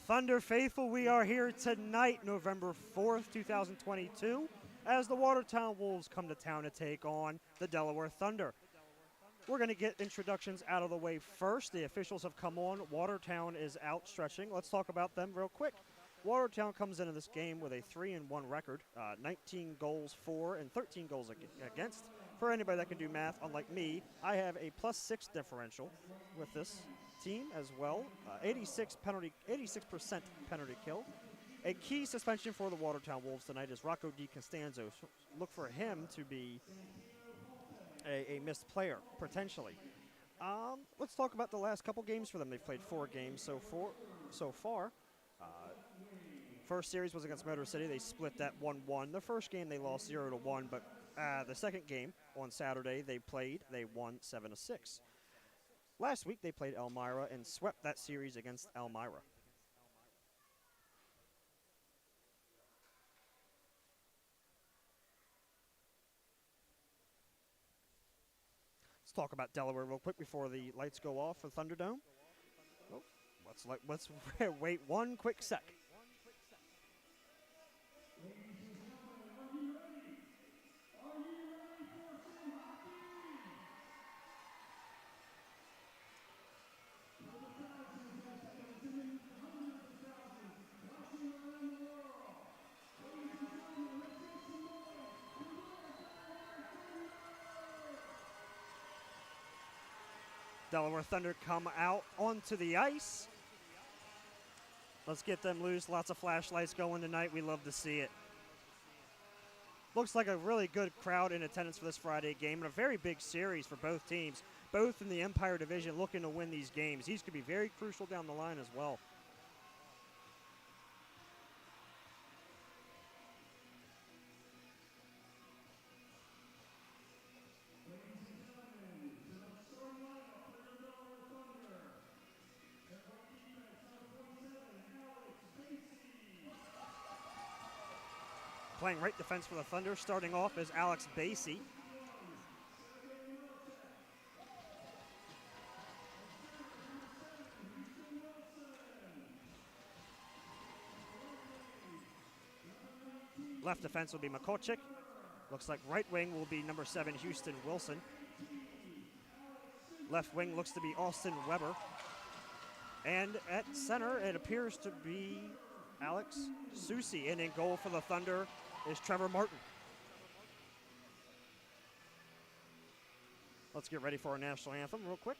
Thunder faithful, we are here tonight, November 4th, 2022, as the Watertown Wolves come to town to take on the Delaware Thunder. We're going to get introductions out of the way first. The officials have come on. Watertown is outstretching. Let's talk about them real quick. Watertown comes into this game with a 3-1 record, 19 goals for and 13 goals against. For anybody that can do math, unlike me, I have a +6 differential with this team as well. 86% penalty kill. A key suspension for the Watertown Wolves tonight is Rocco DiCostanzo. So look for him to be a missed player, potentially. Let's talk about the last couple games for them. They've played 4 games so far. First series was against Motor City. They split that 1-1. The first game they lost 0-1, but the second game on Saturday they won 7-6. Last week they played Elmira and swept that series against Elmira. Let's talk about Delaware real quick before the lights go off for Thunderdome. Oh, let's wait one quick sec. Delaware Thunder come out onto the ice. Let's get them loose. Lots of flashlights going tonight. We love to see it. Looks like a really good crowd in attendance for this Friday game and a very big series for both teams, both in the Empire Division looking to win these games. These could be very crucial down the line as well. Playing right defense for the Thunder, starting off is Alex Basie. Left defense will be Makochik. Looks like right wing will be number 7, Houston Wilson. Left wing looks to be Austin Weber. And at center, it appears to be Alex Susi. And in goal for the Thunder is Trevor Martin. Let's get ready for our national anthem real quick.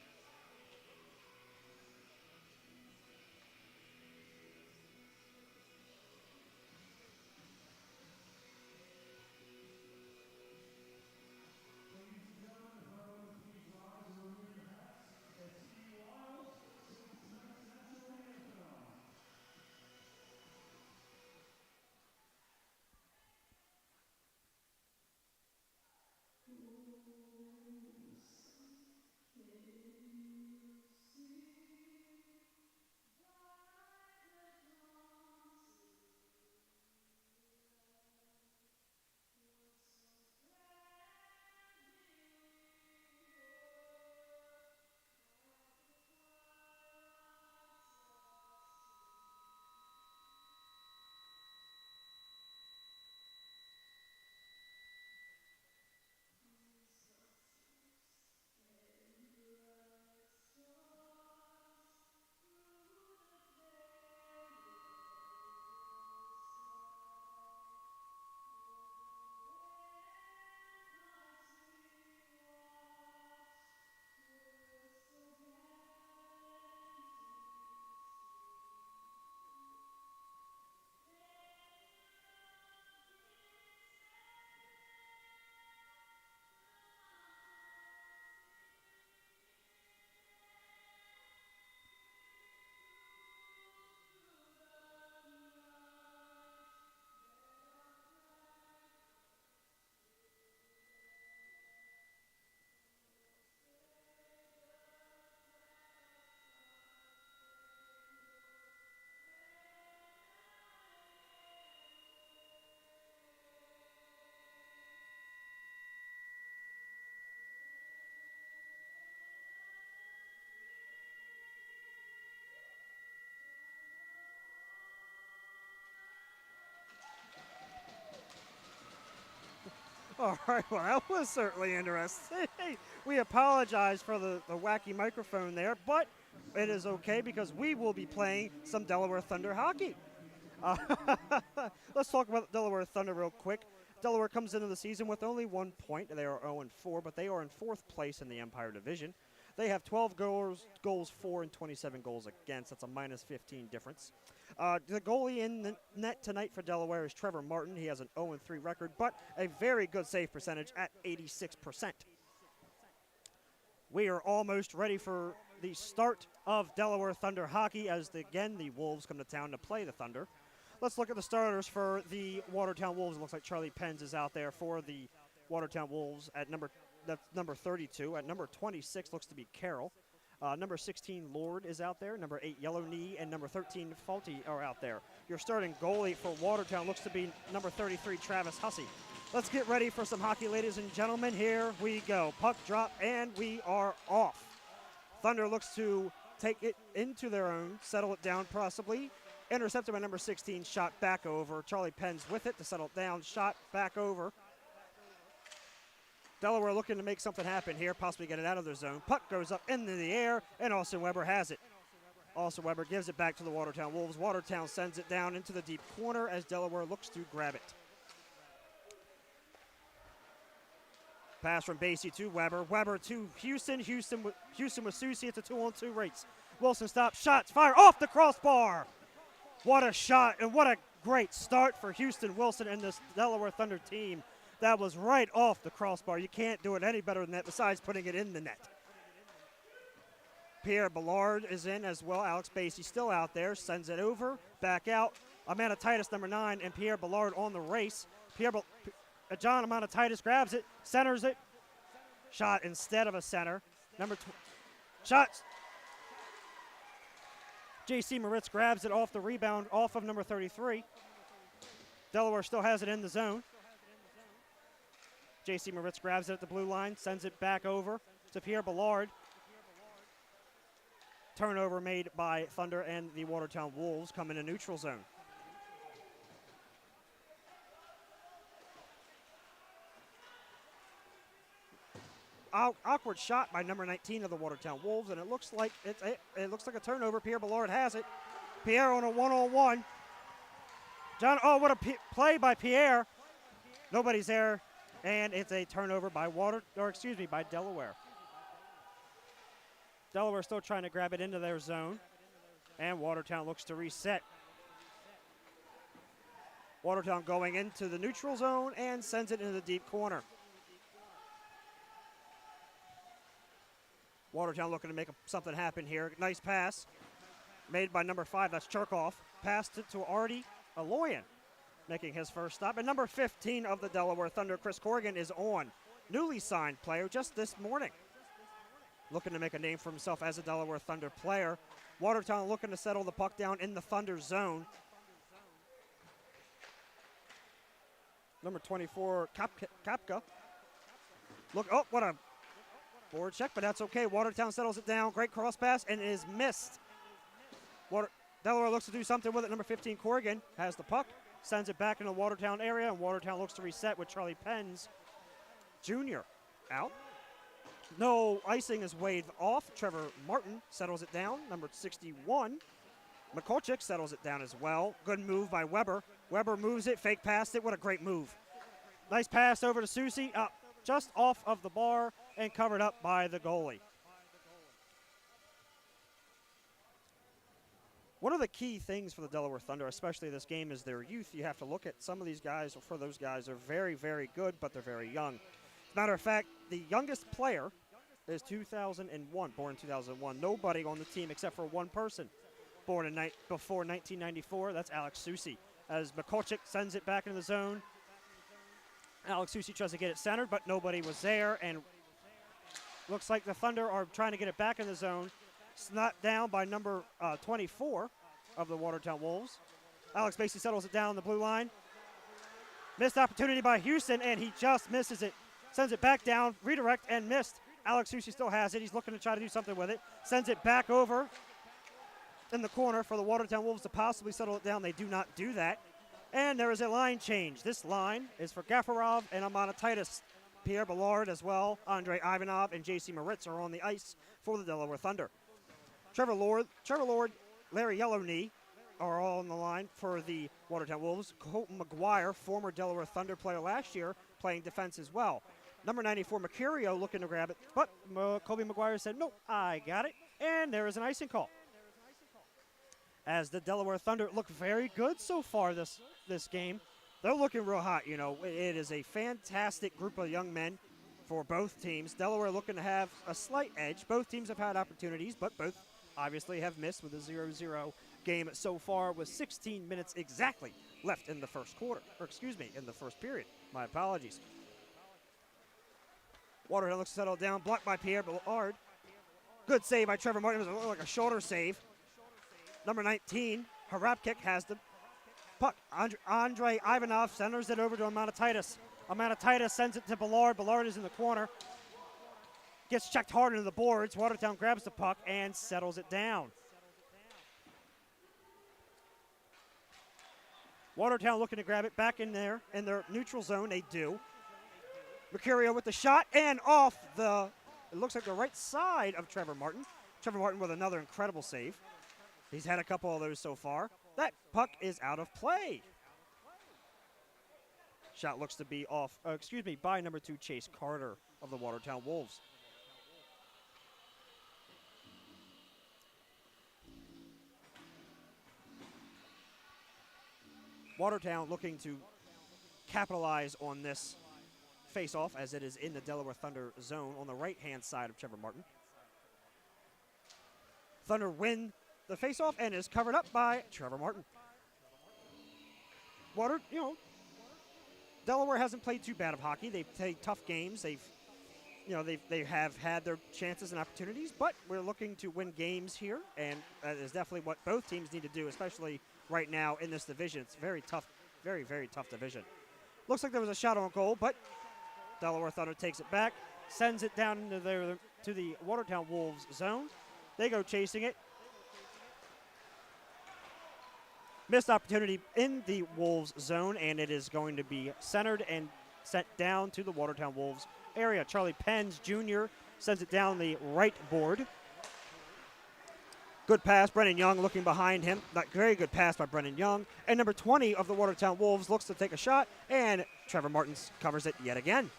All right, well, that was certainly interesting. We apologize for the wacky microphone there, but it is okay because we will be playing some Delaware Thunder hockey. Uh, let's talk about Delaware Thunder real quick. Delaware comes into the season with only 1 point. They are 0-4, but they are in 4th place in the Empire Division. They have 12 goals for, and 27 goals against. That's a minus 15 difference. The goalie in the net tonight for Delaware is Trevor Martin. He has an 0-3 record, but a very good save percentage at 86%. We are almost ready for the start of Delaware Thunder hockey as, again, the Wolves come to town to play the Thunder. Let's look at the starters for the Watertown Wolves. It looks like Charlie Penz is out there for the Watertown Wolves at number 32. At number 26 looks to be Carroll. Number 16, Lord, is out there. Number 8, Yellow Knee, and number 13, Faulty are out there. Your starting goalie for Watertown looks to be number 33, Travis Hussey. Let's get ready for some hockey, ladies and gentlemen. Here we go. Puck drop, and we are off. Thunder looks to take it into their own, settle it down possibly. Intercepted by number 16, shot back over. Charlie Penz with it to settle it down, shot back over. Delaware looking to make something happen here, possibly get it out of their zone. Puck goes up into the air, and Austin Weber has it. Austin Weber gives it back to the Watertown Wolves. Watertown sends it down into the deep corner as Delaware looks to grab it. Pass from Basie to Weber. Weber to Houston. Houston with Susie. It's a 2-on-2 race. Wilson stops. Shots fire off the crossbar. What a shot, and what a great start for Houston Wilson and this Delaware Thunder team. That was right off the crossbar. You can't do it any better than that besides putting it in the net. Pierre Ballard is in as well. Alex Basie still out there. Sends it over. Back out. Amanatitis, number 9, and Pierre Ballard on the race. John Amanatitis grabs it. Centers it. Shot instead of a center. Shots. J.C. Moritz grabs it off the rebound off of number 33. Delaware still has it in the zone. J.C. Moritz grabs it at the blue line, sends it back over to Pierre Ballard. Turnover made by Thunder, and the Watertown Wolves come in a neutral zone. Awkward shot by number 19 of the Watertown Wolves, and it looks like a turnover. Pierre Ballard has it. Pierre on a one-on-one. What a play by Pierre. Nobody's there, and it's a turnover by Delaware. Delaware still trying to grab it into their zone, and Watertown looks to reset. Watertown going into the neutral zone and sends it into the deep corner. Watertown looking to make something happen here. Nice pass made by number 5, that's Cherkoff. Passed it to Artie Aloyan, making his first stop. And number 15 of the Delaware Thunder, Chris Corrigan, is on. Newly signed player just this morning. Looking to make a name for himself as a Delaware Thunder player. Watertown looking to settle the puck down in the Thunder zone. Number 24, Kapka. What a forward check, but that's okay. Watertown settles it down. Great cross pass, and it is missed. Delaware looks to do something with it. Number 15, Corrigan, has the puck, sends it back into the Watertown area, and Watertown looks to reset with Charlie Penz Jr. out. No icing is waved off. Trevor Martin settles it down. Number 61, Mikulchik settles it down as well. Good move by Weber. Weber moves it, fake past it. What a great move. Nice pass over to Susie, just off of the bar and covered up by the goalie. One of the key things for the Delaware Thunder, especially this game, is their youth. You have to look at some of these guys, or for those guys, are very, very good, but they're very young. As a matter of fact, the youngest player is 2001, born in 2001. Nobody on the team except for one person born before 1994. That's Alex Susie. As Mikulchik sends it back into the zone, Alex Susie tries to get it centered, but nobody was there, and looks like the Thunder are trying to get it back in the zone. Snapped down by number 24 of the Watertown Wolves. Alex Basie settles it down the blue line. Missed opportunity by Houston, and he just misses it. Sends it back down, redirect, and missed. Alex Susie still has it. He's looking to try to do something with it. Sends it back over in the corner for the Watertown Wolves to possibly settle it down. They do not do that. And there is a line change. This line is for Gafarov and Amanatitis. Pierre Ballard as well, Andrei Ivanov, and J.C. Moritz are on the ice for the Delaware Thunder. Trevor Lord, Larry Yellowknee are all on the line for the Watertown Wolves. Colton McGuire, former Delaware Thunder player last year, playing defense as well. Number 94, Mercurio, looking to grab it, but Kobe McGuire said, nope, I got it. And there is an icing call. As the Delaware Thunder look very good so far this game. They're looking real hot, you know. It is a fantastic group of young men for both teams. Delaware looking to have a slight edge. Both teams have had opportunities, but both obviously have missed with a 0-0 game so far with 16 minutes exactly left in the first quarter. Or excuse me, in the first period. My apologies. Watertown looks to settle down, blocked by Pierre Ballard. Good save by Trevor Martin. It was like a shoulder save. Number 19, Harapkik has the puck. Andrei Ivanov centers it over to Amanatitis. Amanatitis sends it to Ballard. Ballard is in the corner. Gets checked hard into the boards. Watertown grabs the puck and settles it down. Watertown looking to grab it back in there in their neutral zone. They do. Mercurio with the shot and off it looks like the right side of Trevor Martin. Trevor Martin with another incredible save. He's had a couple of those so far. That puck is out of play. Shot looks to be off, by number 2, Chase Carter of the Watertown Wolves. Watertown looking to capitalize on this face-off as it is in the Delaware Thunder zone on the right-hand side of Trevor Martin. Thunder win the face-off and is covered up by Trevor Martin. Delaware hasn't played too bad of hockey. They've played tough games. They have had their chances and opportunities, but we're looking to win games here, and that is definitely what both teams need to do, especially right now in this division. It's very tough, very, very tough division. Looks like there was a shot on goal, but Delaware Thunder takes it back, sends it down into to the Watertown Wolves zone. They go chasing it. Missed opportunity in the Wolves zone, and it is going to be centered and sent down to the Watertown Wolves area. Charlie Penns Jr. sends it down the right board. Good pass. Brennan Young looking behind him. Very good pass by Brennan Young. And number 20 of the Watertown Wolves looks to take a shot, and Trevor Martin covers it yet again.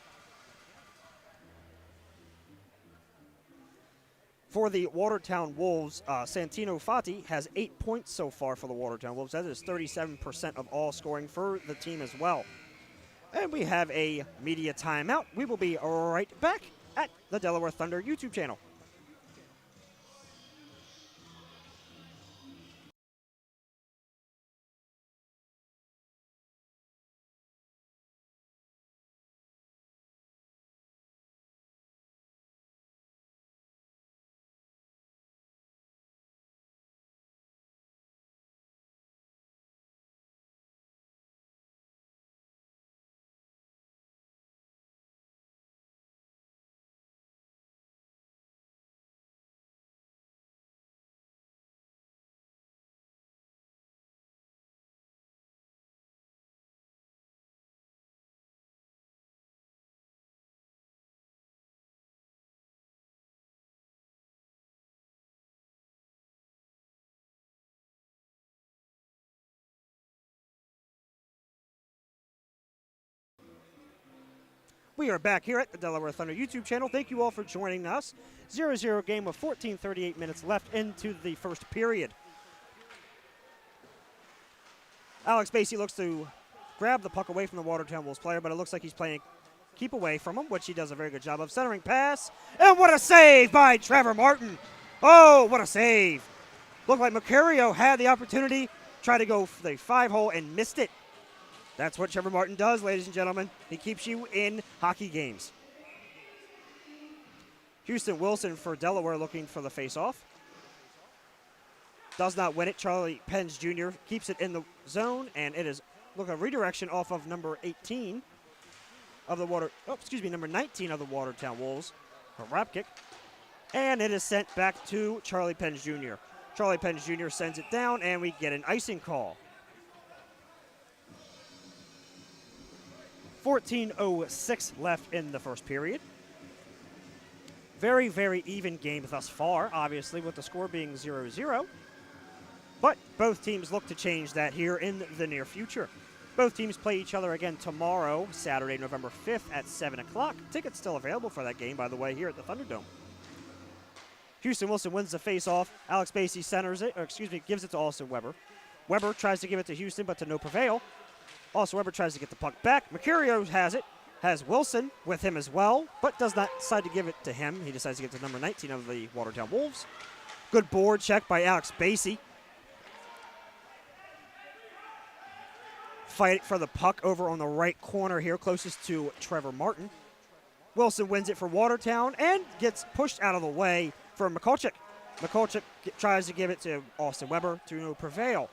For the Watertown Wolves, Santino Fati has 8 points so far for the Watertown Wolves. That is 37% of all scoring for the team as well. And we have a media timeout. We will be right back at the Delaware Thunder YouTube channel. We are back here at the Delaware Thunder YouTube channel. Thank you all for joining us. 0-0 game with 14:38 minutes left into the first period. Alex Basie looks to grab the puck away from the Watertown Wolves player, but it looks like he's playing keep away from him, which he does a very good job of. Centering pass, and what a save by Trevor Martin. Oh, what a save. Looked like Mercurio had the opportunity, tried to go for the 5-hole and missed it. That's what Trevor Martin does, ladies and gentlemen. He keeps you in hockey games. Houston Wilson for Delaware looking for the face-off. Does not win it. Charlie Penns Jr. keeps it in the zone, and it is a redirection off of number 18 of the number 19 of the Watertown Wolves, a wrap kick, and it is sent back to Charlie Penns Jr. Charlie Penns Jr. sends it down, and we get an icing call. 14:06 left in the first period. Very, very even game thus far, obviously, with the score being 0-0. But both teams look to change that here in the near future. Both teams play each other again tomorrow, Saturday, November 5th at 7 o'clock. Tickets still available for that game, by the way, here at the Thunderdome. Houston Wilson wins the face-off. Alex Basie centers it, gives it to Austin Weber. Weber tries to give it to Houston, but to no prevail. Also, Weber tries to get the puck back. Mercurio has it. Has Wilson with him as well, but does not decide to give it to him. He decides to give it to number 19 of the Watertown Wolves. Good board check by Alex Basie. Fight for the puck over on the right corner here, closest to Trevor Martin. Wilson wins it for Watertown and gets pushed out of the way for Mikulchik. Mikulchik tries to give it to Austin Weber to no prevail.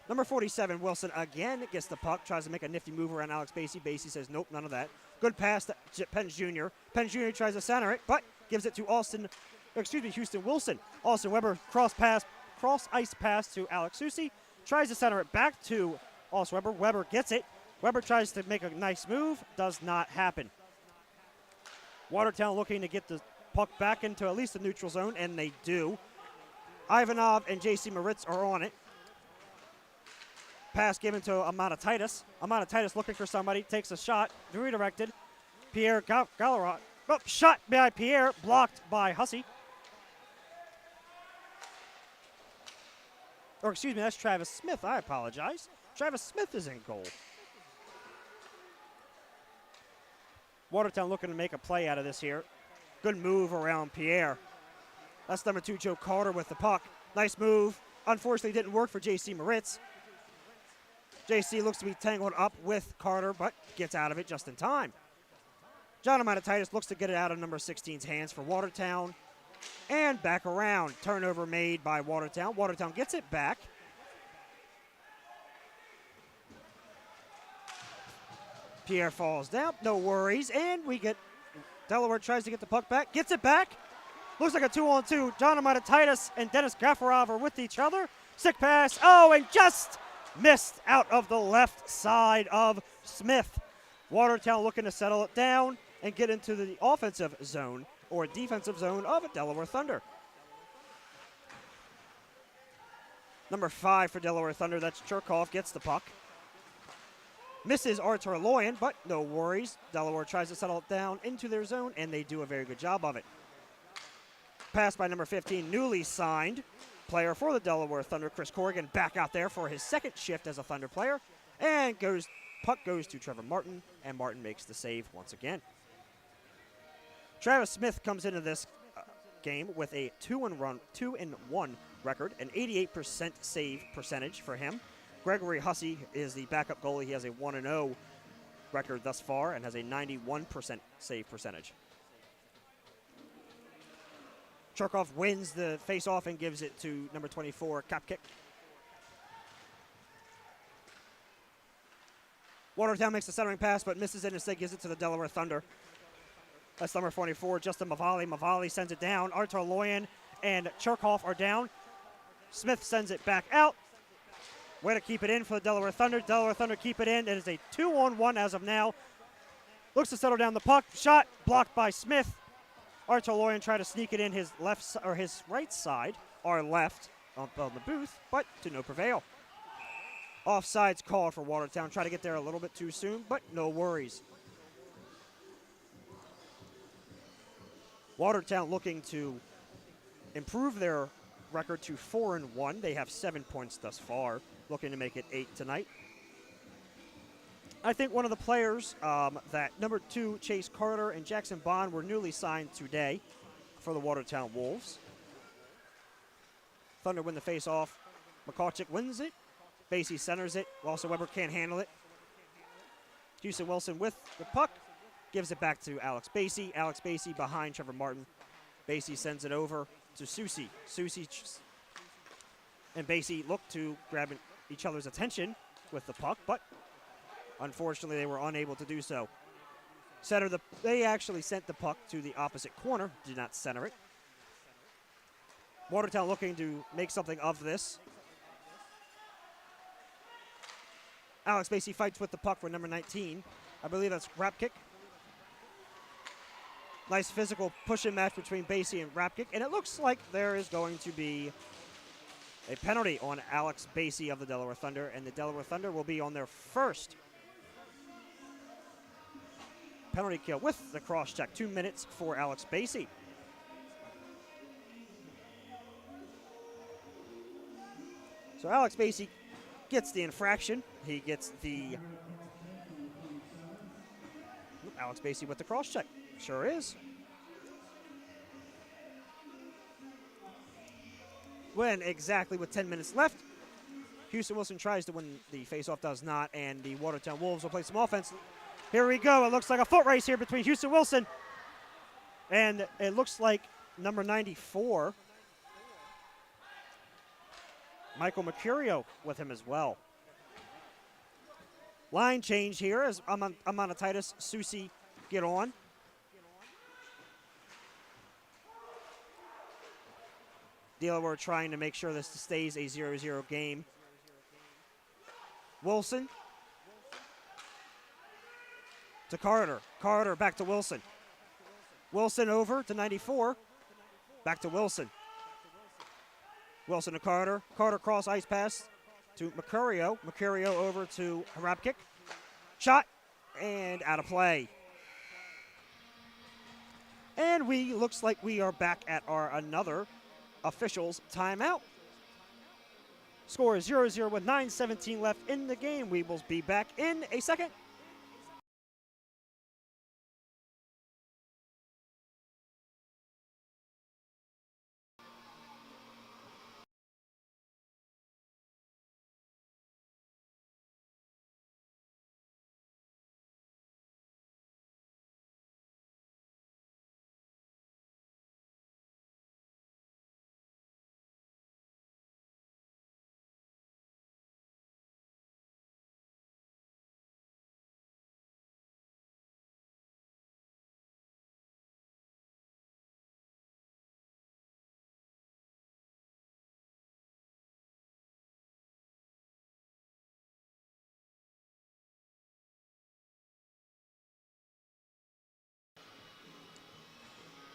Number 47, Wilson again gets the puck, tries to make a nifty move around Alex Basie. Basie says, nope, none of that. Good pass to Pence Jr. Pence Jr. tries to center it, but gives it to Houston Wilson. Austin Weber cross ice pass to Alex Susi. Tries to center it back to Austin Weber. Weber gets it. Weber tries to make a nice move. Does not happen. Watertown looking to get the puck back into at least the neutral zone, and they do. Ivanov and J.C. Moritz are on it. Pass given to Amatatitis. Amatatitis looking for somebody, takes a shot, redirected. Pierre Gallerot. Oh, shot by Pierre, blocked by Hussey. Or excuse me, that's Travis Smith. I apologize. Travis Smith is in goal. Watertown looking to make a play out of this here. Good move around Pierre. That's number 2, Joe Carter with the puck. Nice move. Unfortunately, didn't work for J.C. Moritz. JC looks to be tangled up with Carter, but gets out of it just in time. John Amatatitis looks to get it out of number 16's hands for Watertown. And back around. Turnover made by Watertown. Watertown gets it back. Pierre falls down. No worries. And we get Delaware tries to get the puck back. Gets it back. Looks like a 2-on-2. John Amatatitis and Dennis Gafarov are with each other. Sick pass. Oh, and just missed out of the left side of Smith. Watertown looking to settle it down and get into the offensive zone or defensive zone of Delaware Thunder. Number 5 for Delaware Thunder, that's Cherkov, gets the puck. Misses Artur Loyan, but no worries. Delaware tries to settle it down into their zone, and they do a very good job of it. Pass by number 15, newly signed player for the Delaware Thunder, Chris Corrigan, back out there for his second shift as a Thunder player. And puck goes to Trevor Martin, and Martin makes the save once again. Travis Smith comes into this game with a 2-1 record, an 88% save percentage for him. Gregory Hussey is the backup goalie. He has a 1-0 record thus far and has a 91% save percentage. Cherkov wins the face-off and gives it to number 24, Kapkick. Watertown makes the centering pass, but misses it and instead gives it to the Delaware Thunder. That's number 44, Justin Mavali. Mavali sends it down. Artur Loyan and Cherkov are down. Smith sends it back out. Way to keep it in for the Delaware Thunder. Delaware Thunder keep it in. It is a 2-on-1 as of now. Looks to settle down the puck. Shot blocked by Smith. Artur Loyan tried to sneak it in his his right side, or left, on the booth, but to no prevail. Offsides called for Watertown. Try to get there a little bit too soon, but no worries. Watertown looking to improve their record to 4-1. They have 7 points thus far, looking to make it 8 tonight. I think one of the players that number 2, Chase Carter and Jackson Bond were newly signed today for the Watertown Wolves. Thunder win the face-off. Mikulchik wins it. Basie centers it. Also, Weber can't handle it. Houston Wilson with the puck. Gives it back to Alex Basie. Alex Basie behind Trevor Martin. Basie sends it over to Susi. Susi and Basie look to grab each other's attention with the puck, but unfortunately they were unable to do so. They actually sent the puck to the opposite corner, did not center it. Watertown looking to make something of this. Alex Basie fights with the puck for number 19. I believe that's Rapkick. Nice physical push-in match between Basie and Rapkick, and it looks like there is going to be a penalty on Alex Basie of the Delaware Thunder, and the Delaware Thunder will be on their first penalty kill with the cross-check. 2 minutes for Alex Basie. So Alex Basie gets the infraction. He gets the... Alex Basie with the cross-check. Sure is. When exactly with 10 minutes left, Houston Wilson tries to win the faceoff, does not, and the Watertown Wolves will play some offense. Here we go. It looks like a foot race here between Houston Wilson and it looks like number 94, Michael Mercurio, with him as well. Line change here as Amana Titus, Susi get on. Delaware trying to make sure this stays a 0-0 game. Wilson to Carter. Carter back to Wilson. Wilson over to 94. Back to Wilson. Wilson to Carter. Carter cross ice pass to Mercurio. Mercurio over to Harapkick. Shot and out of play. And looks like we are back at our another officials timeout. Score is 0-0 with 9:17 left in the game. We will be back in a second.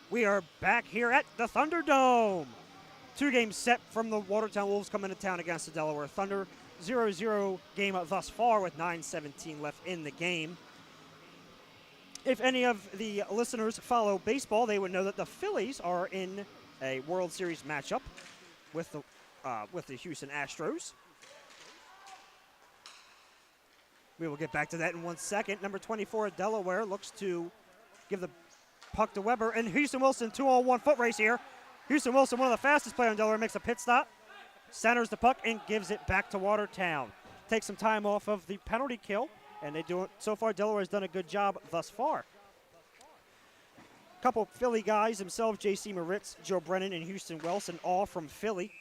We are back here at the Thunderdome. 2 games set from the Watertown Wolves coming to town against the Delaware Thunder. 0-0 game thus far with 9:17 left in the game. If any of the listeners follow baseball, they would know that the Phillies are in a World Series matchup with the Houston Astros. We will get back to that in 1 second. Number 24 at Delaware looks to give the puck to Weber, and Houston Wilson 2-on-1 foot race here. Houston Wilson, one of the fastest players in Delaware, makes a pit stop, centers the puck, and gives it back to Watertown. Takes some time off of the penalty kill, and they do it. So far, Delaware has done a good job thus far. Couple Philly guys themselves, J.C. Moritz, Joe Brennan, and Houston Wilson, all from Philly.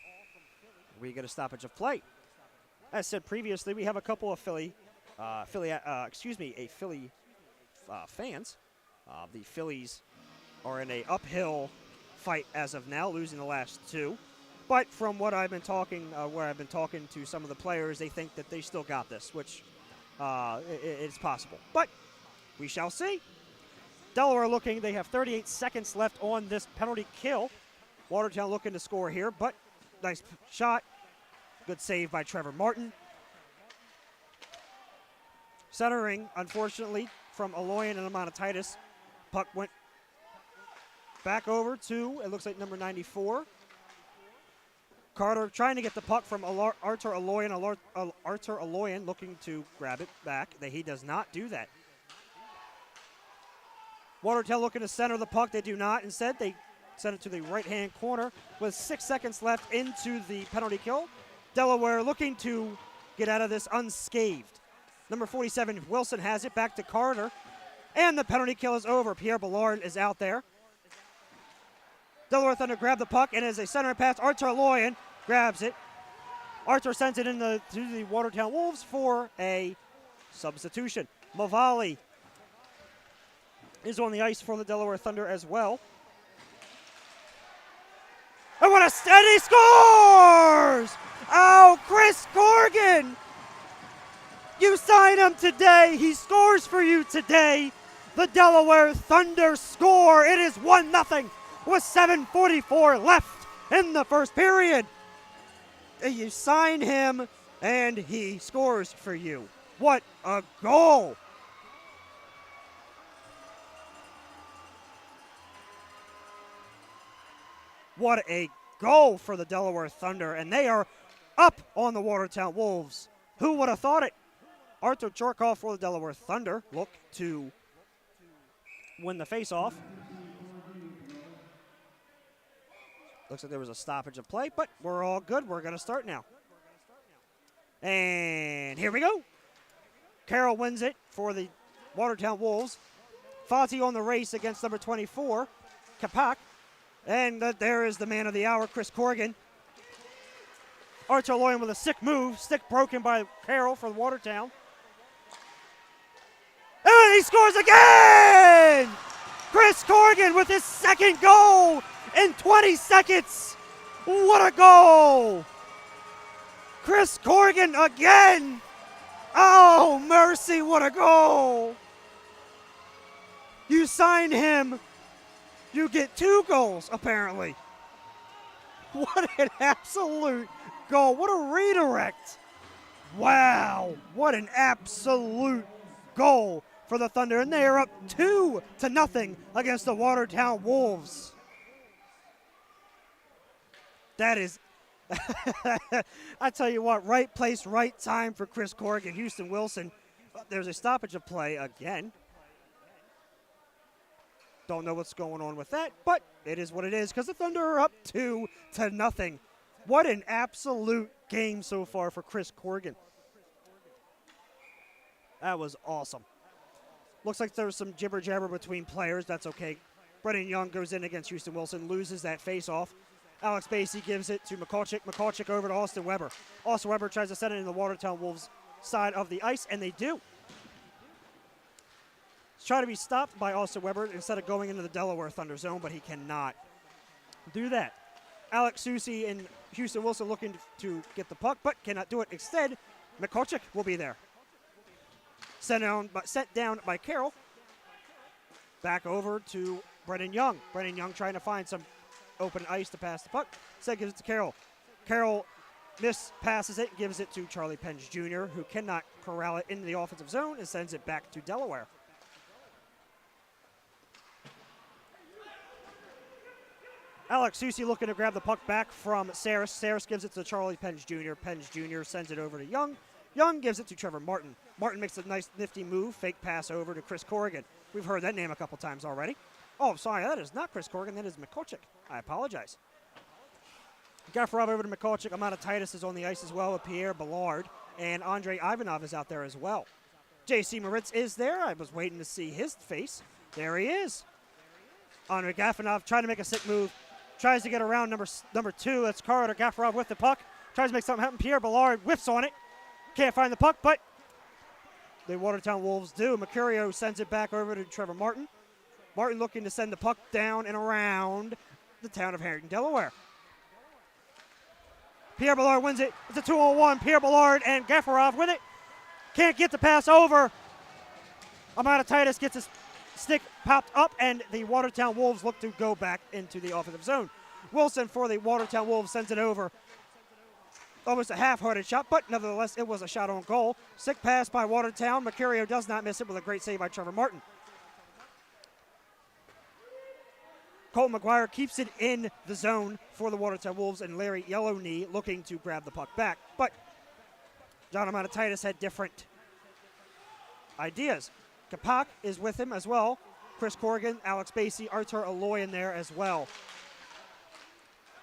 We get a stoppage of play. As said previously, we have a couple of Philly fans. The Phillies are in a uphill fight as of now, losing the last 2. But from what I've been talking, where I've been talking to some of the players, they think that they still got this, which it's possible. But we shall see. Delaware looking, they have 38 seconds left on this penalty kill. Watertown looking to score here, but nice shot. Good save by Trevor Martin. Centering, unfortunately, from Aloyan and Amonatitis. Puck went back over to, it looks like number 94. Carter trying to get the puck from Artur Aloyan. Artur Aloyan looking to grab it back. He does not do that. Watertown looking to center the puck. They do not. Instead, they send it to the right-hand corner with 6 seconds left into the penalty kill. Delaware looking to get out of this unscathed. Number 47, Wilson has it back to Carter. And the penalty kill is over. Pierre Ballard is out there. Delaware Thunder grab the puck, and as a center pass, Artur Aloyan grabs it. Artur sends it to the Watertown Wolves for a substitution. Mavali is on the ice for the Delaware Thunder as well. And what a steady scores! Oh, Chris Corrigan You sign him today. He scores for you today. The Delaware Thunder score. It is 1-0 with 7:44 left in the first period. You sign him, and he scores for you. What a goal! What a goal for the Delaware Thunder, and they are up on the Watertown Wolves. Who would have thought it? Arthur Chorkov for the Delaware Thunder look to win the faceoff. Looks like there was a stoppage of play, but we're all good. We're going to start now. And here we go. Carroll wins it for the Watertown Wolves. Fozzie on the race against number 24, Kapak. And there is the man of the hour, Chris Corrigan. Archer Loyan with a sick move. Stick broken by Carroll for Watertown. And he scores again! Chris Corrigan with his second goal in 20 seconds. What a goal! Chris Corrigan again. Oh, mercy, what a goal. You sign him, you get 2 goals, apparently. What an absolute goal. What a redirect. Wow, what an absolute goal for the Thunder. And they are up 2-0 against the Watertown Wolves. That is, I tell you what, right place, right time for Chris Corrigan. Houston Wilson, there's a stoppage of play again. Don't know what's going on with that, but it is what it is because the Thunder are up 2-0. What an absolute game so far for Chris Corrigan. That was awesome. Looks like there was some jibber-jabber between players. That's okay. Brennan Young goes in against Houston Wilson, loses that face-off. Alex Basie gives it to McCulchick. McCulchick over to Austin Weber. Austin Weber tries to send it in the Watertown Wolves side of the ice, and they do. He's trying to be stopped by Austin Weber instead of going into the Delaware Thunder zone, but he cannot do that. Alex Susi and Houston Wilson looking to get the puck, but cannot do it. Instead, McCulchick will be there. Sent down by Carroll. Back over to Brennan Young. Brennan Young trying to find some open ice to pass the puck. Instead gives it to Carroll. Carroll mispasses it, gives it to Charlie Penge Jr., who cannot corral it into the offensive zone and sends it back to Delaware. Alex Susi looking to grab the puck back from Saris. Saris gives it to Charlie Penge Jr. Penge Jr. sends it over to Young. Young gives it to Trevor Martin. Martin makes a nice nifty move, fake pass over to Chris Corrigan. We've heard that name a couple times already. Oh, sorry, that is not Chris Corrigan, that is McCulchick. I apologize. Gaffarov over to McCulchick. Amata Titus is on the ice as well with Pierre Ballard, and Andrei Ivanov is out there as well. J.C. Moritz is there. I was waiting to see his face. There he is. Andrei Gaffarov trying to make a sick move. Tries to get around number 2. That's Carter Gaffarov with the puck. Tries to make something happen. Pierre Ballard whiffs on it. Can't find the puck, but the Watertown Wolves do. Mercurio sends it back over to Trevor Martin. Martin looking to send the puck down and around the town of Harrington, Delaware. Pierre Ballard wins it. It's a 2-on-1. Pierre Ballard and Gaffarov with it. Can't get the pass over. Amata Titus gets his stick popped up, and the Watertown Wolves look to go back into the offensive zone. Wilson for the Watertown Wolves sends it over. Almost a half-hearted shot, but nevertheless, it was a shot on goal. Sick pass by Watertown. Mercurio does not miss it with a great save by Trevor Martin. Colton McGuire keeps it in the zone for the Watertown Wolves, and Larry Yellowknee looking to grab the puck back. But John Amatatitis had different ideas. Kapak is with him as well. Chris Corrigan, Alex Basie, Artur Aloy in there as well.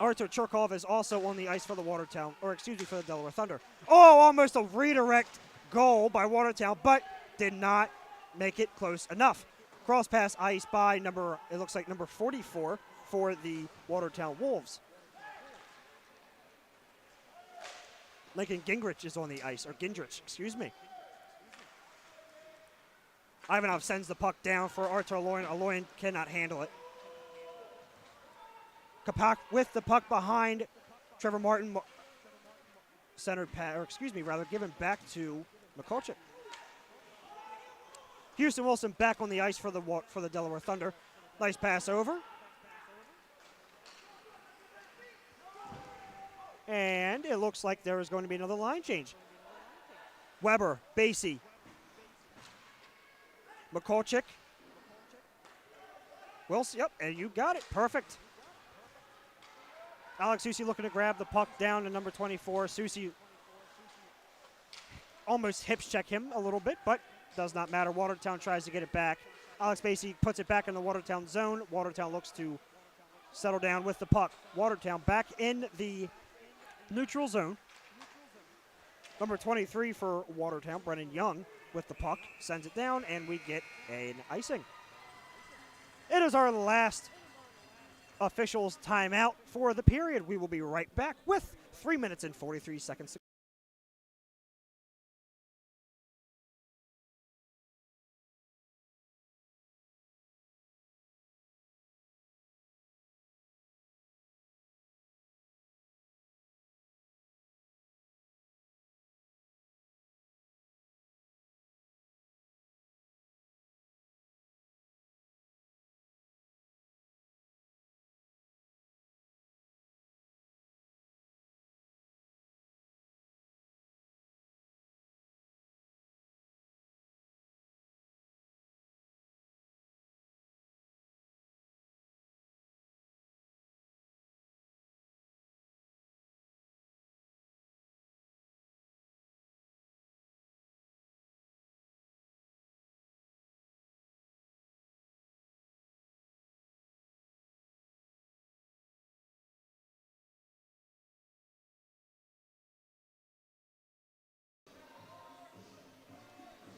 Artur Churkov is also on the ice for the Watertown, or excuse me, for the Delaware Thunder. Oh, almost a redirect goal by Watertown, but did not make it close enough. Cross pass ice by it looks like number 44 for the Watertown Wolves. Lincoln Gingrich is on the ice, or Gingrich, excuse me. Ivanov sends the puck down for Artur Aloyan. Aloyan cannot handle it. Kapak with the puck behind Trevor Martin. Centered pass, or excuse me, rather, given back to Mikulczyk. Houston Wilson back on the ice for the Delaware Thunder. Nice pass over. And it looks like there is going to be another line change. Weber, Basie, Mikulczyk. Wilson, yep, and you got it. Perfect. Alex Soucy looking to grab the puck down to number 24. Soucy almost hips check him a little bit, but does not matter. Watertown tries to get it back. Alex Basie puts it back in the Watertown zone. Watertown looks to settle down with the puck. Watertown back in the neutral zone. Number 23 for Watertown, Brennan Young, with the puck, sends it down, and we get an icing. It is our last officials timeout for the period. We will be right back with 3 minutes and 43 seconds.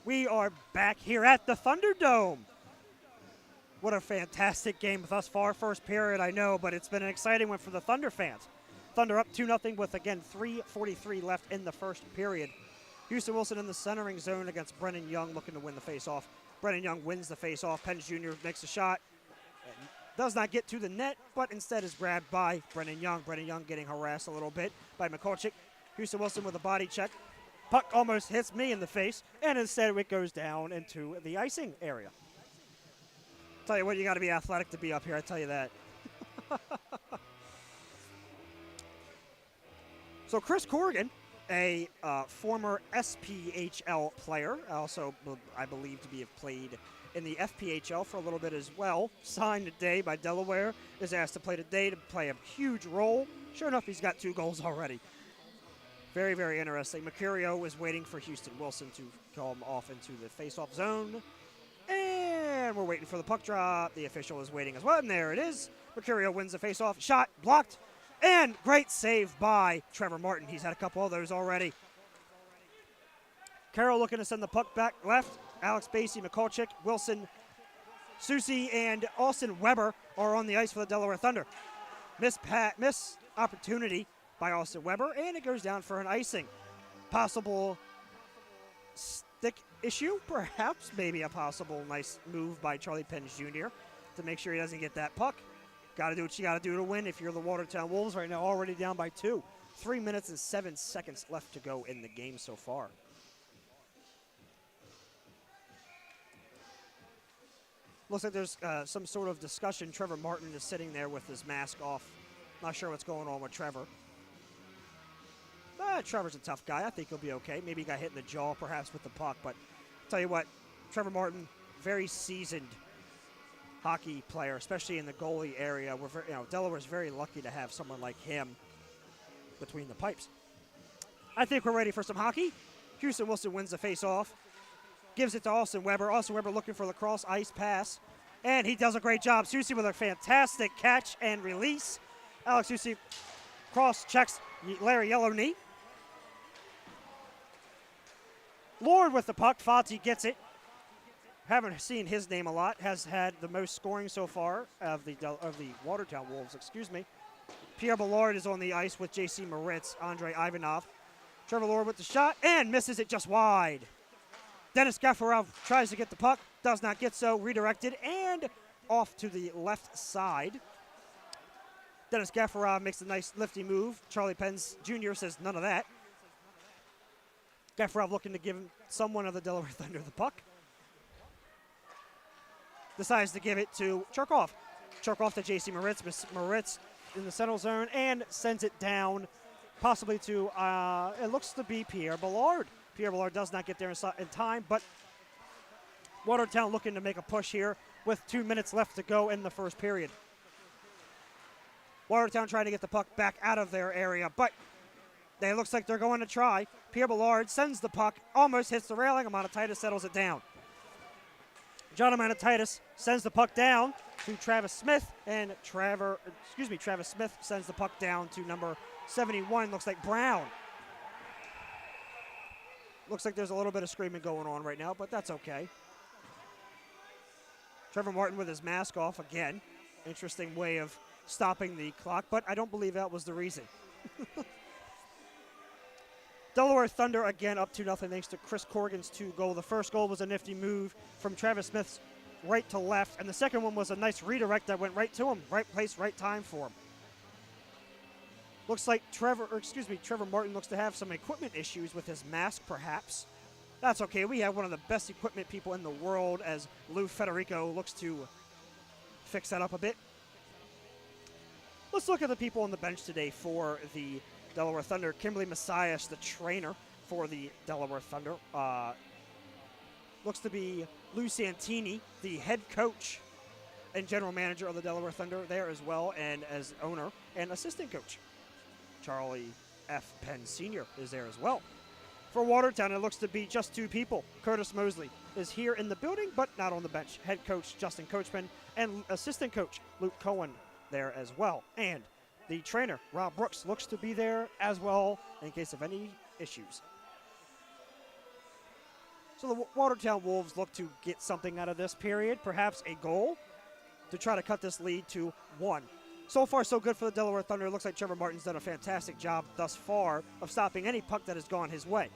We are back here at the Thunderdome. What a fantastic game thus far. First period, I know, but it's been an exciting one for the Thunder fans. Thunder up 2-0 with, again, 3:43 left in the first period. Houston Wilson in the centering zone against Brennan Young looking to win the faceoff. Brennan Young wins the faceoff. Pence Jr. makes a shot. And does not get to the net, but instead is grabbed by Brennan Young. Brennan Young getting harassed a little bit by Mikulczyk. Houston Wilson with a body check. Puck almost hits me in the face, and instead it goes down into the icing area. Tell you what, you got to be athletic to be up here, I tell you that. So Chris Corrigan, a former SPHL player, also I believe to be have played in the FPHL for a little bit as well, signed today by Delaware, is asked to play today to play a huge role. Sure enough, he's got 2 goals already. Very, very interesting. Mercurio is waiting for Houston Wilson to come off into the face-off zone. And we're waiting for the puck drop. The official is waiting as well, and there it is. Mercurio wins the face-off. Shot blocked, and great save by Trevor Martin. He's had a couple of those already. Carroll looking to send the puck back left. Alex Basie, Mikulczyk, Wilson, Soucy, and Austin Weber are on the ice for the Delaware Thunder. Miss opportunity by Austin Weber, and it goes down for an icing. Possible stick issue, perhaps, maybe a possible nice move by Charlie Pence Jr. to make sure he doesn't get that puck. Got to do what you got to do to win if you're the Watertown Wolves right now, already down by 2. 3 minutes and 7 seconds left to go in the game so far. Looks like there's some sort of discussion. Trevor Martin is sitting there with his mask off. Not sure what's going on with Trevor. Trevor's a tough guy. I think he'll be okay. Maybe he got hit in the jaw, perhaps, with the puck. But tell you what, Trevor Martin, very seasoned hockey player, especially in the goalie area. Delaware's very lucky to have someone like him between the pipes. I think we're ready for some hockey. Houston Wilson wins the face-off, gives it to Austin Weber. Austin Weber looking for the cross ice pass, and he does a great job. Soucy with a fantastic catch and release. Alex Soucy cross checks Larry Yellowknee. Lord with the puck. Fozzie gets it. Haven't seen his name a lot. Has had the most scoring so far of the Watertown Wolves, excuse me. Pierre Ballard is on the ice with J.C. Moritz, Andrei Ivanov. Trevor Lord with the shot and misses it just wide. Dennis Gafarov tries to get the puck. Does not get so. Redirected and off to the left side. Dennis Gafarov makes a nice lifty move. Charlie Pence Jr. says none of that. Gefrov looking to give someone of the Delaware Thunder the puck. Decides to give it to Churkov. Churkov to J.C. Moritz. Moritz in the center zone and sends it down, possibly to, it looks to be Pierre Ballard. Pierre Ballard does not get there in time, but Watertown looking to make a push here with 2 minutes left to go in the first period. Watertown trying to get the puck back out of their area, but it looks like they're going to try. Pierre Ballard sends the puck, almost hits the railing. Amanatitis settles it down. John Amanatitis sends the puck down to Travis Smith, and Travis Smith sends the puck down to number 71, looks like Brown. Looks like there's a little bit of screaming going on right now, but that's okay. Trevor Martin with his mask off again. Interesting way of stopping the clock, but I don't believe that was the reason. Delaware Thunder again up 2-0 thanks to Chris Corrigan's 2-goal. The first goal was a nifty move from Travis Smith's right to left, and the second one was a nice redirect that went right to him. Right place, right time for him. Looks like Trevor Martin looks to have some equipment issues with his mask, perhaps. That's okay. We have one of the best equipment people in the world as Lou Federico looks to fix that up a bit. Let's look at the people on the bench today for the Delaware Thunder. Kimberly Messias, the trainer for the Delaware Thunder. Looks to be Lou Santini, the head coach and general manager of the Delaware Thunder there as well, and as owner and assistant coach. Charlie F. Penn Sr. is there as well. For Watertown, it looks to be just two people. Curtis Mosley is here in the building, but not on the bench. Head coach Justin Coachman and assistant coach Luke Cohen there as well. And the trainer, Rob Brooks, looks to be there as well in case of any issues. So the Watertown Wolves look to get something out of this period, perhaps a goal, to try to cut this lead to 1. So far, so good for the Delaware Thunder. It looks like Trevor Martin's done a fantastic job thus far of stopping any puck that has gone his way.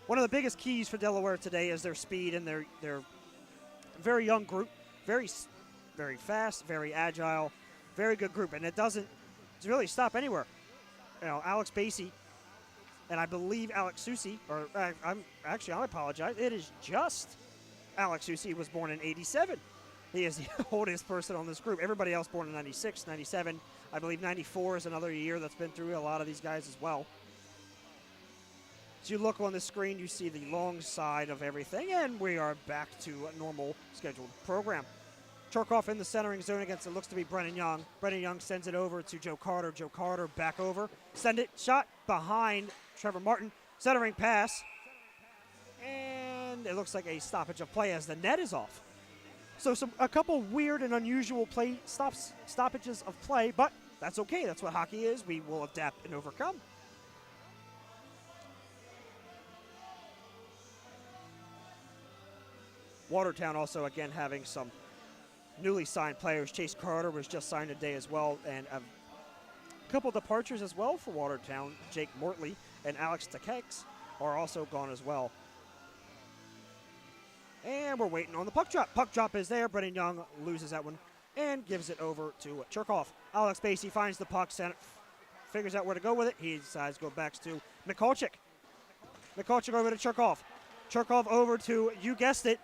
One of the biggest keys for Delaware today is their speed and their very young group, very fast, very agile, very good group, and it doesn't really stop anywhere. You know, Alex Basie and I believe Alex Susi, or I apologize. It is just Alex Susi, was born in '87. He is the oldest person on this group. Everybody else born in 96, 97. I believe 94 is another year that's been through a lot of these guys as well. As you look on the screen, you see the long side of everything, and we are back to a normal scheduled program. Churkov in the centering zone against it looks to be Brennan Young. Brennan Young sends it over to Joe Carter. Joe Carter back over. Send it, shot behind Trevor Martin. Centering pass. And it looks like a stoppage of play as the net is off. So a couple weird and unusual stoppages of play, but that's okay. That's what hockey is. We will adapt and overcome. Watertown also, again, having some newly signed players. Chase Carter was just signed today as well, and a couple departures as well for Watertown. Jake Mortley and Alex Takex are also gone as well. And we're waiting on the puck drop. Puck drop is there. Brennan Young loses that one and gives it over to Churkov. Alex Basie finds the puck, figures out where to go with it. He decides to go back to Mikulchik. Mikulchik over to Churkov. Churkov over to, you guessed it,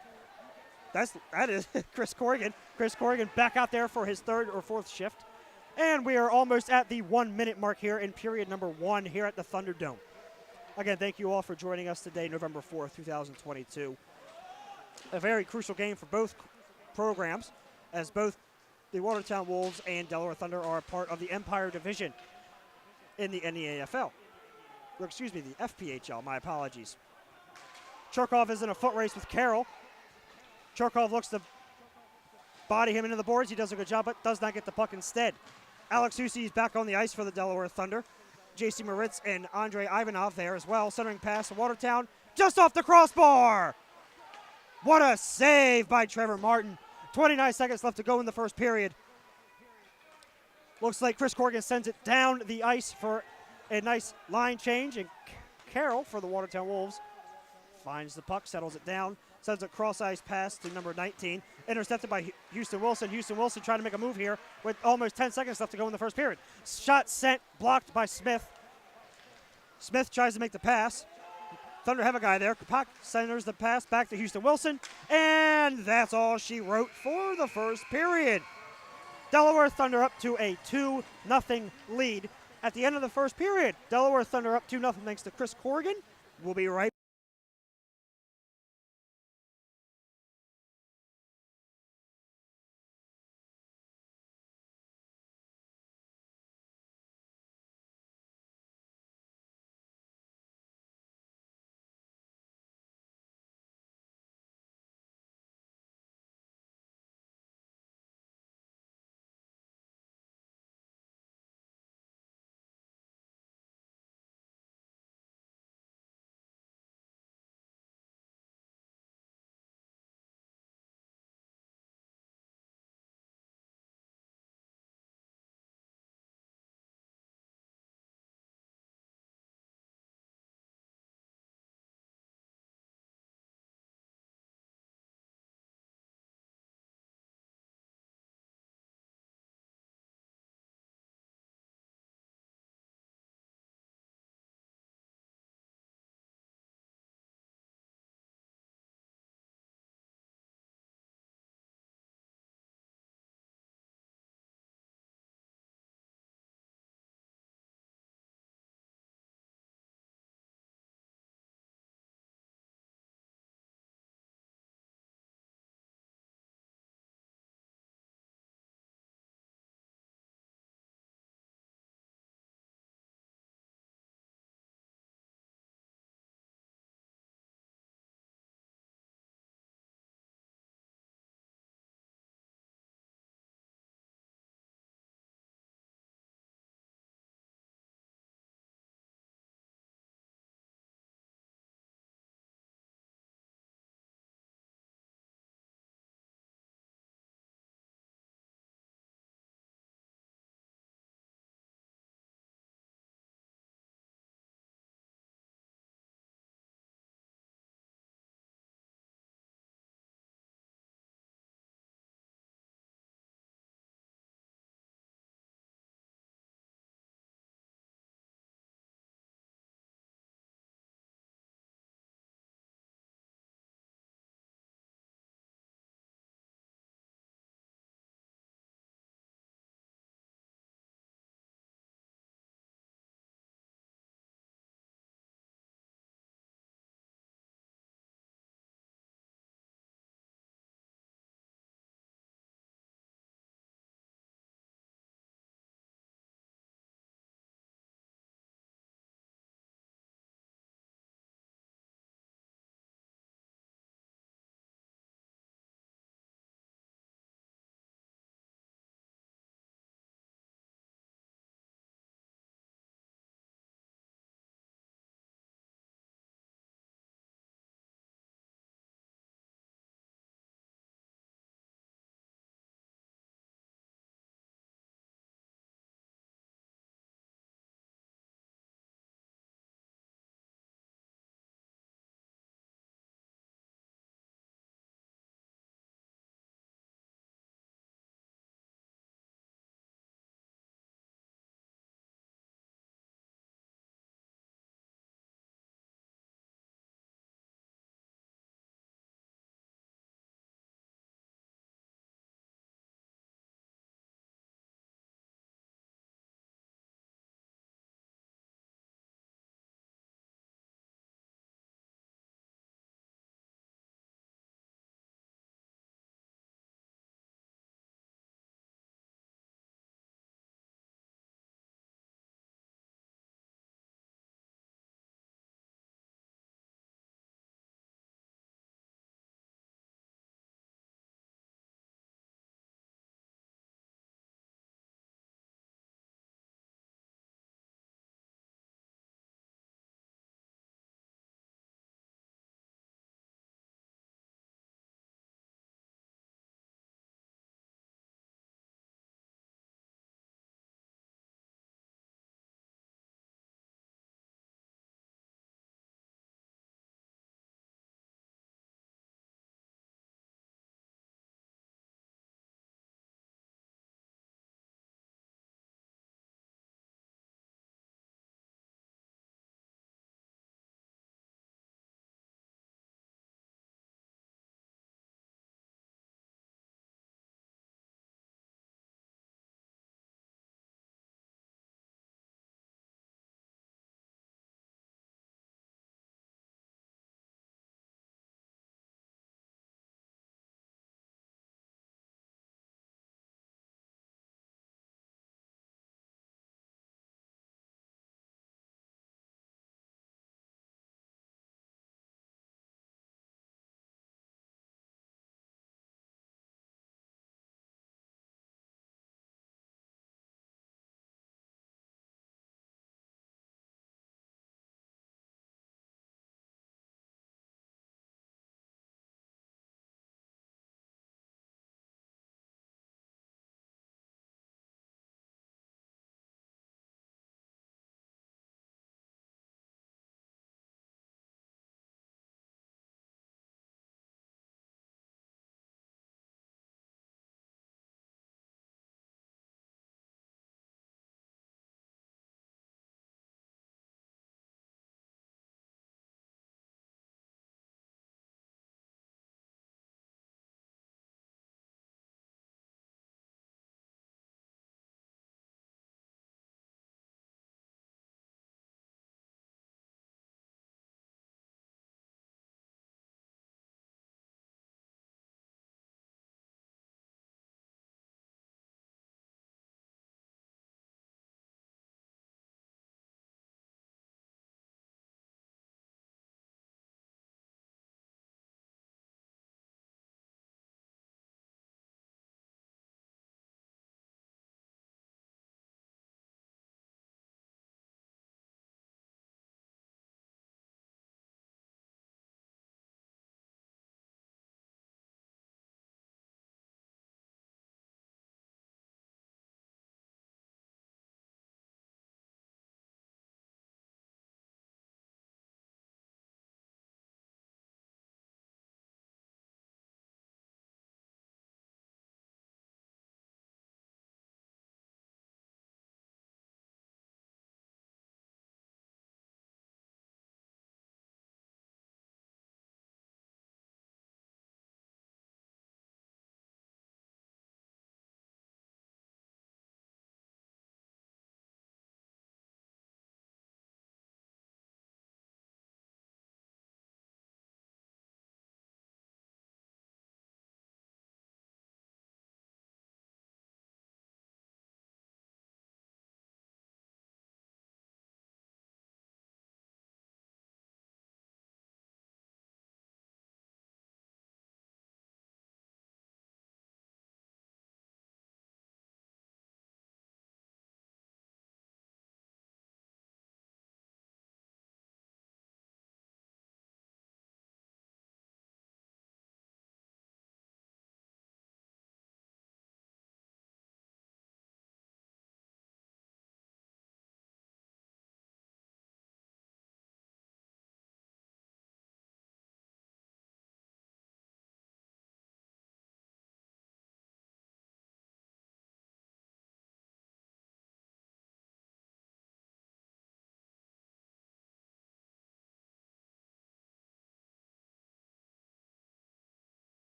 that is Chris Corrigan. Chris Corrigan back out there for his third or fourth shift. And we are almost at the 1 minute mark here in period number 1 here at the Thunderdome. Again, thank you all for joining us today, November 4th, 2022. A very crucial game for both programs, as both the Watertown Wolves and Delaware Thunder are a part of the Empire Division in the NEAFL. Or excuse me, the FPHL, my apologies. Churkov is in a foot race with Carroll. Churkov looks to body him into the boards. He does a good job, but does not get the puck instead. Alex Hussey is back on the ice for the Delaware Thunder. J.C. Moritz and Andre Ivanov there as well. Centering pass to Watertown, just off the crossbar. What a save by Trevor Martin. 29 seconds left to go in the first period. Looks like Chris Corrigan sends it down the ice for a nice line change, and Carroll for the Watertown Wolves finds the puck, settles it down, sends a cross-ice pass to number 19, intercepted by Houston Wilson. Houston Wilson trying to make a move here with almost 10 seconds left to go in the first period. Shot sent, blocked by Smith. Smith tries to make the pass. Thunder have a guy there. Kapak centers the pass back to Houston Wilson. And that's all she wrote for the first period. Delaware Thunder up to a 2-0 lead. At the end of the first period, Delaware Thunder up 2-0 thanks to Chris Corrigan. We'll be right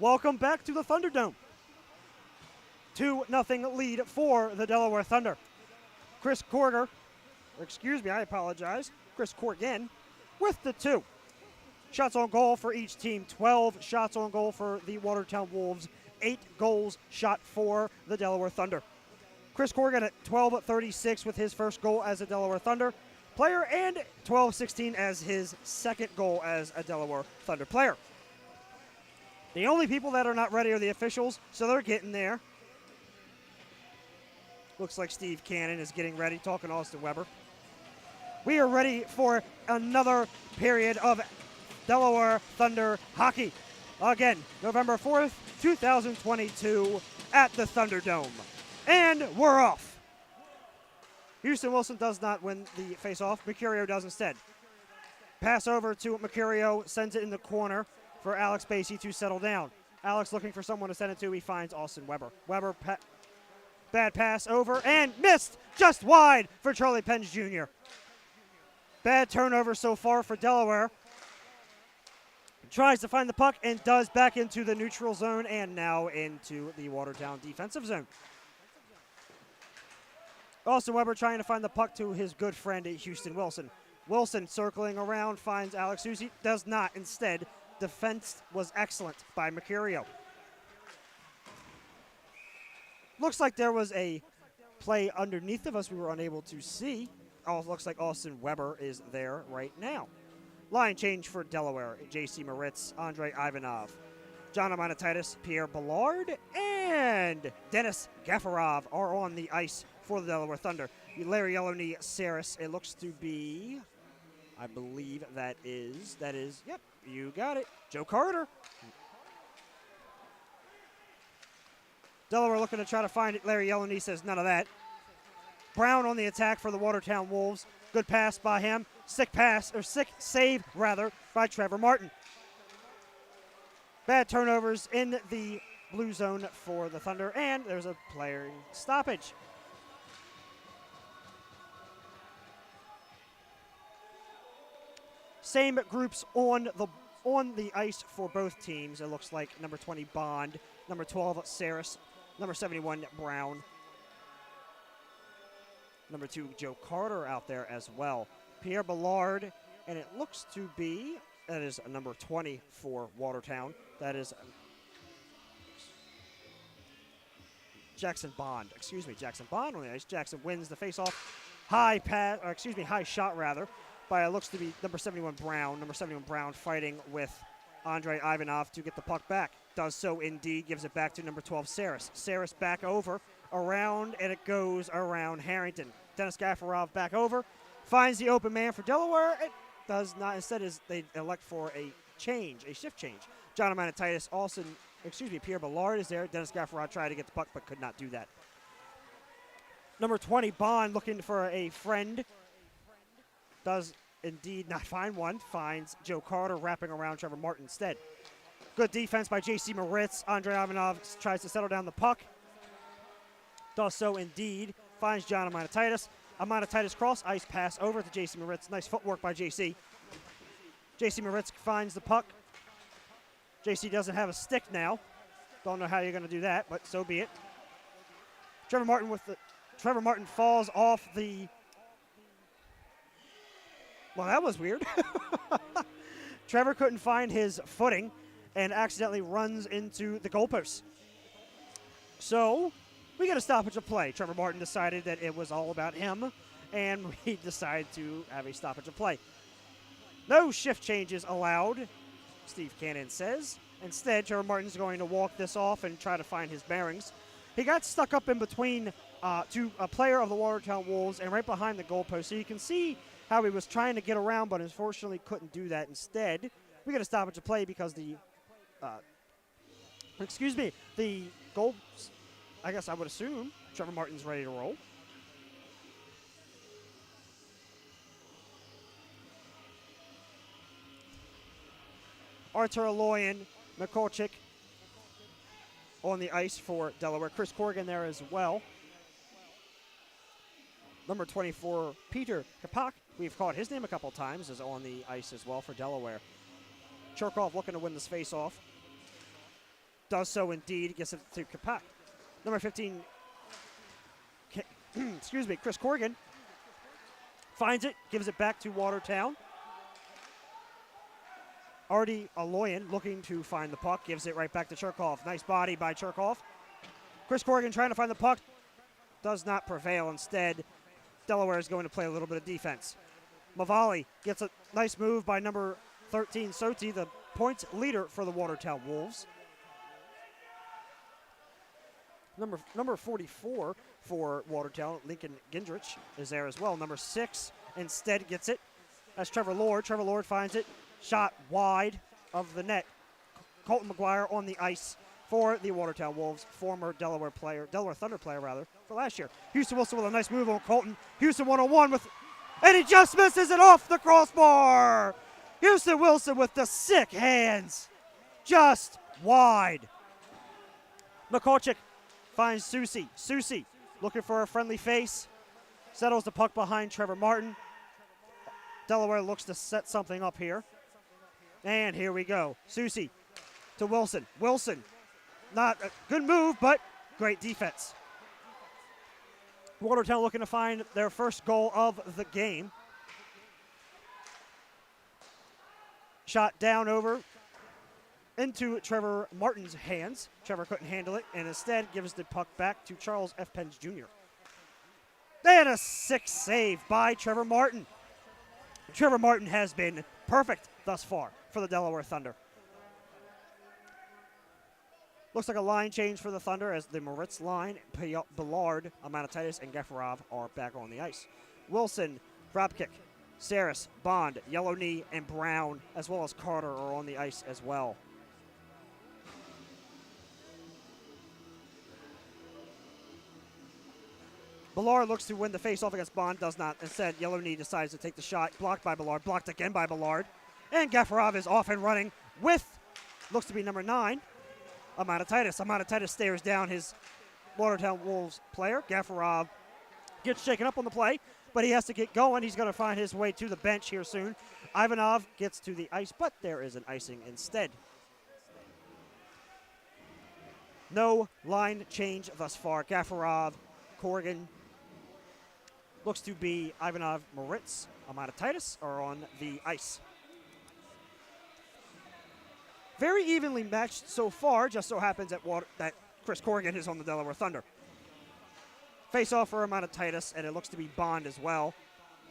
Welcome back to the Thunderdome. 2-0 lead for the Delaware Thunder. Chris Corrigan with the 2. Shots on goal for each team, 12 shots on goal for the Watertown Wolves, 8 goals shot for the Delaware Thunder. Chris Corrigan at 12-36 with his first goal as a Delaware Thunder player, and 12-16 as his second goal as a Delaware Thunder player. The only people that are not ready are the officials, so they're getting there. Looks like Steve Cannon is getting ready, talking to Austin Weber. We are ready for another period of Delaware Thunder hockey. Again, November 4th, 2022 at the Thunderdome. And we're off. Houston Wilson does not win the faceoff. Mercurio does instead. Pass over to Mercurio, sends it in the corner for Alex Basie to settle down. Alex looking for someone to send it to. He finds Austin Weber. Weber, bad pass over and missed just wide for Charlie Penge Jr. Bad turnover so far for Delaware. Tries to find the puck and does back into the neutral zone and now into the Watertown defensive zone. Austin Weber trying to find the puck to his good friend Houston Wilson. Wilson circling around, finds Alex Susi, does not. Instead, defense was excellent by Mercurio. Looks like there was a play underneath of us we were unable to see. Oh, looks like Austin Weber is there right now. Line change for Delaware. J.C. Moritz, Andrei Ivanov, John Amanatitis, Pierre Ballard, and Dennis Gafarov are on the ice for the Delaware Thunder. Larry Yellowknee Saris, it looks to be, I believe that is, yep, you got it, Joe Carter. Delaware looking to try to find it. Larry Yellowknee says none of that. Brown on the attack for the Watertown Wolves. Good pass by him. Sick save by Trevor Martin. Bad turnovers in the blue zone for the Thunder, and there's a player stoppage. Same groups on the ice for both teams. It looks like number 20 Bond, number 12 Saris, number 71 Brown, number 2 Joe Carter out there as well. Pierre Ballard, and it looks to be, that is number 20 for Watertown. That is Jackson Bond on the ice. Jackson wins the faceoff. High shot by it looks to be number 71 Brown. Number 71 Brown fighting with Andrei Ivanov to get the puck back. Does so indeed, gives it back to number 12 Saris. Saris back over, around, and it goes around Harrington. Dennis Gafarov back over, finds the open man for Delaware. It does not. Instead, they elect for a shift change. John Amanatitis, Pierre Ballard is there. Dennis Gafarov tried to get the puck but could not do that. Number 20 Bond looking for a friend. Does indeed not find one. Finds Joe Carter wrapping around Trevor Martin instead. Good defense by J.C. Moritz. Andrei Ivanov tries to settle down the puck. Does so indeed. Finds John Amanatitis. Amanatitis cross ice pass over to J.C. Moritz. Nice footwork by J.C. J.C. Moritz finds the puck. J.C. doesn't have a stick now. Don't know how you're going to do that, but so be it. Trevor Martin falls off the. Well, that was weird. Trevor couldn't find his footing and accidentally runs into the goalpost. So we got a stoppage of play. Trevor Martin decided that it was all about him, and we decided to have a stoppage of play. No shift changes allowed, Steve Cannon says. Instead, Trevor Martin's going to walk this off and try to find his bearings. He got stuck up in between to a player of the Watertown Wolves and right behind the goalpost. So you can see how he was trying to get around, but unfortunately couldn't do that. Instead, we got a stoppage of play because the goal, I guess I would assume Trevor Martin's ready to roll. Artur Aloyan, Mikolchik on the ice for Delaware. Chris Corrigan there as well. Number 24, Peter Kapak, we've called his name a couple times, is on the ice as well for Delaware. Cherkov looking to win this face-off. does so indeed. Gets it to Kapak. Number 15, excuse me, Chris Corrigan finds it, gives it back to Watertown. Artie Aloyan looking to find the puck, gives it right back to Cherkov. Nice body by Cherkov. Chris Corrigan trying to find the puck, does not prevail. Instead, Delaware is going to play a little bit of defense. Mavali gets a nice move by number 13, Soti, the points leader for the Watertown Wolves. Number 44 for Watertown, Lincoln Gendrich, is there as well. Number 6 instead gets it. That's Trevor Lord. Trevor Lord finds it. Shot wide of the net. Colton McGuire on the ice for the Watertown Wolves, former Delaware Thunder player for last year. Houston Wilson with a nice move on Colton. Houston 1-on-1 and he just misses it off the crossbar. Houston Wilson with the sick hands, just wide. McCulchick finds Susie. Susie looking for a friendly face. Settles the puck behind Trevor Martin. Delaware looks to set something up here. And here we go. Susie to Wilson. Wilson, not a good move, but great defense. Watertown looking to find their first goal of the game. Shot down over into Trevor Martin's hands. Trevor couldn't handle it and instead gives the puck back to Charles F. Pence Jr. And a sick save by Trevor Martin. Trevor Martin has been perfect thus far for the Delaware Thunder. Looks like a line change for the Thunder as the Moritz line, Ballard, Amanatitis, and Gafarov are back on the ice. Wilson, dropkick, Saris, Bond, Yellow Knee, and Brown, as well as Carter, are on the ice as well. Ballard looks to win the face-off against Bond, does not. Instead, Yellow Knee decides to take the shot, blocked by Ballard, blocked again by Ballard. And Gafarov is off and running with, looks to be number 9, Amanatitis. Amanatitis stares down his Watertown Wolves player. Gafarov gets shaken up on the play, but he has to get going. He's going to find his way to the bench here soon. Ivanov gets to the ice, but there is an icing instead. No line change thus far. Gafarov, Corrigan, looks to be Ivanov, Moritz, Amanatitis are on the ice. Very evenly matched so far. Just so happens that Chris Corrigan is on the Delaware Thunder. Face-off for Amanatitis, and it looks to be Bond as well.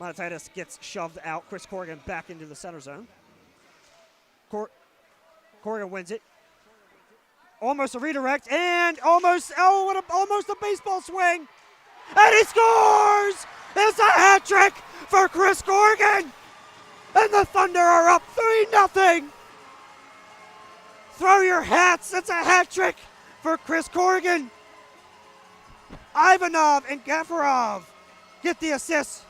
Amanatitis gets shoved out. Chris Corrigan back into the center zone. Corrigan wins it. Almost a redirect, and almost a baseball swing. And he scores! It's a hat trick for Chris Corrigan! And the Thunder are up 3-0! Throw your hats, it's a hat trick for Chris Corrigan. Ivanov and Gafarov get the assist.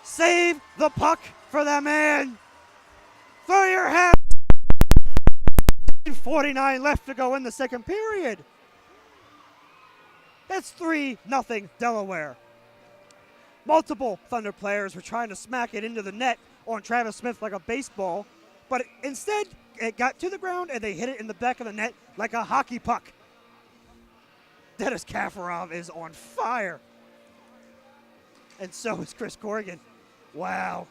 Save the puck for that man. Throw your hats. 49 left to go in the second period. It's 3-0 Delaware. Multiple Thunder players were trying to smack it into the net on Travis Smith like a baseball, but instead it got to the ground and they hit it in the back of the net like a hockey puck. Dennis Gafarov is on fire. And so is Chris Corrigan. Wow.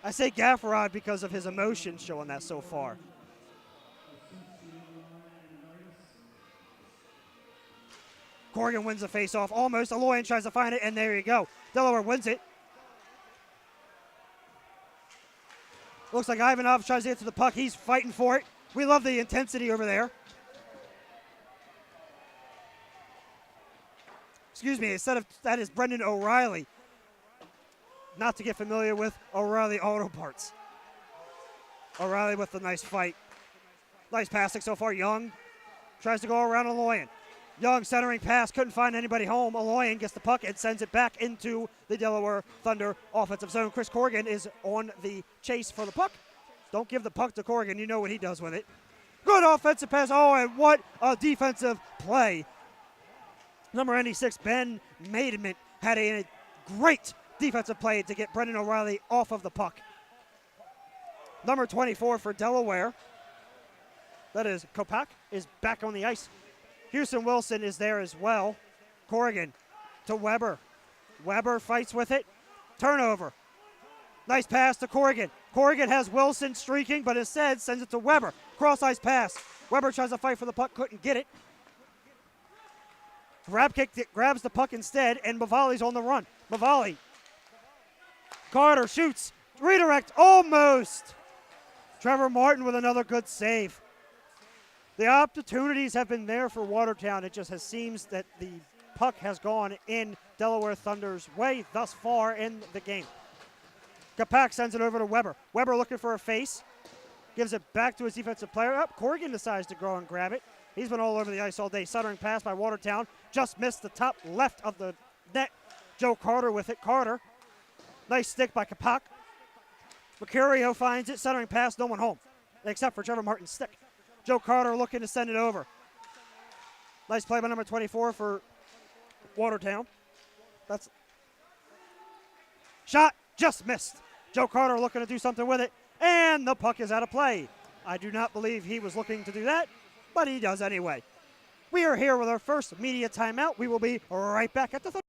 I say Gafarov because of his emotion showing that so far. Corrigan wins the face-off. Almost. Aloyan tries to find it, and there you go. Delaware wins it. Looks like Ivanov tries to get to the puck. He's fighting for it. We love the intensity over there. Excuse me, instead of that is Brendan O'Reilly. Not to get familiar with O'Reilly Auto Parts. O'Reilly with a nice fight. Nice passing so far. Young tries to go around Aloyan. Young centering pass, couldn't find anybody home. Aloyan gets the puck and sends it back into the Delaware Thunder offensive zone. Chris Corrigan is on the chase for the puck. Don't give the puck to Corrigan. You know what he does with it. Good offensive pass. Oh, and what a defensive play. Number 96, Ben Maidment, had a great defensive play to get Brendan O'Reilly off of the puck. Number 24 for Delaware That is, Kopak is back on the ice. Houston Wilson is there as well. Corrigan to Weber. Weber fights with it. Turnover. Nice pass to Corrigan. Corrigan has Wilson streaking, but instead sends it to Weber. Cross-ice pass. Weber tries to fight for the puck, couldn't get it. Rabkick grabs the puck instead, and Mavali's on the run. Mavali. Carter shoots. Redirect, almost. Trevor Martin with another good save. The opportunities have been there for Watertown. It just seems that the puck has gone in Delaware Thunder's way thus far in the game. Kapak sends it over to Weber. Weber looking for a face. Gives it back to his defensive player. Up, Corrigan decides to go and grab it. He's been all over the ice all day. Centering pass by Watertown. Just missed the top left of the net. Joe Carter with it. Carter. Nice stick by Kapak. Mercurio finds it. Centering pass. No one home. Except for Trevor Martin's stick. Joe Carter looking to send it over. Nice play by number 24 for Watertown. That's shot. Just missed. Joe Carter looking to do something with it. And the puck is out of play. I do not believe he was looking to do that, but he does anyway. We are here with our first media timeout. We will be right back at the Thunder.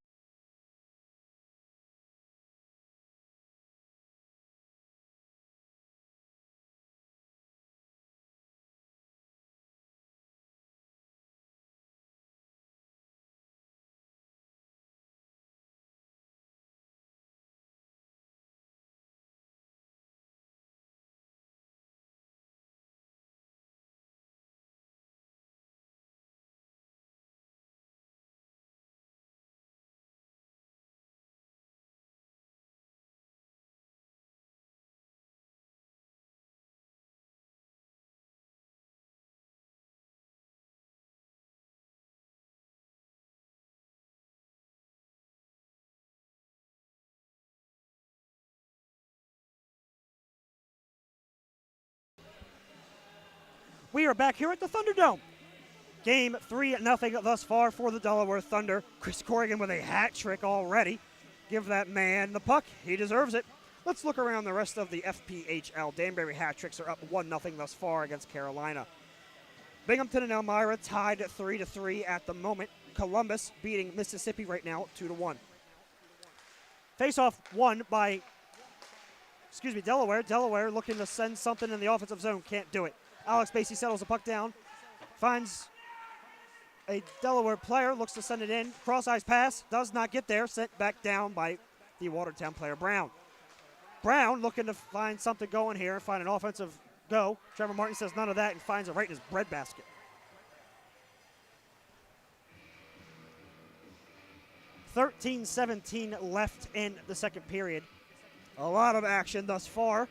We are back here at the Thunderdome. Game 3-0 thus far for the Delaware Thunder. Chris Corrigan with a hat trick already. Give that man the puck. He deserves it. Let's look around the rest of the FPHL. Danbury hat tricks are up 1-0 thus far against Carolina. Binghamton and Elmira tied 3-3 at the moment. Columbus beating Mississippi right now 2-1. Face-off won by, Delaware. Delaware looking to send something in the offensive zone. Can't do it. Alex Basie settles the puck down, finds a Delaware player, looks to send it in. Cross-ice pass, does not get there, sent back down by the Watertown player, Brown. Brown looking to find something going here, find an offensive go. Trevor Martin says none of that and finds it right in his breadbasket. .17 left in the second period. A lot of action thus far.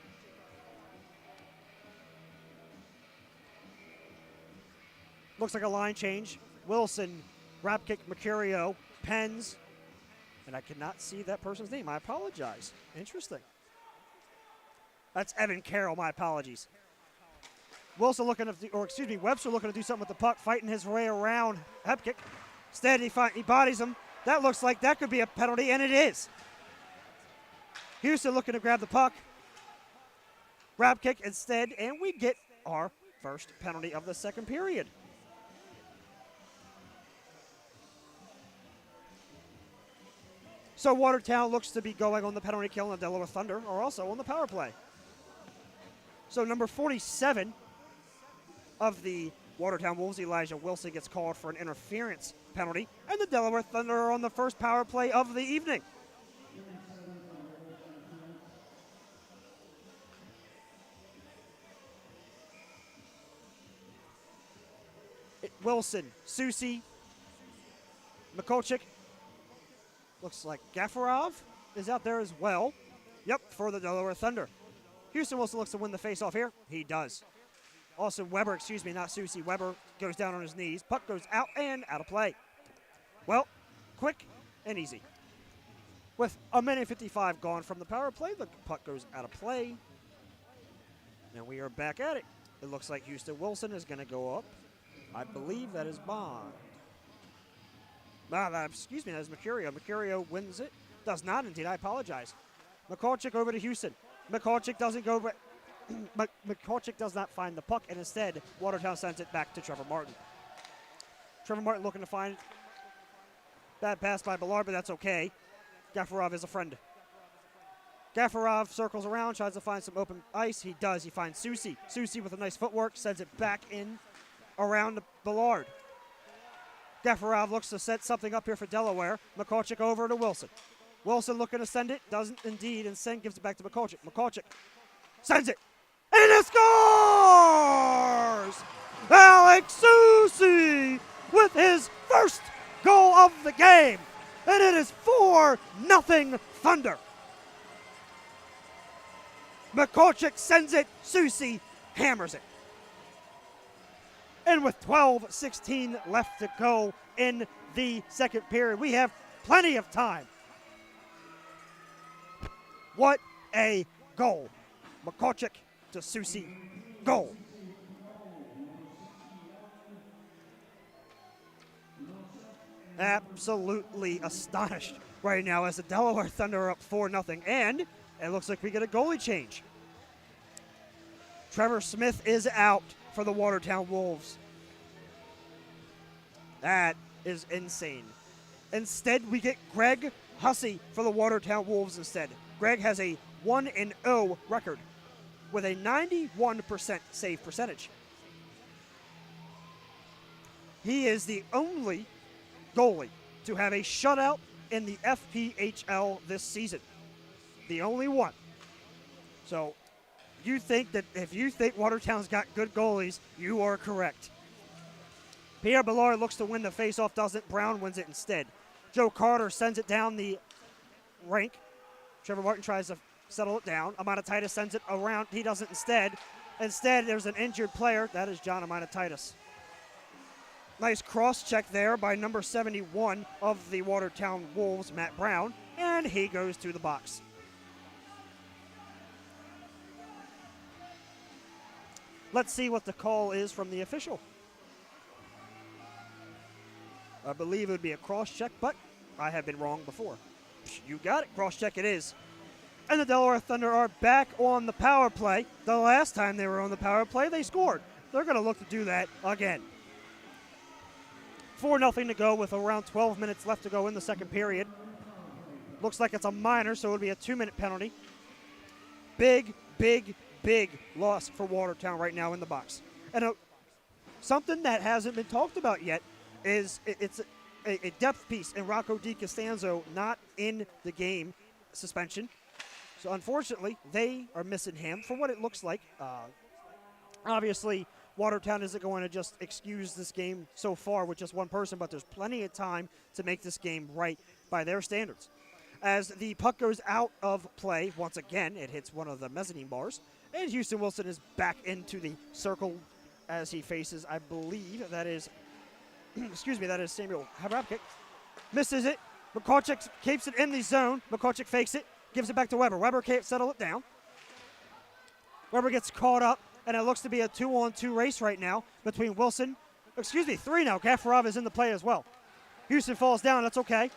Looks like a line change. Wilson, grab kick, Mercurio, Pens, and I cannot see that person's name. I apologize. Interesting. That's Evan Carroll. My apologies. Wilson looking to, Webster looking to do something with the puck, fighting his way around Hepkick. Instead, he bodies him. That looks like that could be a penalty, and it is. Houston looking to grab the puck. Grab kick instead, and we get our first penalty of the second period. So Watertown looks to be going on the penalty kill, and the Delaware Thunder are also on the power play. So number 47 of the Watertown Wolves, Elijah Wilson, gets called for an interference penalty, and the Delaware Thunder are on the first power play of the evening. Wilson, Susi, Mikolchik. Looks like Gafarov is out there as well. Yep, for the Delaware Thunder. Houston Wilson looks to win the faceoff here. He does. Also, Weber, not Susi. Weber goes down on his knees. Puck goes out and out of play. Well, quick and easy. With a minute 55 gone from the power play, the puck goes out of play. And we are back at it. It looks like Houston Wilson is going to go up. I believe that is Bond. That is Mercurio. Mercurio wins it. Does not indeed. I apologize. Mikolchik over to Houston. Mikolchik doesn't go McCorchick does not find the puck, and instead, Watertown sends it back to Trevor Martin. Trevor Martin looking to find bad pass by Ballard, but that's okay. Gafarov is a friend. Gafarov circles around, tries to find some open ice. He does. He finds Susi. Susi with a nice footwork sends it back in around Ballard. Gafarov looks to set something up here for Delaware. McCorchick over to Wilson. Wilson looking to send it. Doesn't indeed, and Sen gives it back to McCorchick. McCorchick sends it. And it scores! Alex Susi with his first goal of the game. And it is 4-0 Thunder. McCorchick sends it. Susi hammers it. And with 12:16 left to go in the second period, we have plenty of time. What a goal. McCorchick to Susi, goal. Absolutely astonished right now as the Delaware Thunder are up 4-0, and it looks like we get a goalie change. Trevor Smith is out for the Watertown Wolves. That is insane. Instead, we get Greg Hussey for the Watertown Wolves instead. Greg has a 1-0 record with a 91% save percentage. He is the only goalie to have a shutout in the FPHL this season. The only one. So you think that if you think Watertown's got good goalies, you are correct. Pierre Ballard looks to win the faceoff, doesn't. Brown wins it instead. Joe Carter sends it down the rink. Trevor Martin tries to settle it down. Amanatitis sends it around. He doesn't instead. Instead, there's an injured player. That is John Amanatitis. Nice cross check there by number 71 of the Watertown Wolves, Matt Brown, and he goes to the box. Let's see what the call is from the official. I believe it would be a cross check, but I have been wrong before. You got it. Cross check it is. And the Delaware Thunder are back on the power play. The last time they were on the power play, they scored. They're going to look to do that again. 4-0 to go with around 12 minutes left to go in the second period. Looks like it's a minor, so it'll be a 2-minute penalty. Big, big, big loss for Watertown right now in the box. And something that hasn't been talked about yet is it's a depth piece in Rocco Di Costanzo not in the game suspension. So unfortunately, they are missing him for what it looks like. Obviously, Watertown isn't going to just excuse this game so far with just one person, but there's plenty of time to make this game right by their standards. As the puck goes out of play, once again, it hits one of the mezzanine bars, and Houston Wilson is back into the circle as he faces, I believe, that is that is Samuel Habrabkic. Misses it. McCorchick keeps it in the zone. McCorchick fakes it, gives it back to Weber. Weber can't settle it down. Weber gets caught up, and it looks to be a 2-on-2 race right now between Wilson. 3 now. Gafarov is in the play as well. Houston falls down. That's okay.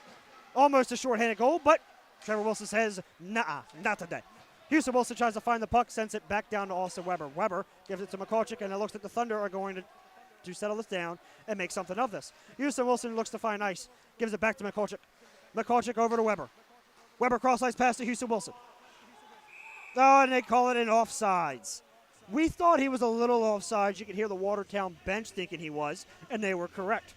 Almost a shorthanded goal, but Trevor Wilson says, nah, not today. Houston Wilson tries to find the puck, sends it back down to Austin Weber. Weber gives it to McCorchick, and it looks like the Thunder are going to settle this down and make something of this. Houston Wilson looks to find ice, gives it back to McCorchick. McCorchick over to Weber. Weber cross-ice pass to Houston Wilson. Oh, and they call it an offsides. We thought he was a little offsides. You could hear the Watertown bench thinking he was, and they were correct.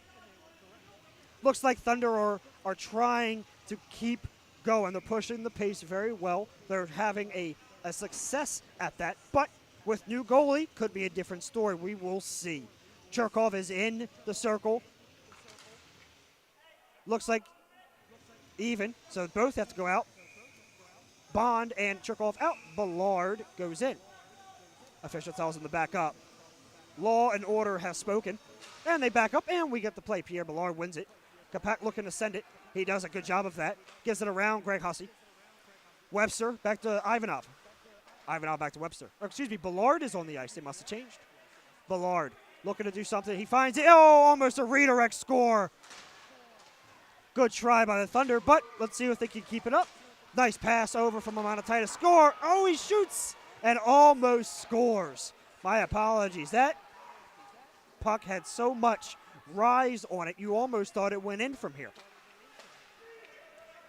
Looks like Thunder are trying to keep going. They're pushing the pace very well. They're having a success at that, but with new goalie, could be a different story. We will see. Cherkov is in the circle. Looks like even, so both have to go out. Bond and Cherkov out. Ballard goes in. Official tells him to back up. Law and order has spoken, and they back up, and we get the play. Pierre Ballard wins it. Kapak looking to send it. He does a good job of that. Gives it around Greg Hussey. Webster back to Ivanov. Ivanov back to Webster. Ballard is on the ice. They must have changed. Ballard looking to do something. He finds it. Oh, almost a redirect score. Good try by the Thunder, but let's see if they can keep it up. Nice pass over from Amanatitis. Score. Oh, he shoots. and almost scores. My apologies. That puck had so much rise on it, you almost thought it went in from here.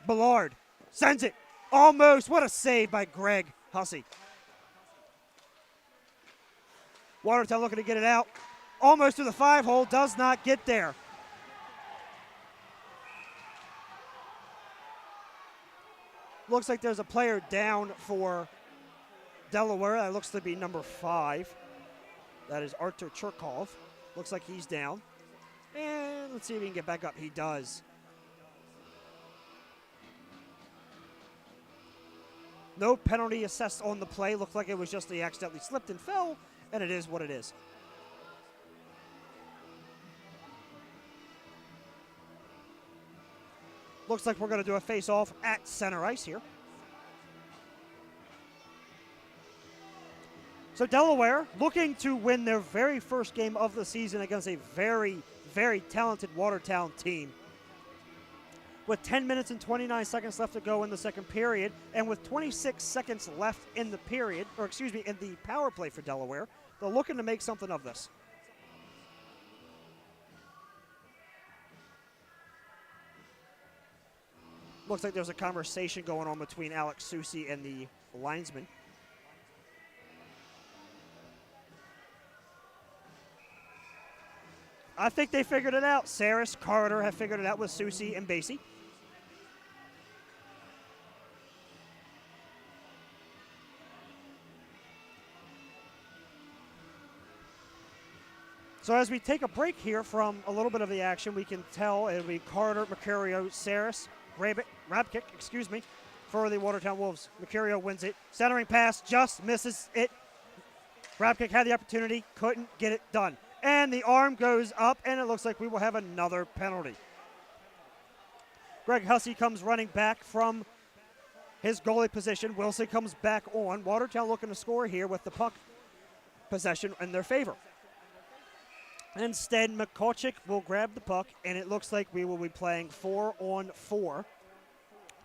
Ballard sends it. Almost. What a save by Greg Hussey. Watertown looking to get it out. Almost to the 5-hole. Does not get there. Looks like there's a player down for Delaware. That looks to be number 5. That is Artur Cherkov. Looks like he's down. And let's see if he can get back up. He does. No penalty assessed on the play. Looked like it was just he accidentally slipped and fell, and it is what it is. Looks like we're going to do a face-off at center ice here. So Delaware looking to win their very first game of the season against a very, very talented Watertown team. With 10 minutes and 29 seconds left to go in the second period, and with 26 seconds left in the period, or excuse me, in the power play for Delaware, they're looking to make something of this. Looks like there's a conversation going on between Alex Susi and the linesman. I think they figured it out. Saris, Carter have figured it out with Susi and Basie. So as we take a break here from a little bit of the action, we can tell it'll be Carter, Mercurio, Saris, Rabkick, for the Watertown Wolves. Mercurio wins it. Centering pass, just misses it. Rabkick had the opportunity, couldn't get it done. And the arm goes up, and it looks like we will have another penalty. Greg Hussey comes running back from his goalie position. Wilson comes back on. Watertown looking to score here with the puck possession in their favor. Instead, McCulchick will grab the puck, and it looks like we will be playing 4-on-4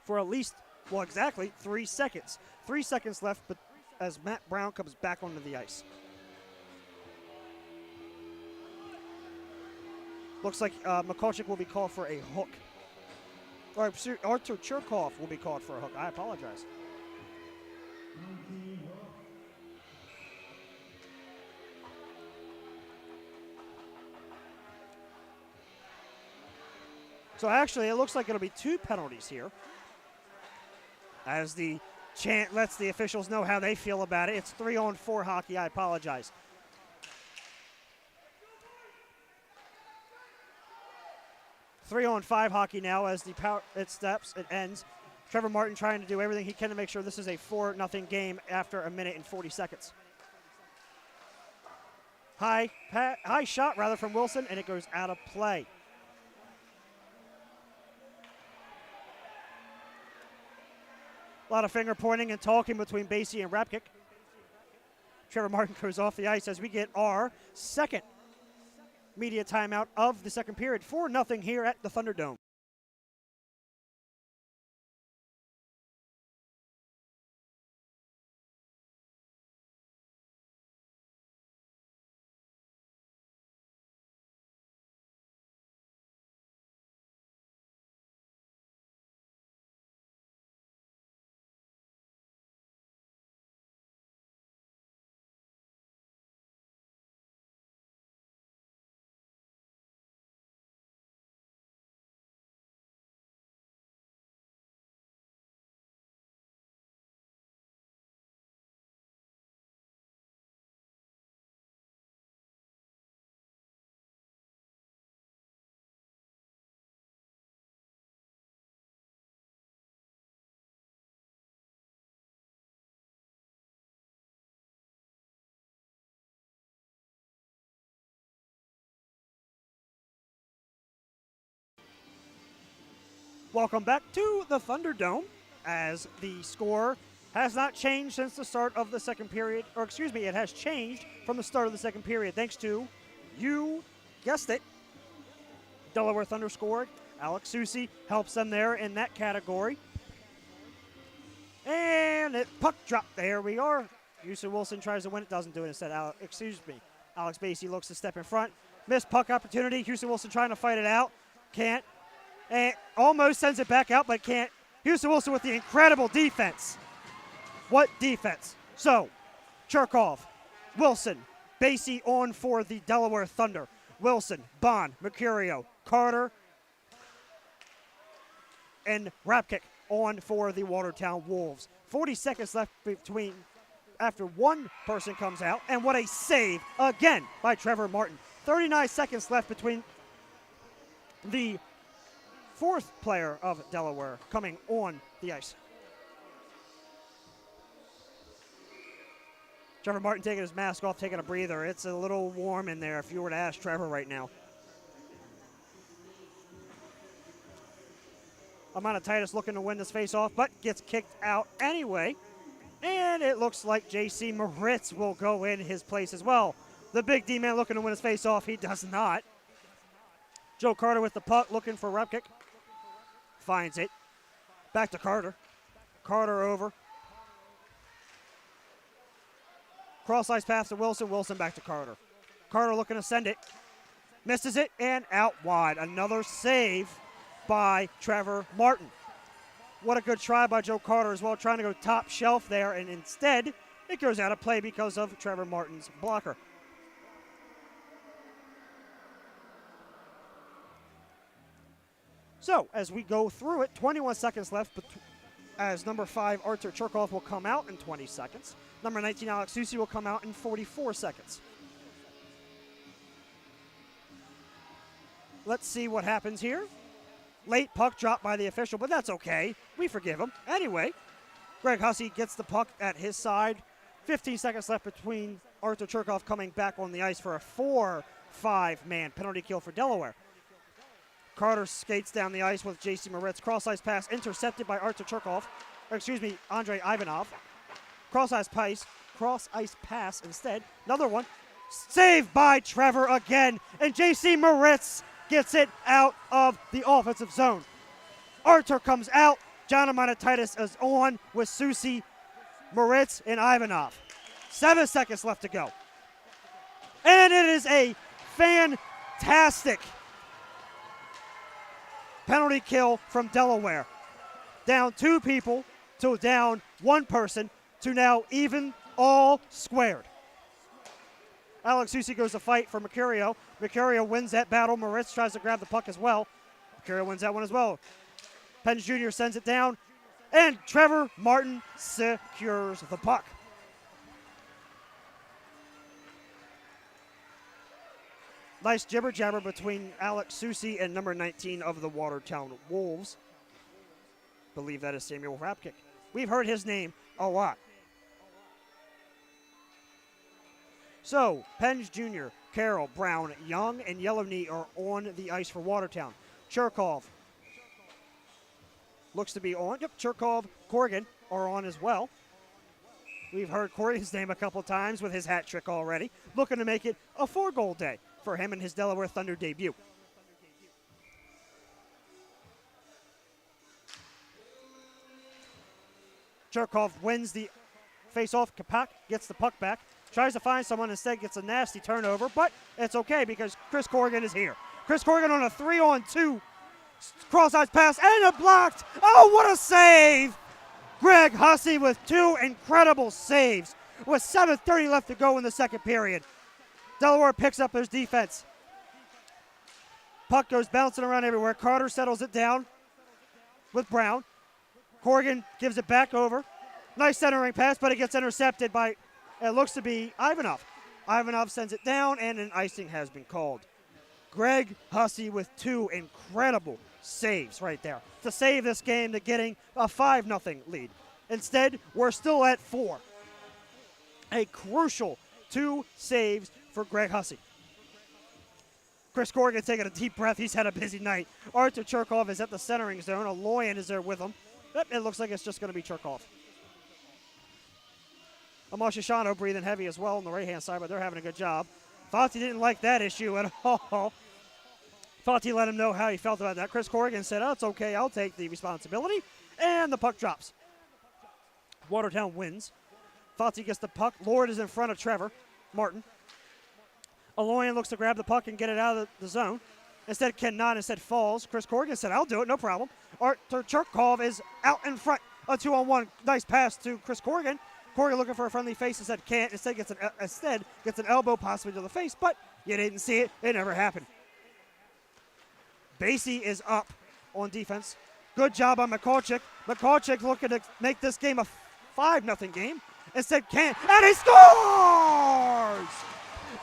for at least, well, exactly 3 seconds. 3 seconds left, but as Matt Brown comes back onto the ice. Looks like McCulchick will be called for a hook. Or Artur Cherkov will be called for a hook. I apologize. So actually, it looks like it'll be 2 penalties here. As the chant lets the officials know how they feel about it. It's 3-on-4 hockey. I apologize. Three-on-5 hockey now as the power it ends. Trevor Martin trying to do everything he can to make sure this is a 4-0 game after 1 minute and 40 seconds. High shot rather from Wilson, and it goes out of play. A lot of finger pointing and talking between Basie and Rabkick. Trevor Martin goes off the ice as we get our second media timeout of the second period. 4-0 here at the Thunderdome. Welcome back to the Thunderdome, as the score has not changed since the start of the second period, or excuse me, it has changed from the start of the second period thanks to, you guessed it, Delaware Thunder scored. Alex Susi helps them there in that category. And it puck drop. There we are. Houston Wilson tries to win it, doesn't do it. Instead, Alex Basie looks to step in front. Missed puck opportunity. Houston Wilson trying to fight it out. Can't. And almost sends it back out, but can't. Houston Wilson with the incredible defense. What defense? So, Cherkov, Wilson, Basie on for the Delaware Thunder. Wilson, Bond, Mercurio, Carter, and Rapkick on for the Watertown Wolves. 40 seconds left between after one person comes out, and what a save again by Trevor Martin. 39 seconds left between the fourth player of Delaware coming on the ice. Trevor Martin taking his mask off, taking a breather. It's a little warm in there if you were to ask Trevor right now. Amount of Titus looking to win this face-off, but gets kicked out anyway. And it looks like J.C. Moritz will go in his place as well. The big D-man looking to win his face-off. He does not. Joe Carter with the puck, looking for Repkick. Finds it. Back to Carter. Carter over. Cross-ice pass to Wilson. Wilson back to Carter. Carter looking to send it. Misses it, and out wide. Another save by Trevor Martin. What a good try by Joe Carter as well, trying to go top shelf there, and instead it goes out of play because of Trevor Martin's blocker. So, as we go through it, 21 seconds left as number 5, Artur Cherkov, will come out in 20 seconds. Number 19, Alex Susi, will come out in 44 seconds. Let's see what happens here. Late puck drop by the official, but that's okay. We forgive him. Anyway, Greg Hussey gets the puck at his side. 15 seconds left between Artur Cherkov coming back on the ice for a 4-5-man penalty kill for Delaware. Carter skates down the ice with J.C. Moritz. Cross-ice pass intercepted by Artur Cherkov. Andrei Ivanov. Cross-ice pass instead. Another one. Saved by Trevor again. And J.C. Moritz gets it out of the offensive zone. Artur comes out. John Titus is on with Susi, Moritz, and Ivanov. 7 seconds left to go. And it is a fantastic penalty kill from Delaware. Down 2 people to down 1 person to now even all squared. Alex Susi goes to fight for Mercurio. Mercurio wins that battle. Moritz tries to grab the puck as well. Mercurio wins that one as well. Pence Jr. sends it down, and Trevor Martin secures the puck. Nice jibber-jabber between Alex Susi and number 19 of the Watertown Wolves. Believe that is Samuel Rapkick. We've heard his name a lot. So, Penge Jr., Carroll, Brown, Young, and Yellowknee are on the ice for Watertown. Cherkov looks to be on. Yep, Cherkov, Corrigan are on as well. We've heard Corrigan's name a couple times with his hat trick already. Looking to make it a 4-goal day for him in his Delaware Thunder debut. Cherkov wins the face-off. Kapak gets the puck back. Tries to find someone, instead gets a nasty turnover, but it's okay because Chris Corrigan is here. Chris Corrigan on a 3-on-2 cross-ice pass, and it blocked. Oh, what a save! Greg Hussey with 2 incredible saves with 7:30 left to go in the second period. Delaware picks up his defense. Puck goes bouncing around everywhere. Carter settles it down with Brown. Corrigan gives it back over. Nice centering pass, but it gets intercepted by, it looks to be Ivanov. Ivanov sends it down, and an icing has been called. Greg Hussey with 2 incredible saves right there to save this game to getting a 5-0 lead. Instead, we're still at 4. A crucial 2 saves for Greg Hussey. Chris Corrigan taking a deep breath. He's had a busy night. Artur Cherkov is at the centering zone. Aloyan is there with him. It looks like it's just going to be Cherkov. Amashishano breathing heavy as well on the right-hand side, but they're having a good job. Fati didn't like that issue at all. Fati let him know how he felt about that. Chris Corrigan said, oh, it's okay, I'll take the responsibility. And the puck drops. Watertown wins Fozzie gets the puck. Lord is in front of Trevor Martin. Aloyan looks to grab the puck and get it out of the zone. Instead, cannot. Instead, falls. Chris Corrigan said, I'll do it, no problem. Artur Cherkov is out in front. A 2-on-1. Nice pass to Chris Corrigan. Corrigan looking for a friendly face. Instead, can't. Instead, gets an elbow possibly to the face, but you didn't see it. It never happened. Basie is up on defense. Good job on Mikulczyk. Mikulczyk looking to make this game a 5-0 game. Instead, can't. And he scores!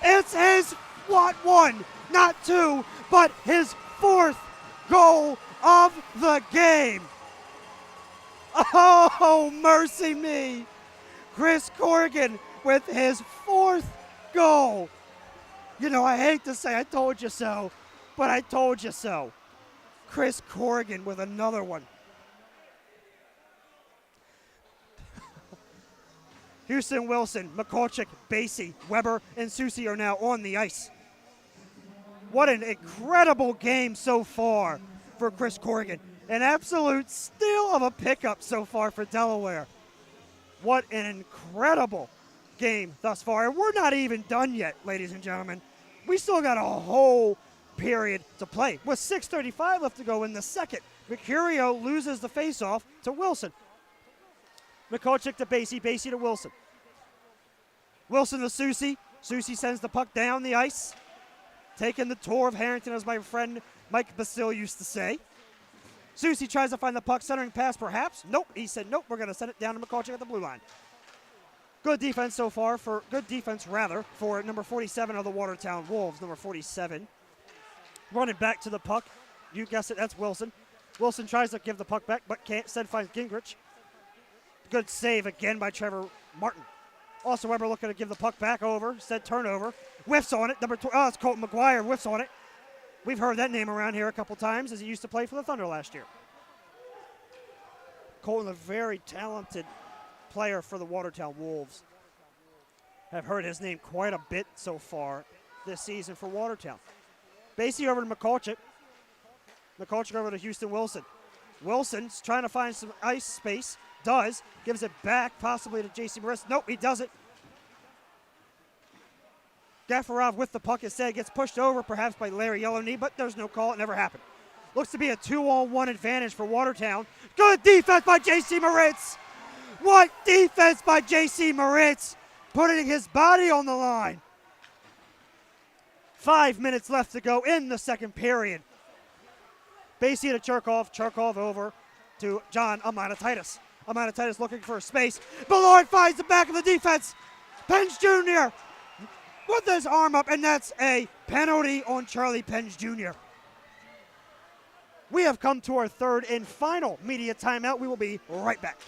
It's his, one, not two, but his 4th goal of the game. Oh, mercy me. Chris Corrigan with his 4th goal. You know, I hate to say I told you so, but I told you so. Chris Corrigan with another one. Houston, Wilson, Mikulczyk, Basie, Weber, and Soucy are now on the ice. What an incredible game so far for Chris Corrigan. An absolute steal of a pickup so far for Delaware. What an incredible game thus far. And we're not even done yet, ladies and gentlemen. We still got a whole period to play. With 6:35 left to go in the second, Mercurio loses the faceoff to Wilson. Mikulczyk to Basie, Basie to Wilson. Wilson to Soucy. Soucy sends the puck down the ice. Taking the tour of Harrington, as my friend Mike Basile used to say. Soucy tries to find the puck, centering pass perhaps. Nope, he said nope, we're going to send it down to Mikulczyk at the blue line. Good defense so far, for number 47 of the Watertown Wolves, number 47. Running back to the puck. You guessed it, that's Wilson. Wilson tries to give the puck back, but can't. Instead finds Gingrich. Good save again by Trevor Martin. Also, Weber looking to give the puck back over. Said turnover. Whiffs on it. It's Colton McGuire. Whiffs on it. We've heard that name around here a couple times as he used to play for the Thunder last year. Colton, a very talented player for the Watertown Wolves. I've heard his name quite a bit so far this season for Watertown. Basie over to Mikulczyk. Mikulczyk over to Houston Wilson. Wilson's trying to find some ice space. Does. Gives it back, possibly to J.C. Moritz. Nope, he doesn't. Gafarov with the puck instead gets pushed over perhaps by Larry Yellowknee, but there's no call. It never happened. Looks to be a 2-on-1 advantage for Watertown. Good defense by J.C. Moritz. What defense by J.C. Moritz, putting his body on the line. 5 minutes left to go in the second period. Basie to Cherkov. Cherkov over to John Amanatitis. Amanatitis looking for a space. Ballard finds the back of the defense. Penge Jr. with his arm up, and that's a penalty on Charlie Penge Jr. We have come to our third and final media timeout. We will be right back.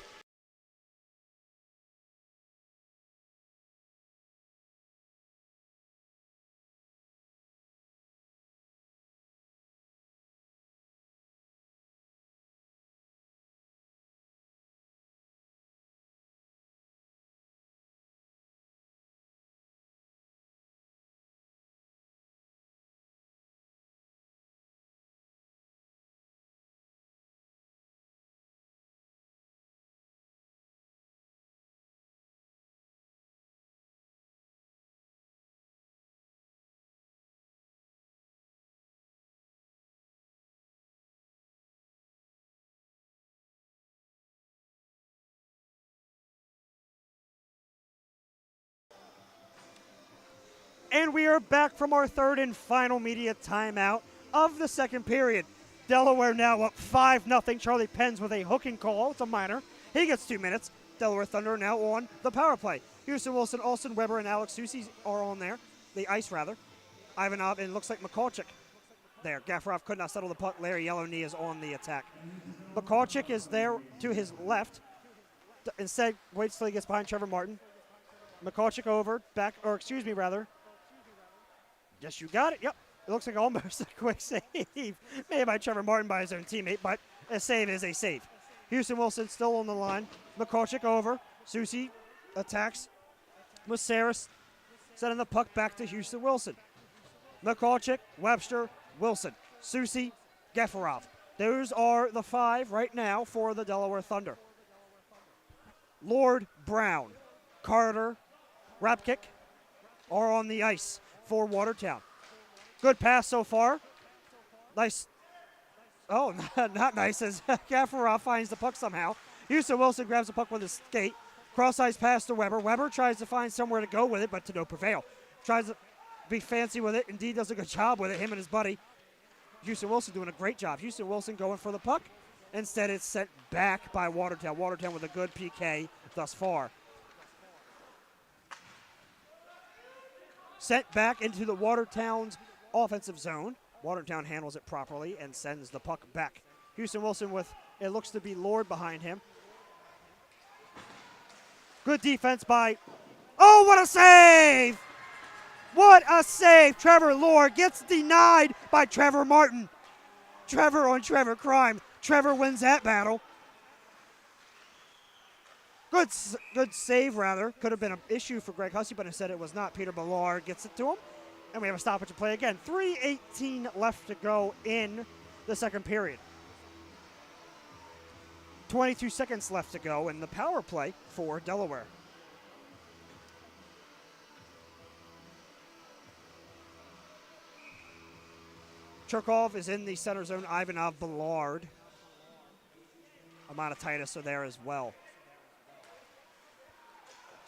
And we are back from our third and final media timeout of the second period. Delaware now up 5-0. Charlie Penge with a hooking call. It's a minor. He gets 2 minutes. Delaware Thunder now on the power play. Houston Wilson, Olsen, Weber, and Alex Soucy are on there. The ice, rather. Ivanov, and looks like Mikulczyk there. Gafarov could not settle the puck. Larry Yellowknee is on the attack. Mikulczyk is there to his left. Instead, waits till he gets behind Trevor Martin. Mikulczyk over, back, or excuse me, rather. Yes, you got it. Yep. It looks like almost a quick save made by Trevor Martin by his own teammate, but a save is a save. Houston Wilson still on the line. Mikulczyk over. Soucy attacks with Saris, sending the puck back to Houston Wilson. Mikulczyk, Webster, Wilson, Soucy, Gafarov. Those are the 5 right now for the Delaware Thunder. Lord, Brown, Carter, wrap kick, are on the ice for Watertown. Good pass so far. Nice. Oh, not nice as Gaffarov finds the puck somehow. Houston Wilson grabs the puck with his skate. Cross-ice pass to Weber. Weber tries to find somewhere to go with it, but to no prevail. Tries to be fancy with it. Indeed does a good job with it, him and his buddy. Houston Wilson doing a great job. Houston Wilson going for the puck. Instead, it's sent back by Watertown. Watertown with a good PK thus far. Sent back into the Watertown's offensive zone. Watertown handles it properly and sends the puck back. Houston Wilson with, it looks to be Lord behind him. Good defense by, oh, what a save! What a save! Trevor Lord gets denied by Trevor Martin. Trevor on Trevor crime. Trevor wins that battle. Good save, rather. Could have been an issue for Greg Hussey, but instead it was not. Peter Ballard gets it to him. And we have a stoppage of play again. 3:18 left to go in the second period. 22 seconds left to go in the power play for Delaware. Churkov is in the center zone. Ivanov, Ballard. Amanatitis are there as well.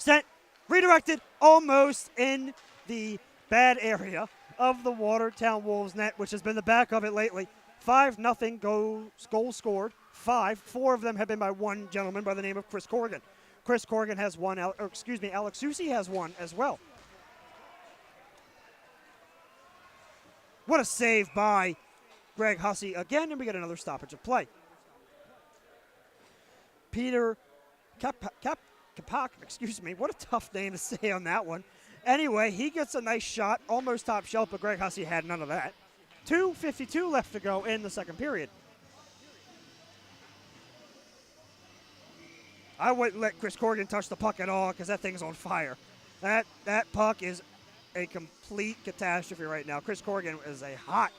Sent, redirected, almost in the bad area of the Watertown Wolves net, which has been the back of it lately. 5-0 goals scored. 4 of them have been by one gentleman by the name of Chris Corrigan. Chris Corrigan has one, Alex Susi has one as well. What a save by Greg Hussey again, and we get another stoppage of play. Peter Kapak, what a tough name to say on that one. Anyway, he gets a nice shot, almost top shelf, but Greg Hussey had none of that. 2:52 left to go in the second period. I wouldn't let Chris Corrigan touch the puck at all because that thing's on fire. That puck is a complete catastrophe right now. Chris Corrigan is a hot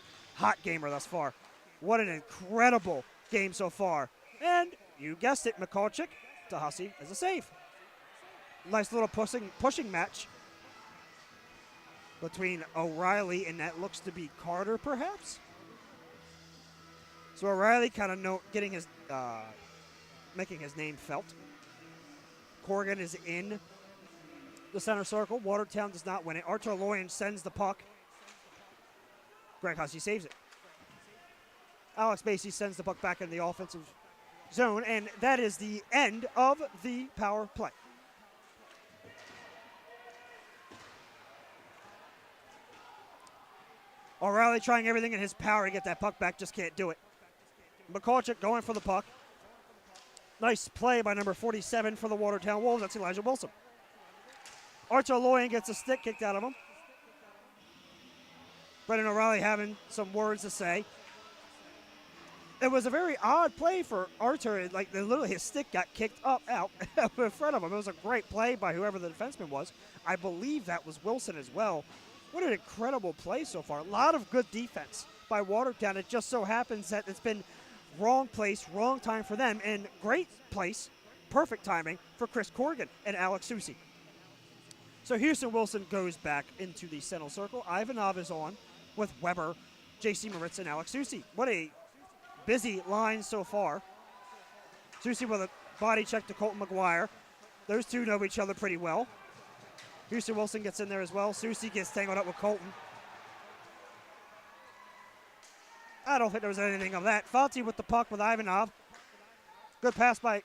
gamer thus far. What an incredible game so far. And you guessed it, Mikulchik to Hussey as a save. Nice little pushing match between O'Reilly and that looks to be Carter, perhaps. So O'Reilly kind of getting his, making his name felt. Corrigan is in the center circle. Watertown does not win it. Artur Loyan sends the puck. Greg Hussey saves it. Alex Basie sends the puck back in the offensive zone, and that is the end of the power play. O'Reilly trying everything in his power to get that puck back, just can't do it. Mikulchik going for the puck. Nice play by number 47 for the Watertown Wolves. That's Elijah Wilson. Artur Loyan gets a stick kicked out of him. Brendan O'Reilly having some words to say. It was a very odd play for Artur. Like, literally his stick got kicked out in front of him. It was a great play by whoever the defenseman was. I believe that was Wilson as well. What an incredible play so far. A lot of good defense by Watertown. It just so happens that it's been wrong place, wrong time for them, and great place, perfect timing for Chris Corrigan and Alex Susi. So Houston Wilson goes back into the center circle. Ivanov is on with Weber, J.C. Moritz, and Alex Susi. What a busy line so far. Susi with a body check to Colton McGuire. Those two know each other pretty well. Houston Wilson gets in there as well. Susi gets tangled up with Colton. I don't think there was anything of that. Fauci with the puck with Ivanov. Good pass by,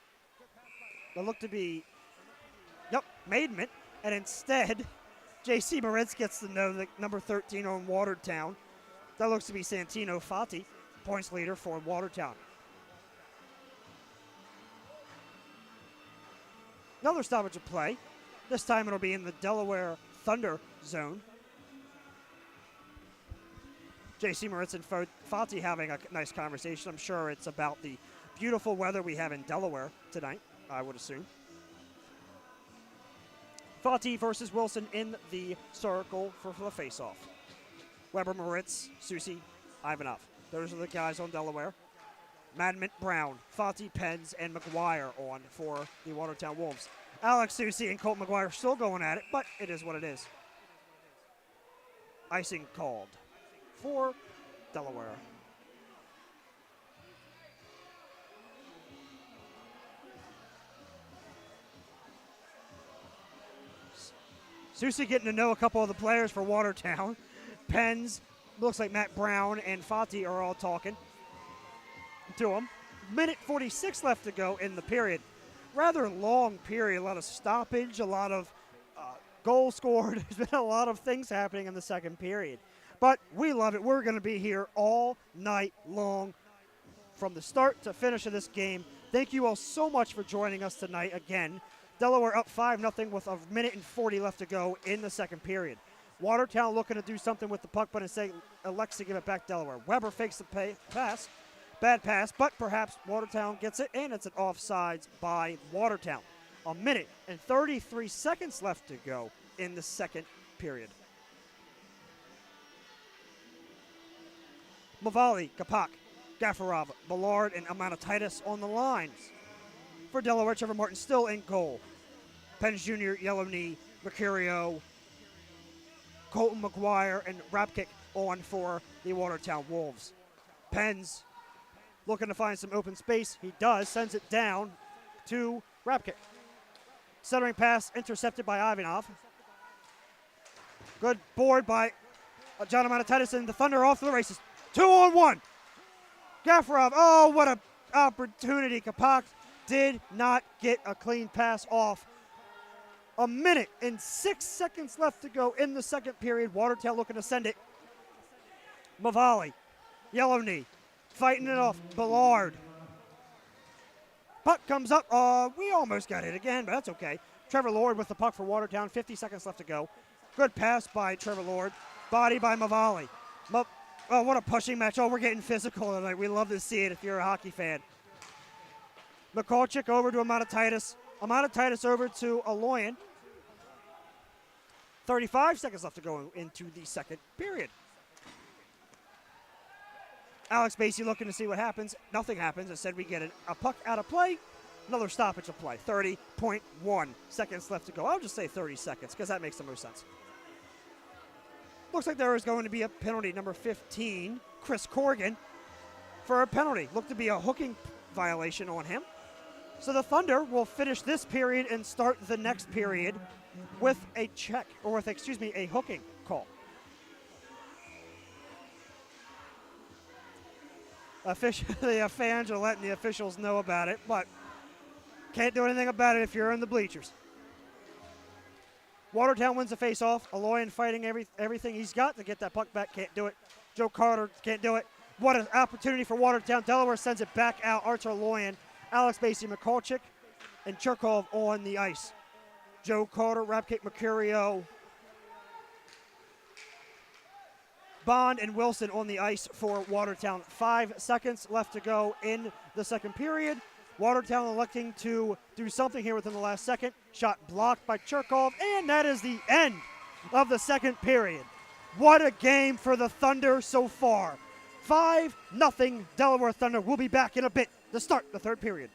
that looked to be, Maidment. And instead, J.C. Moritz gets to know the number 13 on Watertown. That looks to be Santino Fati, points leader for Watertown. Another stoppage of play. This time it'll be in the Delaware Thunder zone. J.C. Moritz and Fati having a nice conversation. I'm sure it's about the beautiful weather we have in Delaware tonight, I would assume. Fati versus Wilson in the circle for the faceoff. Weber, Moritz, Susi, Ivanov. Those are the guys on Delaware. Madment, Brown, Fati, Pens, and McGuire on for the Watertown Wolves. Alex Susi and Colt McGuire still going at it, but it is what it is. Icing called for Delaware. Susi getting to know a couple of the players for Watertown. Pens, looks like Matt Brown and Fati are all talking to him. Minute 46 left to go in the period. Rather long period, a lot of stoppage, a lot of goals scored. There's been a lot of things happening in the second period. But we love it. We're going to be here all night long from the start to finish of this game. Thank you all so much for joining us tonight again. Delaware up 5-0 with a minute and 40 left to go in the second period. Watertown looking to do something with the puck, but instead elects to give it back Delaware. Weber fakes the pass. Bad pass, but perhaps Watertown gets it, and it's an offsides by Watertown. A minute and 33 seconds left to go in the second period. Mavali, Kapak, Gafarov, Ballard, and Amanatitis on the lines. For Delaware, Trevor Martin still in goal. Pence Jr., Yellow Knee, Mercurio, Colton McGuire, and Rapkick on for the Watertown Wolves. Pence looking to find some open space. He does, sends it down to Rapkick. Centering pass intercepted by Ivanov. Good board by John Amanatitis, and the Thunder off to the races. 2-on-1. Gafarov, oh, what an opportunity. Kapak did not get a clean pass off. A minute and 6 seconds left to go in the second period. Watertown looking to send it. Mavali, Yellow Knee, fighting it off. Ballard. Puck comes up. We almost got it again, but that's okay. Trevor Lord with the puck for Watertown. 50 seconds left to go. Good pass by Trevor Lord. Body by Mavali. Oh, what a pushing match. Oh, we're getting physical tonight. We love to see it if you're a hockey fan. Mikulchik over to Amanatitis. Amanatitis over to Aloyan. 35 seconds left to go into the second period. Alex Basie looking to see what happens. Nothing happens. Instead, we get a puck out of play. Another stoppage of play. 30.1 seconds left to go. I'll just say 30 seconds because that makes the most sense. Looks like there is going to be a penalty, number 15, Chris Corrigan, for a penalty. Looked to be a hooking violation on him. So the Thunder will finish this period and start the next period with a check, or with, a hooking call. The fans are letting the officials know about it, but can't do anything about it if you're in the bleachers. Watertown wins the face-off. Aloyan fighting everything he's got to get that puck back. Can't do it. Joe Carter can't do it. What an opportunity for Watertown. Delaware sends it back out. Archer Aloyan, Alex Basie, Mikulchik, and Chirkov on the ice. Joe Carter, Rapkick, Mercurio, Bond, and Wilson on the ice for Watertown. 5 seconds left to go in the second period. Watertown electing to do something here within the last second. Shot blocked by Chirkov, and that is the end of the second period. What a game for the Thunder so far. 5-0 Delaware Thunder. We'll be back in a bit to start the third period.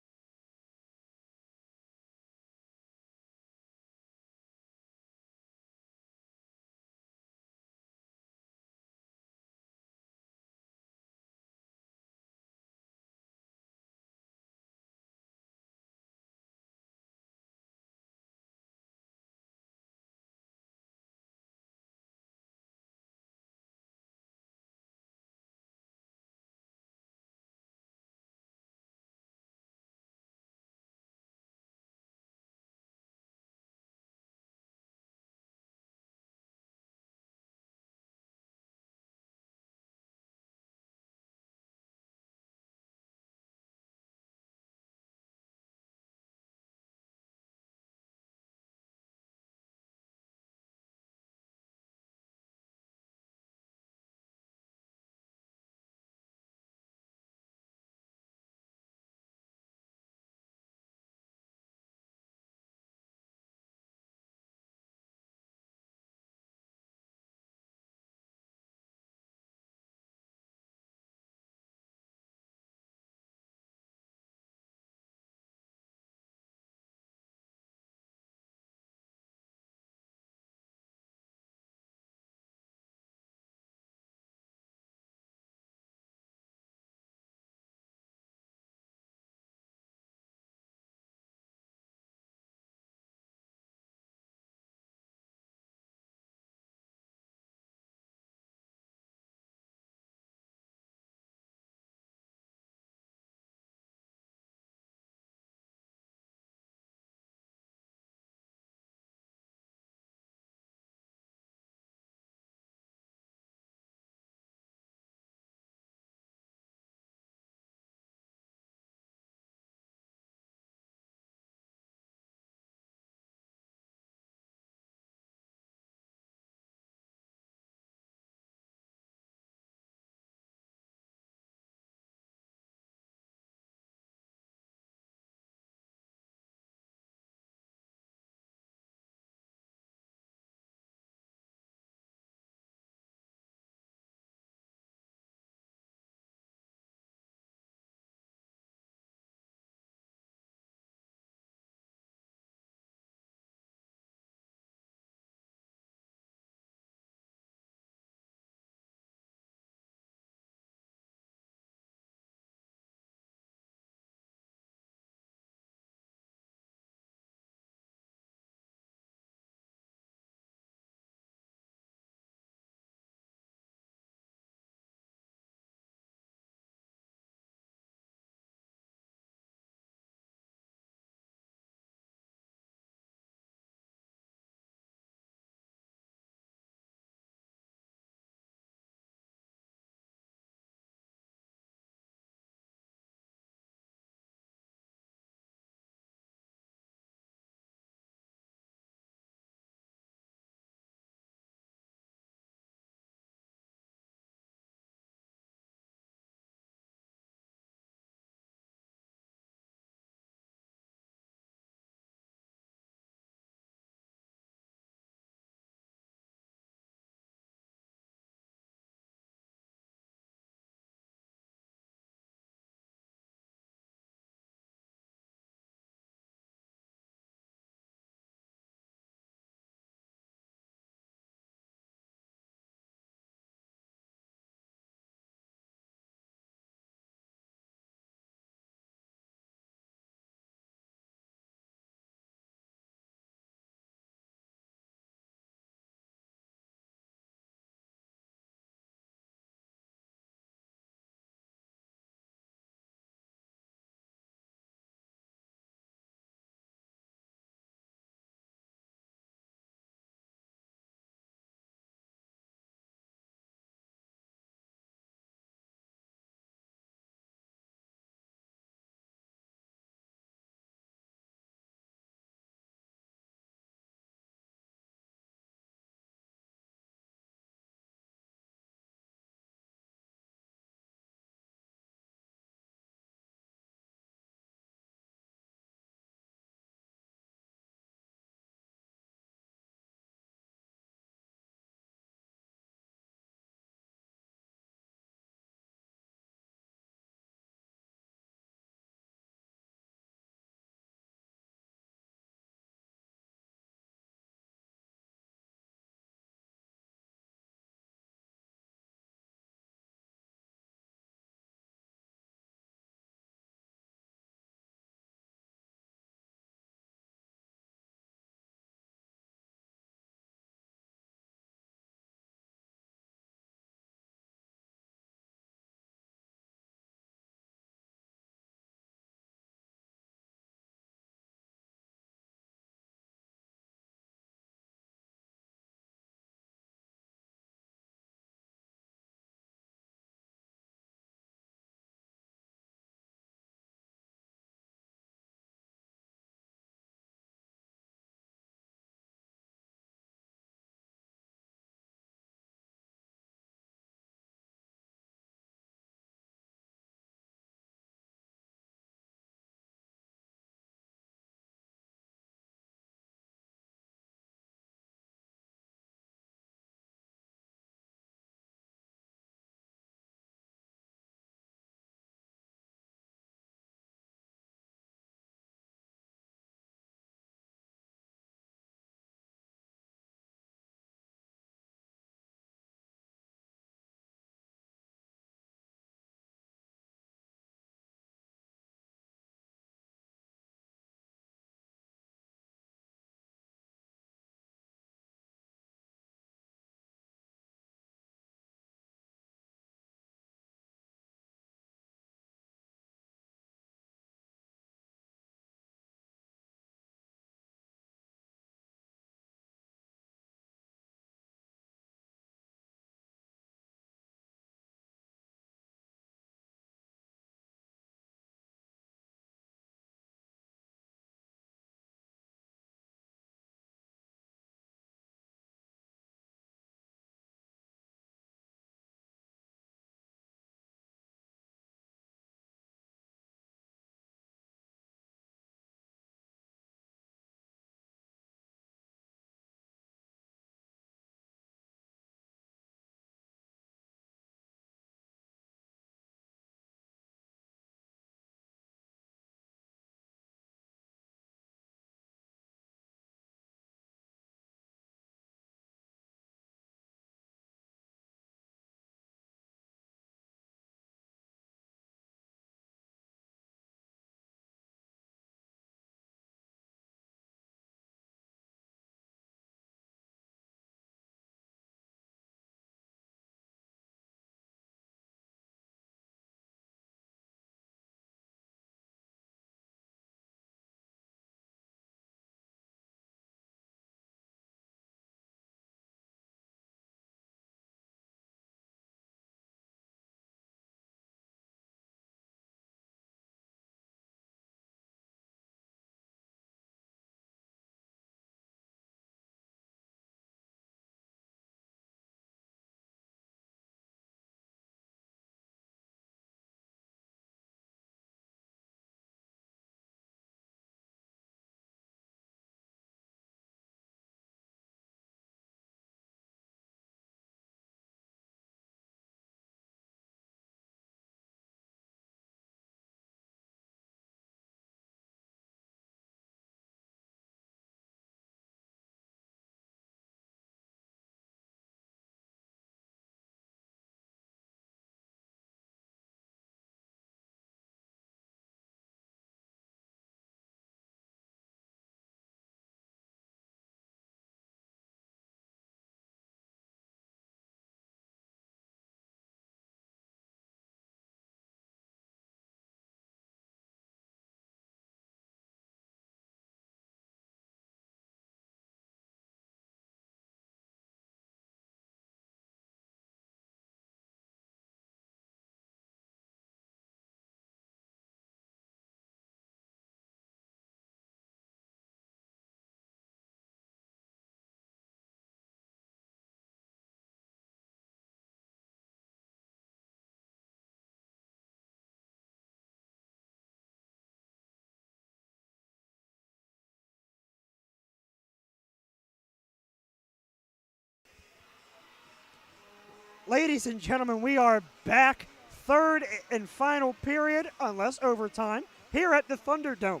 Ladies and gentlemen, we are back. Third and final period, unless overtime, here at the Thunderdome.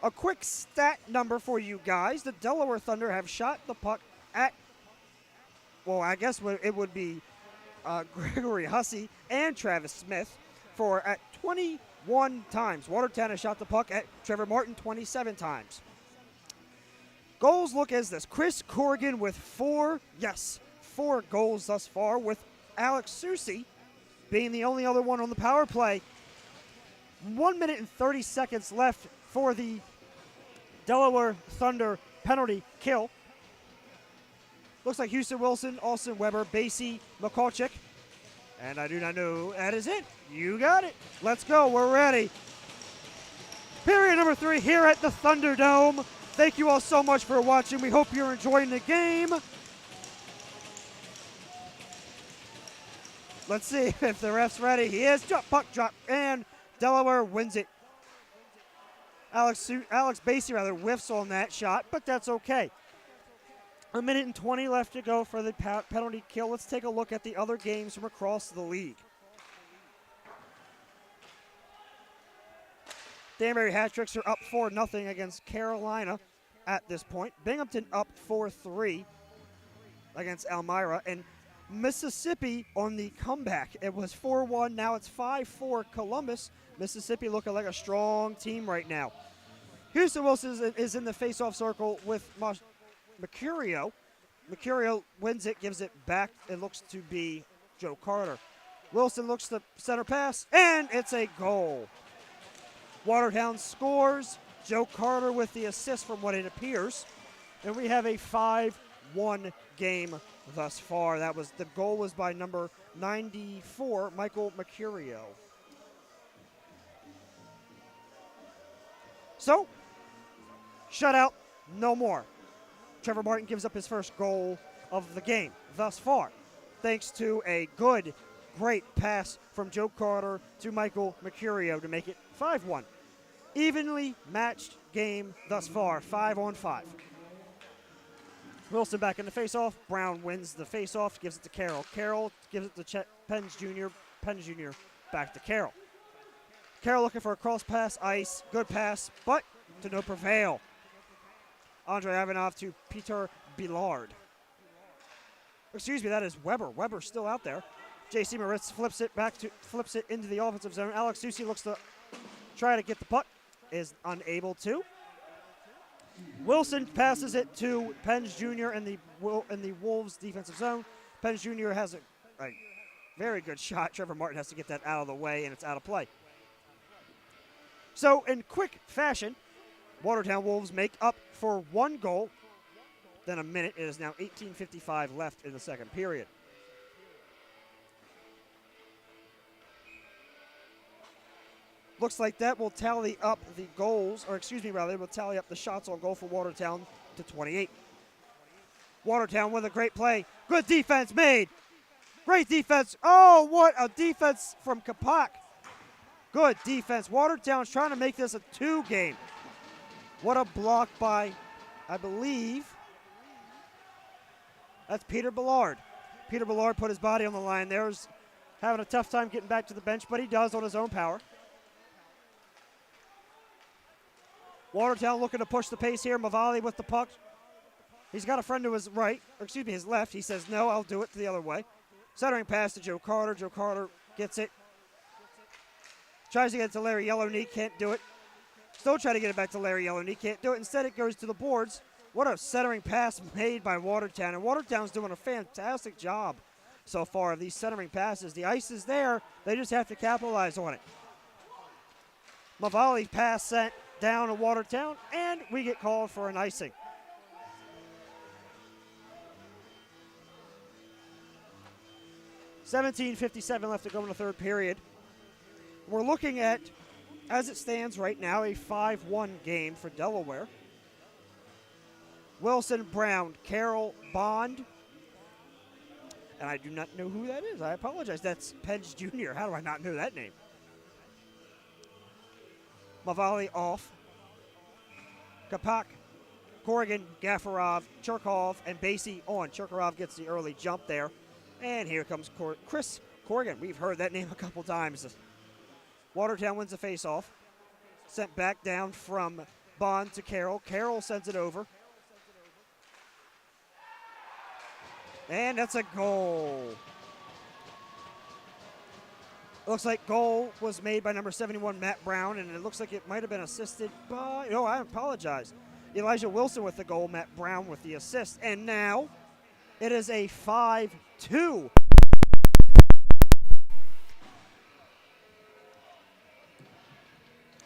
A quick stat number for you guys. The Delaware Thunder have shot the puck at, well, I guess it would be Gregory Hussey and Travis Smith at 21 times. Watertown has shot the puck at Trevor Martin 27 times. Goals look as this. Chris Corrigan with 4 goals thus far, with Alex Susi being the only other one on the power play. 1 minute and 30 seconds left for the Delaware Thunder penalty kill. Looks like Houston Wilson, Austin Weber, Basie, Mikulchik. And I do not know. That is it. You got it. Let's go. We're ready. Period number 3 here at the Thunderdome. Thank you all so much for watching. We hope you're enjoying the game. Let's see if the ref's ready. He is. Puck drop, and Delaware wins it. Alex Basie whiffs on that shot, but that's okay. 1 minute and 20 left to go for the penalty kill. Let's take a look at the other games from across the league. Danbury Hat-Tricks are up 4-0 against Carolina at this point. Binghamton up 4-3 against Elmira. And Mississippi on the comeback. It was 4-1. Now it's 5-4 Columbus. Mississippi looking like a strong team right now. Houston Wilson is in the face-off circle with Mercurio. Mercurio wins it, gives it back. It looks to be Joe Carter. Wilson looks the center pass, and it's a goal. Watertown scores. Joe Carter with the assist from what it appears. And we have a 5-1 game thus far. The goal was by number 94, Michael Mercurio. So, shutout, no more. Trevor Martin gives up his first goal of the game thus far, thanks to a great pass from Joe Carter to Michael Mercurio to make it 5-1. Evenly matched game thus far, 5-on-5. Wilson back in the faceoff. Brown wins the faceoff, gives it to Carroll. Carroll gives it to Chet Pence Jr. Pence Jr. back to Carroll. Carroll looking for a cross pass, ice, good pass, but to no prevail. Andre Ivanov to Peter Billard. Excuse me, that is Weber. Weber's still out there. J.C. Moritz flips it into the offensive zone. Alex Susi looks to try to get the puck, is unable to. Wilson passes it to Pence Jr. in the Wolves defensive zone. Pence Jr. has a very good shot. Trevor Martin has to get that out of the way, and it's out of play. So in quick fashion, Watertown Wolves make up for 1 goal. Then a minute. It is now 18:55 left in the second period. Looks like that will tally up the goals, or excuse me, rather, it will tally up the shots on goal for Watertown to 28. Watertown with a great play. Good defense made. Great defense. Oh, what a defense from Kapak. Good defense. Watertown's trying to make this a 2 game. What a block by, I believe, that's Peter Billard. Peter Billard put his body on the line there. He's having a tough time getting back to the bench, but he does on his own power. Watertown looking to push the pace here. Mavali with the puck. He's got a friend to his right, or excuse me, his left. He says, no, I'll do it the other way. Centering pass to Joe Carter. Joe Carter gets it. Tries to get it to Larry Yellowknee, can't do it. Still trying to get it back to Larry Yellowknee, can't do it. Instead, it goes to the boards. What a centering pass made by Watertown. And Watertown's doing a fantastic job so far of these centering passes. The ice is there. They just have to capitalize on it. Mavali pass sent down to Watertown, and we get called for an icing. $17:57 left to go in the third period. We're looking at, as it stands right now, a 5-1 game for Delaware. Wilson, Brown, Carroll, Bond. And I do not know who that is. I apologize. That's Pence Jr. How do I not know that name? Mavali off. Kapak, Corrigan, Gafarov, Cherkov, and Basie on. Cherkov gets the early jump there. And here comes Chris Corrigan. We've heard that name a couple times. Watertown wins the face-off. Sent back down from Bond to Carroll. Carroll sends it over. And that's a goal. Looks like goal was made by number 71, Matt Brown, and it looks like it might have been assisted by, no, I apologize. Elijah Wilson with the goal, Matt Brown with the assist. And now it is a 5-2.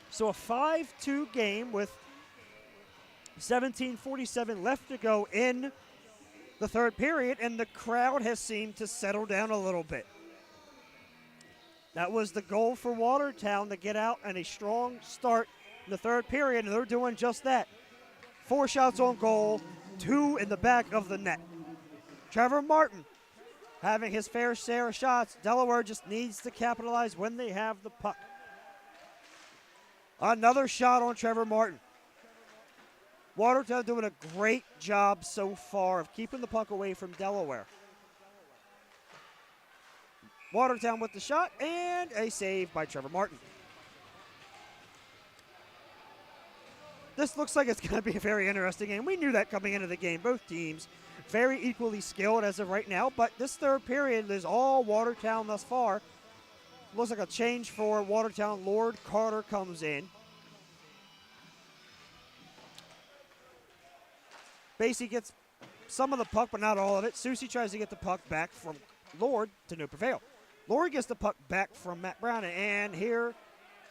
So a 5-2 game with 17:47 left to go in the third period, and the crowd has seemed to settle down a little bit. That was the goal for Watertown to get out and a strong start in the third period, and they're doing just that. 4 shots on goal, 2 in the back of the net. Trevor Martin having his fair share of shots. Delaware just needs to capitalize when they have the puck. Another shot on Trevor Martin. Watertown doing a great job so far of keeping the puck away from Delaware. Watertown with the shot and a save by Trevor Martin. This looks like it's going to be a very interesting game. We knew that coming into the game. Both teams very equally skilled as of right now, but this third period is all Watertown thus far. Looks like a change for Watertown. Lord Carter comes in. Basie gets some of the puck, but not all of it. Susie tries to get the puck back from Lord to no prevail. Lord gets the puck back from Matt Brown, and here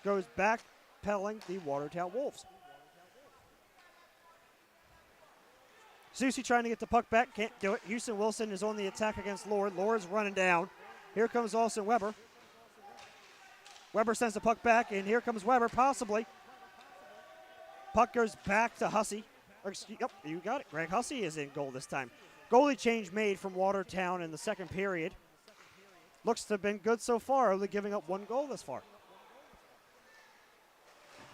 goes backpedaling the Watertown Wolves. Susie trying to get the puck back, can't do it. Houston Wilson is on the attack against Lord. Lord's running down. Here comes Austin Weber. Weber sends the puck back, and here comes Weber, possibly. Puck goes back to Hussey. Yep, you got it. Greg Hussey is in goal this time. Goalie change made from Watertown in the second period. Looks to have been good so far, only giving up 1 goal this far.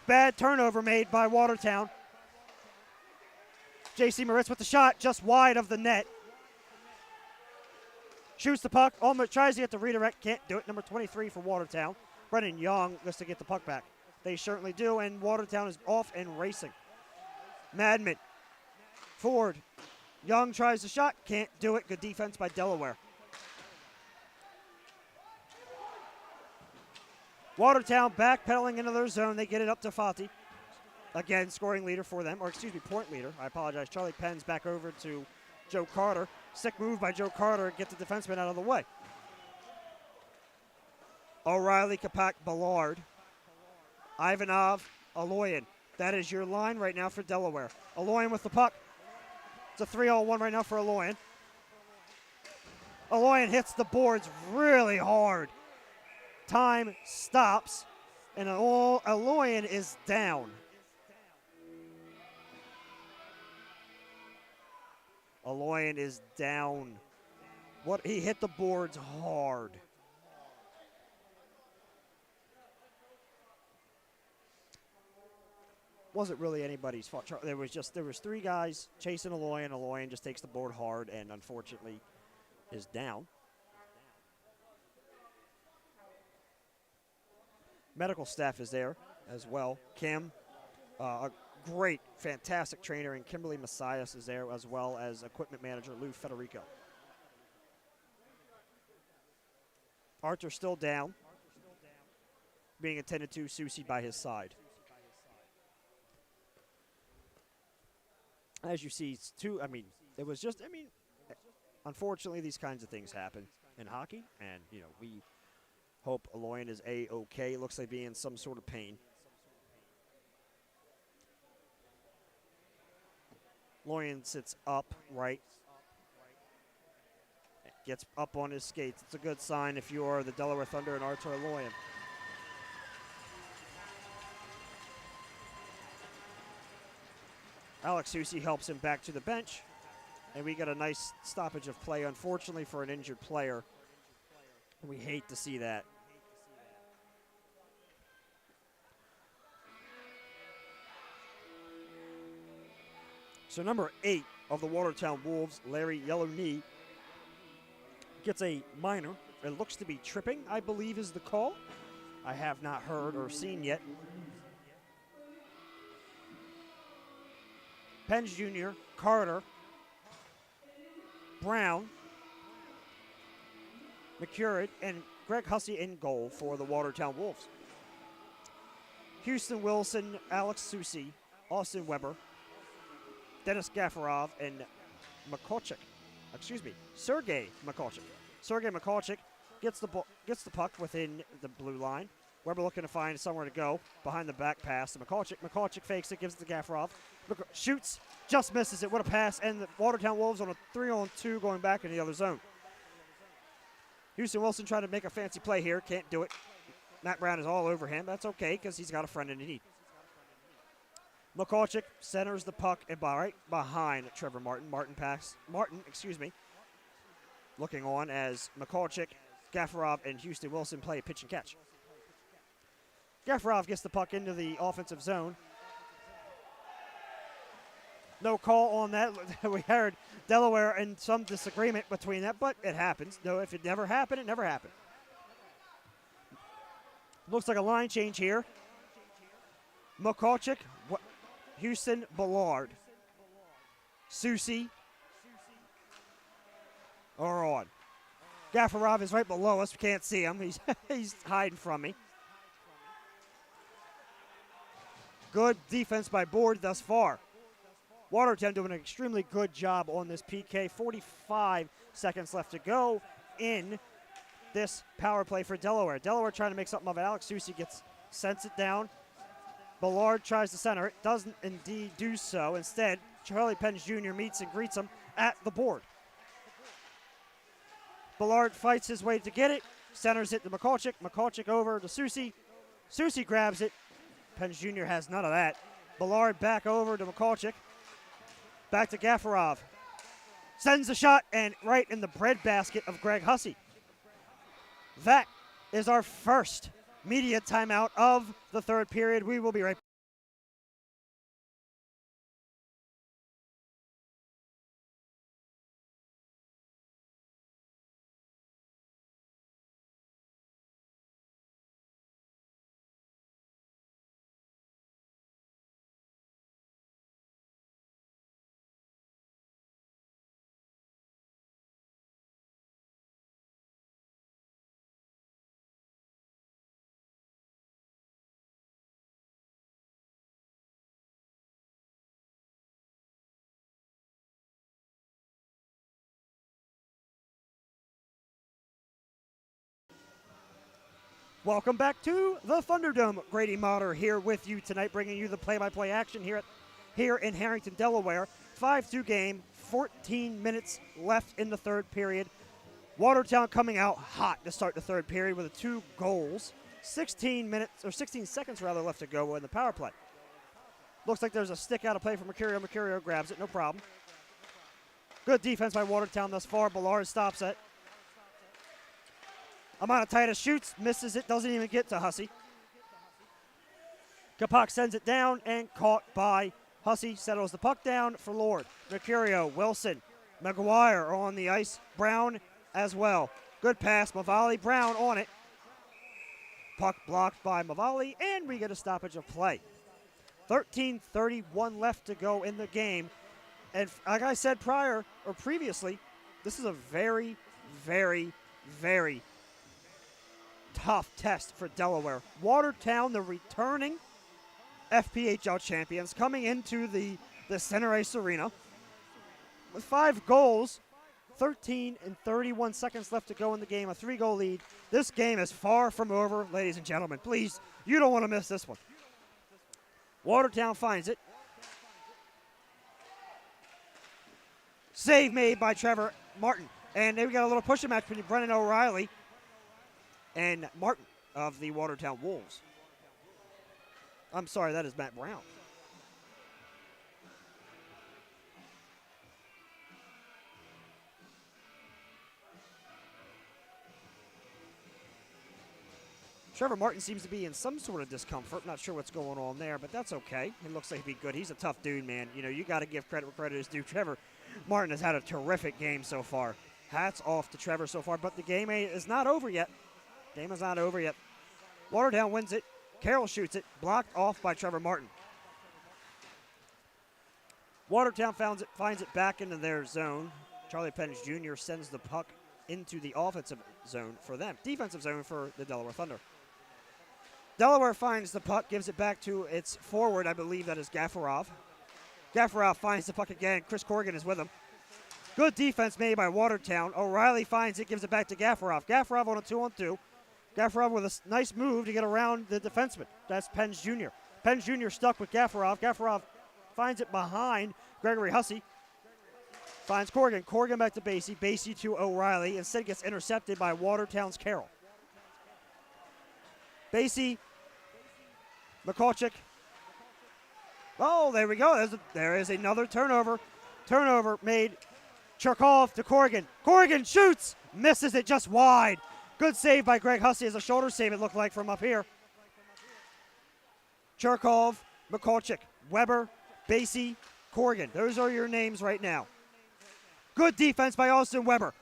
Bad turnover made by Watertown. J.C. Moritz with the shot, just wide of the net. Shoots the puck, almost tries to get the redirect, can't do it. Number 23 for Watertown. Brennan Young goes to get the puck back. They certainly do, and Watertown is off and racing. Madman, Ford, Young tries the shot, can't do it. Good defense by Delaware. Watertown backpedaling into their zone. They get it up to Fati. Again, scoring leader for them, or excuse me, point leader. I apologize. Charlie Penn's back over to Joe Carter. Sick move by Joe Carter. Get the defenseman out of the way. O'Reilly, Kapak, Ballard, Ivanov, Aloyan. That is your line right now for Delaware. Aloyan with the puck. It's a 3-on-1 right now for Aloyan. Aloyan hits the boards really hard. Time stops, and Aloyan is down. Aloyan is down. He hit the boards hard. Wasn't really anybody's fault. There was 3 guys chasing Aloyan. Aloyan just takes the board hard and unfortunately is down. Medical staff is there as well. Kim, a great, fantastic trainer, and Kimberly Messias is there, as well as equipment manager Lou Federico. Arthur still down, being attended to, Susie by his side. As you see, unfortunately these kinds of things happen in hockey, and, we hope Aloyan is A-okay. Looks like being in some sort of pain. Aloyan sits upright. Gets up on his skates. It's a good sign if you are the Delaware Thunder and Arthur Aloyan. Alex Susie helps him back to the bench. And we got a nice stoppage of play, unfortunately, for an injured player. We hate to see that. So number 8 of the Watertown Wolves, Larry Yellowknee, Gets a minor. It looks to be tripping, I believe is the call. I have not heard or seen yet. Pence Jr., Carter, Brown, McCurry, and Greg Hussey in goal for the Watertown Wolves. Houston Wilson, Alex Susi, Austin Weber, Dennis Gafarov, and Sergei Makolchik. Sergei Makolchik gets the puck within the blue line. Weber looking to find somewhere to go behind the back pass to Makolchik. Makolchik fakes it, gives it to Gafarov. Shoots, just misses it. What a pass. And the Watertown Wolves on a 3-on-2 going back in the other zone. Houston Wilson trying to make a fancy play here. Can't do it. Matt Brown is all over him. That's okay because he's got a friend in need. Makolchik centers the puck and right behind Trevor Martin. Martin, looking on as Makolchik, Gafarov, and Houston Wilson play pitch and catch. Gafarov gets the puck into the offensive zone. No call on that. We heard Delaware and some disagreement between that, but it happens. No, if it never happened, it never happened. Looks like a line change here. Makolchik, Houston, Ballard, Susi are on. Gafarov is right below us. We can't see him. He's hiding from me. Good defense by Board thus far. Watertown doing an extremely good job on this PK. 45 seconds left to go in this power play for Delaware. Delaware trying to make something of it. Alex Susi sends it down. Ballard tries to center it. Doesn't indeed do so. Instead, Charlie Pence Jr. meets and greets him at the board. Ballard fights his way to get it. Centers it to Makolchik. Makolchik over to Susi. Susi grabs it. Pence Jr. has none of that. Ballard back over to Makolchik. Back to Gafarov. Sends the shot and right in the breadbasket of Greg Hussey. That is our first media timeout of the third period. We will be right back. Welcome back to the Thunderdome. Grady Motter here with you tonight, bringing you the play-by-play action here in Harrington, Delaware. 5-2 game, 14 minutes left in the third period. Watertown coming out hot to start the third period with 2 goals. 16 seconds left to go in the power play. Looks like there's a stick out of play for Mercurio. Mercurio grabs it, no problem. Good defense by Watertown thus far. Ballard stops it. Amount Titus shoots, misses it, doesn't even get to Hussey. Kapak sends it down and caught by Hussey. Settles the puck down for Lord. Mercurio, Wilson, McGuire are on the ice. Brown as well. Good pass, Mavali, Brown on it. Puck blocked by Mavali, and we get a stoppage of play. 13:31 left to go in the game. And like I said previously, this is a very, very, very tough test for Delaware. Watertown, the returning FPHL champions, coming into the Center Ice Arena with 5 goals, 13 and 31 seconds left to go in the game, a 3-goal lead. This game is far from over, ladies and gentlemen. Please, you don't want to miss this one. Watertown finds it. Save made by Trevor Martin. And then we got a little push-up match between Brennan O'Reilly and Martin of the Watertown Wolves. I'm sorry, that is Matt Brown. Trevor Martin seems to be in some sort of discomfort. Not sure what's going on there, but that's okay. It looks like he'd be good. He's a tough dude, man. You know, you got to give credit where credit is due. Trevor Martin has had a terrific game so far. Hats off to Trevor so far, but the game is not over yet. Game is not over yet. Watertown wins it. Carroll shoots it, blocked off by Trevor Martin. Watertown finds it back into their zone. Charlie Pence Jr. sends the puck into the offensive zone for them. Defensive zone for the Delaware Thunder. Delaware finds the puck, gives it back to its forward. I believe that is Gafarov. Gafarov finds the puck again. Chris Corrigan is with him. Good defense made by Watertown. O'Reilly finds it, gives it back to Gafarov. Gafarov on a 2-on-2. Gafarov with a nice move to get around the defenseman. That's Pence Jr. Pence Jr. stuck with Gafarov. Gafarov finds it behind Gregory Hussey. Finds Corrigan. Corrigan back to Basie. Basie to O'Reilly. Instead gets intercepted by Watertown's Carroll. Basie. McCulchick. Oh, there we go. There is another turnover. Turnover made. Cherkov to Corrigan. Corrigan shoots. Misses it just wide. Good save by Greg Hussey as a shoulder save, it looked like, from up here. Cherkov, McCulchick, Weber, Basie, Corrigan. Those are your names right now. Good defense by Austin Weber.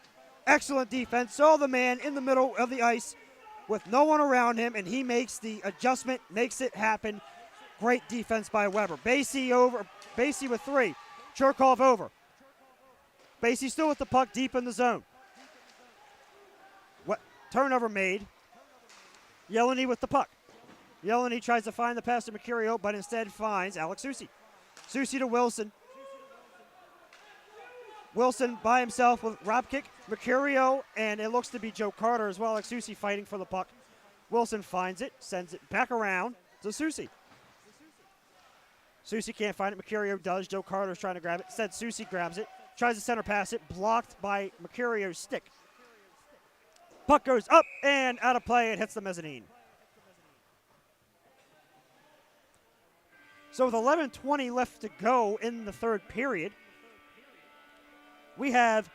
Excellent defense. Saw the man in the middle of the ice with no one around him, and he makes the adjustment, makes it happen. Great defense by Weber. Basie over. Basie with 3. Cherkov over. Basie still with the puck deep in the zone. Turnover made. Yeleny with the puck. Yeleny tries to find the pass to Mercurio, but instead finds Alex Susi. Susi to Wilson. Wilson by himself with drop kick. Mercurio, and it looks to be Joe Carter as well. Alex Susi fighting for the puck. Wilson finds it, sends it back around to Susi. Susi can't find it. Mercurio does. Joe Carter's trying to grab it. Instead, Susi grabs it. Tries to center pass it. Blocked by Mercurio's stick. Puck goes up and out of play. It hits the mezzanine. So with 11:20 left to go in the third period, we have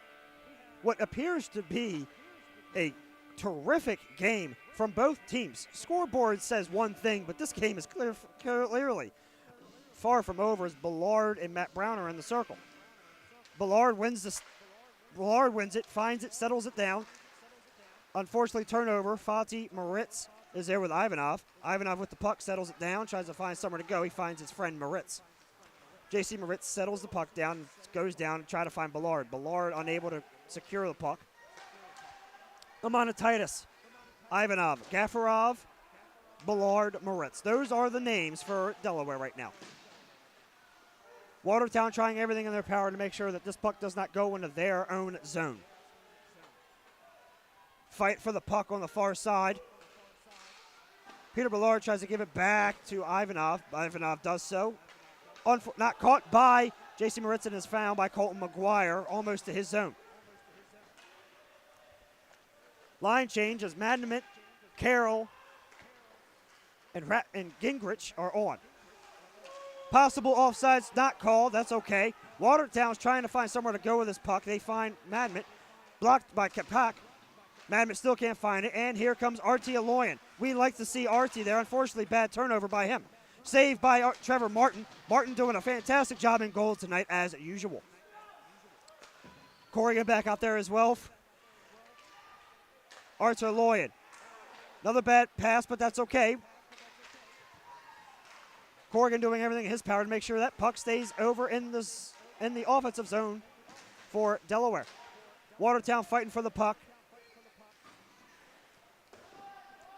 what appears to be a terrific game from both teams. Scoreboard says one thing, but this game is clearly far from over as Ballard and Matt Brown are in the circle. Ballard wins it, finds it, settles it down. Unfortunately, turnover. Fatih Moritz is there with Ivanov. Ivanov with the puck, settles it down, tries to find somewhere to go. He finds his friend Moritz. J.C. Moritz settles the puck down, goes down to try to find Ballard. Ballard unable to secure the puck. Amanatitis, Ivanov, Gafarov, Ballard, Moritz. Those are the names for Delaware right now. Watertown trying everything in their power to make sure that this puck does not go into their own zone. Fight for the puck on the far side. Peter Ballard tries to give it back to Ivanov. Ivanov does so. Not caught by J.C. Moritz and is found by Colton McGuire almost to his zone. Line change as Madden, Carroll, and Gingrich are on. Possible offsides not called. That's okay. Watertown's trying to find somewhere to go with this puck. They find Madden, blocked by Kapak. Madden still can't find it, and here comes Artie Aloyan. We like to see Artie there. Unfortunately, bad turnover by him. Saved by Trevor Martin. Martin doing a fantastic job in goal tonight, as usual. Corrigan back out there as well. Artie Aloyan. Another bad pass, but that's okay. Corrigan doing everything in his power to make sure that puck stays over in the offensive zone for Delaware. Watertown fighting for the puck.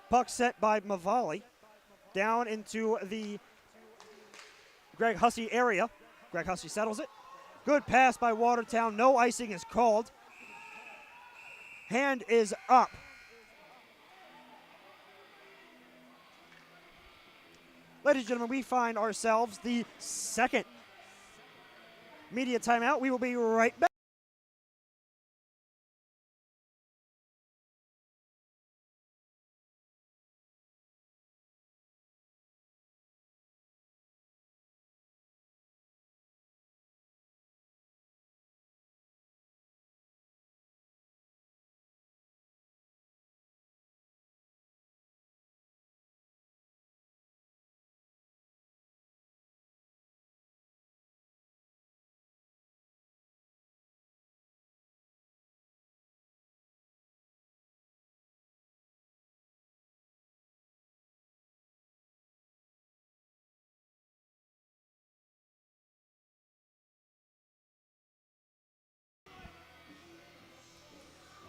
Puck set by Mavali down into the Greg Hussey area. Greg Hussey settles it. Good pass by Watertown. No icing is called. Hand is up. Ladies and gentlemen, we find ourselves the second media timeout. We will be right back.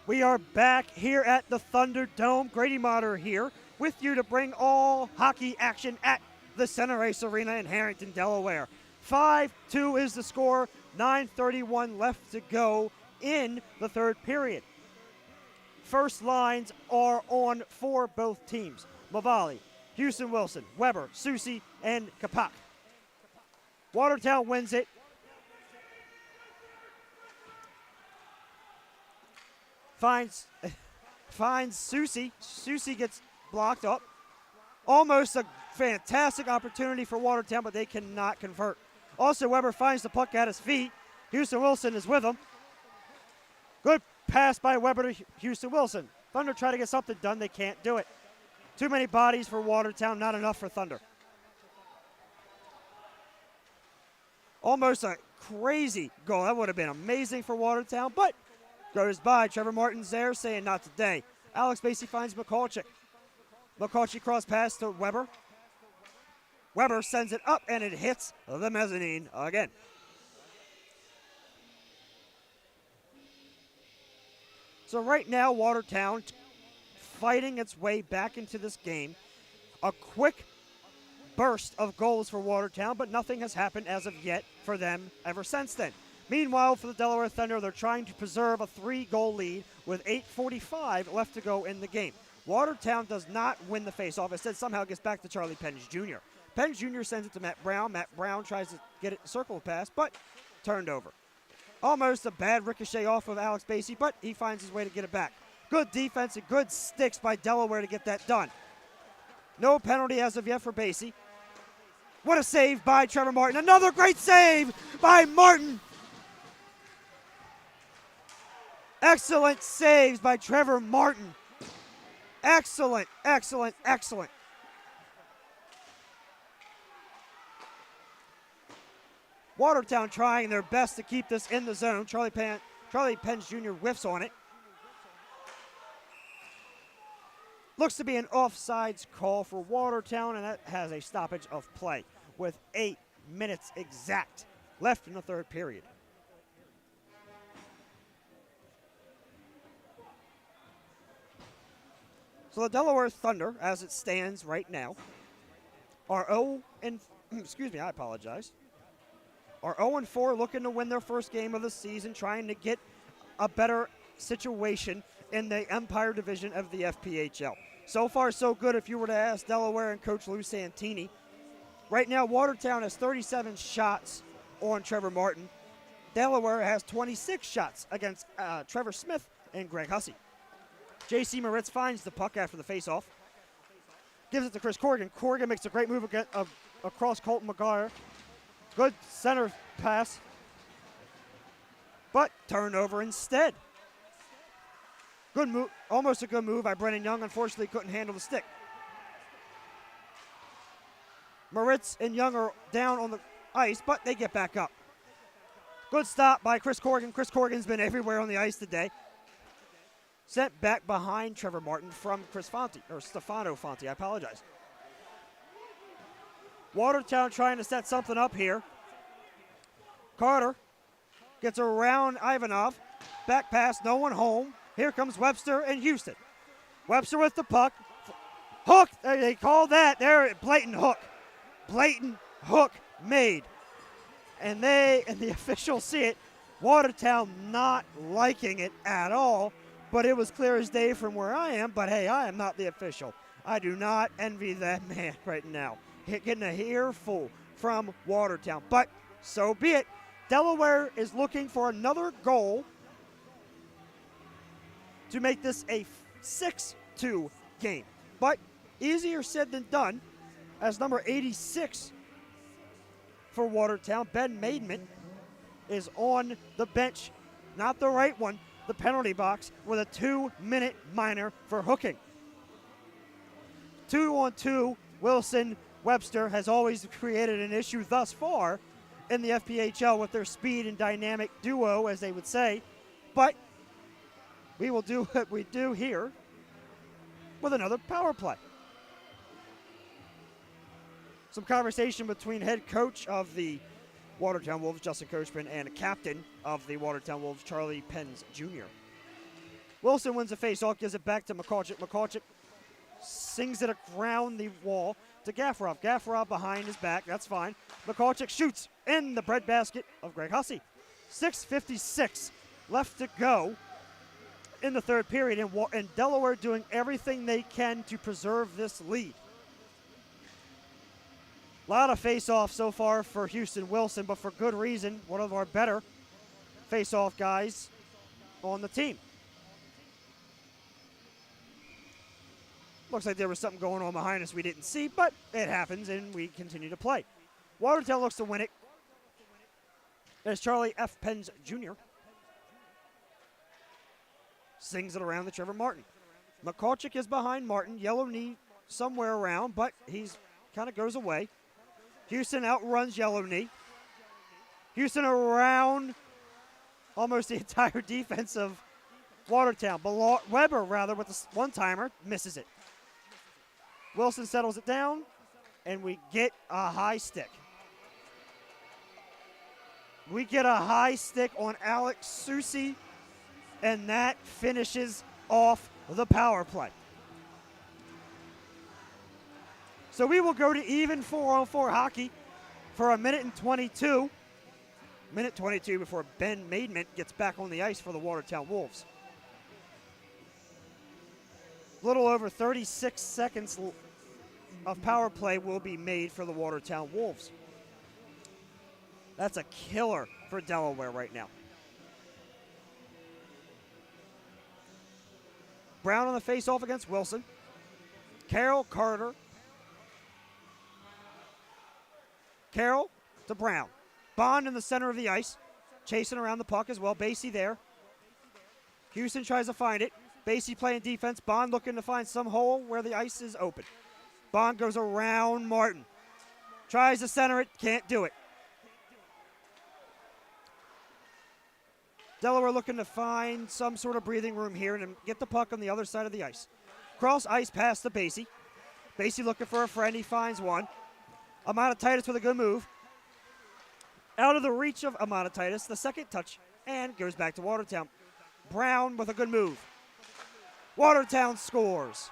We are back here at the Thunderdome. Grady Motter here with you to bring all hockey action at the Center Ice Arena in Harrington, Delaware. 5-2 is the score, 9:31 left to go in the third period. First lines are on for both teams. Mavali, Houston Wilson, Weber, Susi, and Kapak. Watertown wins it. Finds Susi. Susi gets blocked up. Almost a fantastic opportunity for Watertown, but they cannot convert. Also, Weber finds the puck at his feet. Houston Wilson is with him. Good pass by Weber to Houston Wilson. Thunder try to get something done. They can't do it. Too many bodies for Watertown, not enough for Thunder. Almost a crazy goal. That would have been amazing for Watertown, but goes by. Trevor Martin's there saying not today. Alex Basie finds Mikulczyk. Mikulczyk cross pass to Weber. Weber sends it up and it hits the mezzanine again. So right now, Watertown fighting its way back into this game. A quick burst of goals for Watertown, but nothing has happened as of yet for them ever since then. Meanwhile, for the Delaware Thunder, they're trying to preserve a 3-goal lead with 8:45 left to go in the game. Watertown does not win the faceoff. Instead, somehow gets back to Charlie Penge Jr. Penge Jr. sends it to Matt Brown. Matt Brown tries to get it circle pass, but turned over. Almost a bad ricochet off of Alex Basie, but he finds his way to get it back. Good defense and good sticks by Delaware to get that done. No penalty as of yet for Basie. What a save by Trevor Martin. Another great save by Martin. Excellent saves by Trevor Martin. Excellent, excellent, excellent. Watertown trying their best to keep this in the zone. Charlie Penge Jr. whiffs on it. Looks to be an offsides call for Watertown, and that has a stoppage of play with 8 minutes exact left in the third period. So the Delaware Thunder, as it stands right now, are 0 and excuse me, I apologize. Are 0-4, looking to win their first game of the season, trying to get a better situation in the Empire Division of the FPHL. So far, so good if you were to ask Delaware and Coach Lou Santini. Right now, Watertown has 37 shots on Trevor Martin. Delaware has 26 shots against Trevor Smith and Greg Hussey. J.C. Moritz finds the puck after the faceoff. Gives it to Chris Corrigan. Corrigan makes a great move across Colton McGuire. Good center pass, but turnover instead. Good move, almost a good move by Brennan Young. Unfortunately, couldn't handle the stick. Moritz and Young are down on the ice, but they get back up. Good stop by Chris Corrigan. Chris Corrigan's been everywhere on the ice today. Sent back behind Trevor Martin from Stefano Fonte. I apologize. Watertown trying to set something up here. Carter gets around Ivanov. Back pass, no one home. Here comes Webster and Houston. Webster with the puck. Hook, they call that. There, blatant hook. Blatant hook made. And the officials see it. Watertown not liking it at all. But it was clear as day from where I am. But hey, I am not the official. I do not envy that man right now. Getting a earful from Watertown. But so be it. Delaware is looking for another goal to make this a 6-2 game. But easier said than done, as number 86 for Watertown, Ben Maidman, is on the bench. Not the right one, the penalty box, with a 2-minute minor for hooking. 2-on-2, Wilson Webster has always created an issue thus far in the FPHL with their speed and dynamic duo, as they would say. But we will do what we do here with another power play. Some conversation between head coach of the Watertown Wolves, Justin Coachman, and captain of the Watertown Wolves, Charlie Penge Jr. Wilson wins the face-off, gives it back to McCorchick. McCorchick sings it around the wall to Gaffarov. Gaffarov behind his back. That's fine. McCorchick shoots in the breadbasket of Greg Hussey. 6:56 left to go in the third period, and Delaware doing everything they can to preserve this lead. A lot of face-off so far for Houston Wilson, but for good reason. One of our better face-off guys on the team. Looks like there was something going on behind us we didn't see, but it happens, and we continue to play. Watertown looks to win it. There's Charlie F. Penns Jr. Sings it around to Trevor Martin. McCorchick is behind Martin. Yellow knee somewhere around, but he's kind of goes away. Houston outruns Yellow knee. Houston around almost the entire defense of Watertown. Weber, rather, with the one-timer, misses it. Wilson settles it down, and we get a high stick. We get a high stick on Alex Susi, and that finishes off the power play. So we will go to even 4-on-4 hockey for a minute and 22. Minute 22 before Ben Maidment gets back on the ice for the Watertown Wolves. A little over 36 seconds of power play will be made for the Watertown Wolves. That's a killer for Delaware right now. Brown on the face-off against Wilson. Carroll, Carter. Carroll to Brown. Bond in the center of the ice. Chasing around the puck as well. Basie there. Houston tries to find it. Basie playing defense. Bond looking to find some hole where the ice is open. Bond goes around Martin. Tries to center it. Can't do it. Delaware looking to find some sort of breathing room here and get the puck on the other side of the ice. Cross ice pass to Basie. Basie looking for a friend. He finds one. Amonatitis with a good move. Out of the reach of Amonatitis, the second touch, and goes back to Watertown. Brown with a good move. Watertown scores.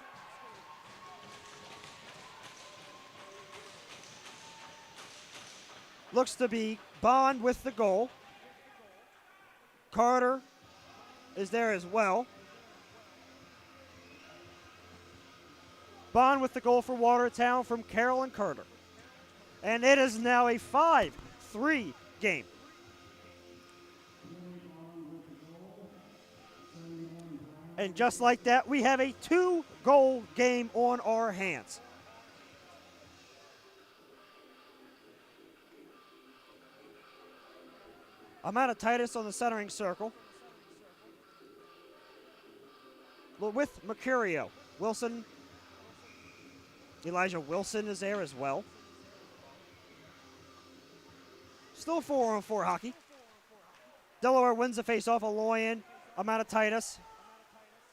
Looks to be Bond with the goal. Carter is there as well. Bond with the goal for Watertown from Carroll and Carter. And it is now a 5-3 game. And just like that, we have a 2-goal game on our hands. Amonatitis on the centering circle. With Mercurio. Wilson. Elijah Wilson is there as well. Still 4-on-4 hockey. Delaware wins the faceoff. Aloyan, Amonatitis.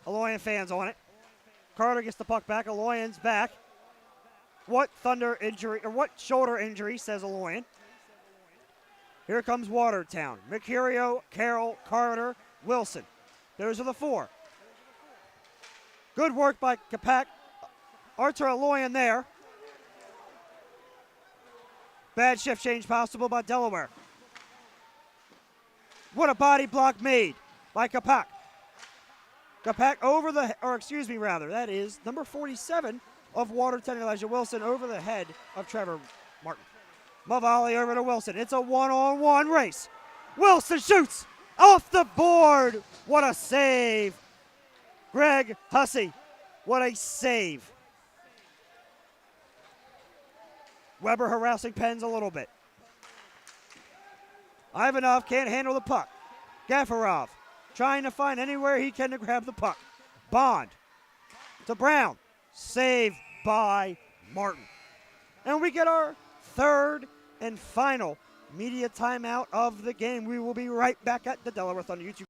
Aloyan fans on it. Carter gets the puck back. Aloyan's back. What thunder injury, or what shoulder injury, says Aloyan. Here comes Watertown. Mercurio, Carroll, Carter, Wilson. Those are the four. Good work by Kapak. Artur Aloyan there. Bad shift change possible by Delaware. What a body block made by Kapak. Kapak over the, or excuse me rather, that is number 47 of Watertown, Elijah Wilson, over the head of Trevor Martin. Mavali over to Wilson. It's a one-on-one race. Wilson shoots off the board. What a save. Greg Hussey. What a save. Weber harassing Penns a little bit. Ivanov can't handle the puck. Gaffarov trying to find anywhere he can to grab the puck. Bond to Brown. Saved by Martin. And we get our third and final media timeout of the game. We will be right back at the Delaware Thunder YouTube.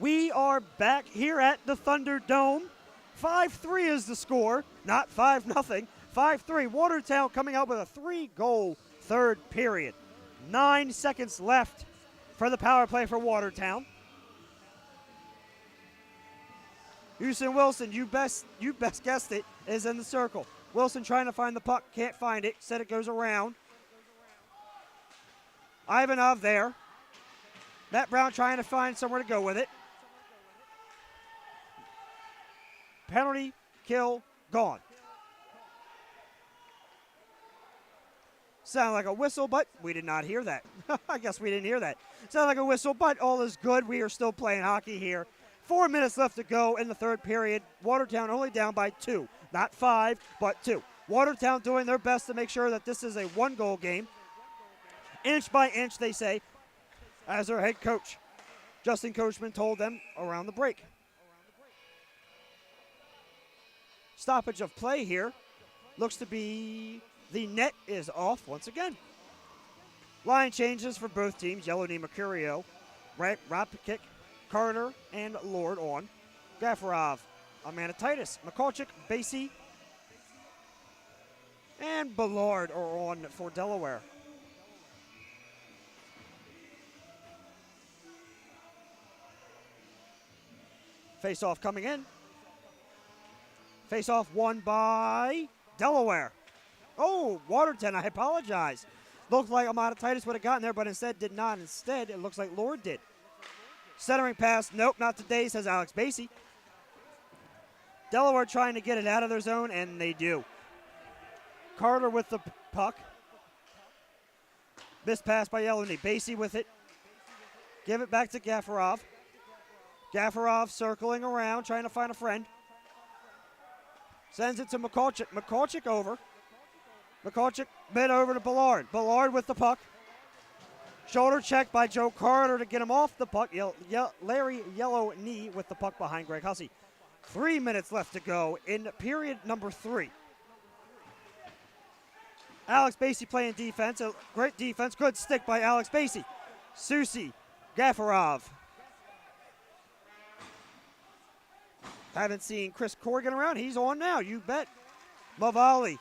We are back here at the Thunderdome. 5-3 is the score, not 5-0. 5-3. Watertown coming out with a 3-goal third period. 9 seconds left for the power play for Watertown. Houston Wilson, you best guessed it, is in the circle. Wilson trying to find the puck, can't find it. Said it goes around. Ivanov there. Matt Brown trying to find somewhere to go with it. Penalty, kill, gone. Sounded like a whistle, but we did not hear that. I guess we didn't hear that. Sounded like a whistle, but all is good. We are still playing hockey here. 4 minutes left to go in the third period. Watertown only down by 2. Not 5, but 2. Watertown doing their best to make sure that this is a one-goal game. Inch by inch, they say, as their head coach, Justin Coachman, told them around the break. Stoppage of play here. Looks to be the net is off once again. Line changes for both teams. Yellow-knee Mercurio, Rapkick, Carter, and Lord on. Gafarov, Amanatitis, McCulchick, Basie, and Ballard are on for Delaware. Face-off coming in. Face-off won by Delaware. Oh, Watertown, I apologize. Looked like Amanatitis would have gotten there, but instead did not. Instead, it looks like Lord did. Centering pass, nope, not today, says Alex Basie. Delaware trying to get it out of their zone, and they do. Carter with the puck. Missed pass by Yellow-knee. Basie with it. Give it back to Gafarov. Gafarov circling around, trying to find a friend. Sends it to McCulchick. McCulchick over. McCulchick mid over to Ballard. Ballard with the puck. Shoulder check by Joe Carter to get him off the puck. Larry Yellow-knee with the puck behind Greg Hussey. 3 minutes left to go in period number 3. Alex Basie playing defense. A great defense. Good stick by Alex Basie. Susi. Gafarov. Haven't seen Chris Corrigan around. He's on now. You bet. Mavali.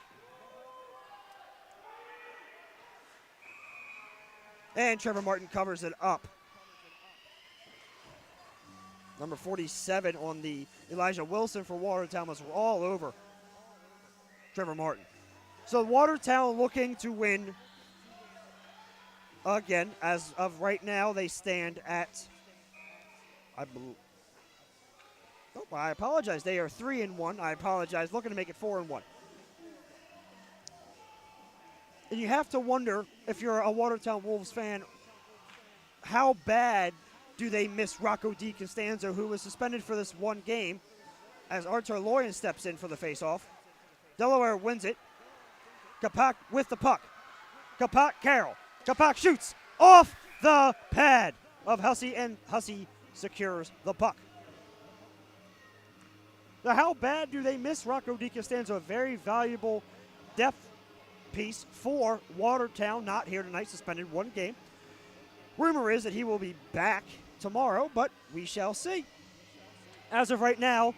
And Trevor Martin covers it up. Number 47 on the Elijah Wilson for Watertown was all over Trevor Martin. So Watertown looking to win again. As of right now, they stand at, I apologize. They are 3-1. I apologize. Looking to make it 4-1. And you have to wonder, if you're a Watertown Wolves fan, how bad do they miss Rocco DiCostanzo, who was suspended for this one game, as Artur Loyan steps in for the faceoff. Delaware wins it. Kapak with the puck. Kapak Carroll. Kapak shoots off the pad of Hussey, and Hussey secures the puck. Now, how bad do they miss Rocco DiCostanzo? A very valuable depth piece for Watertown. Not here tonight, suspended one game. Rumor is that he will be back tomorrow, but we shall see. As of right now,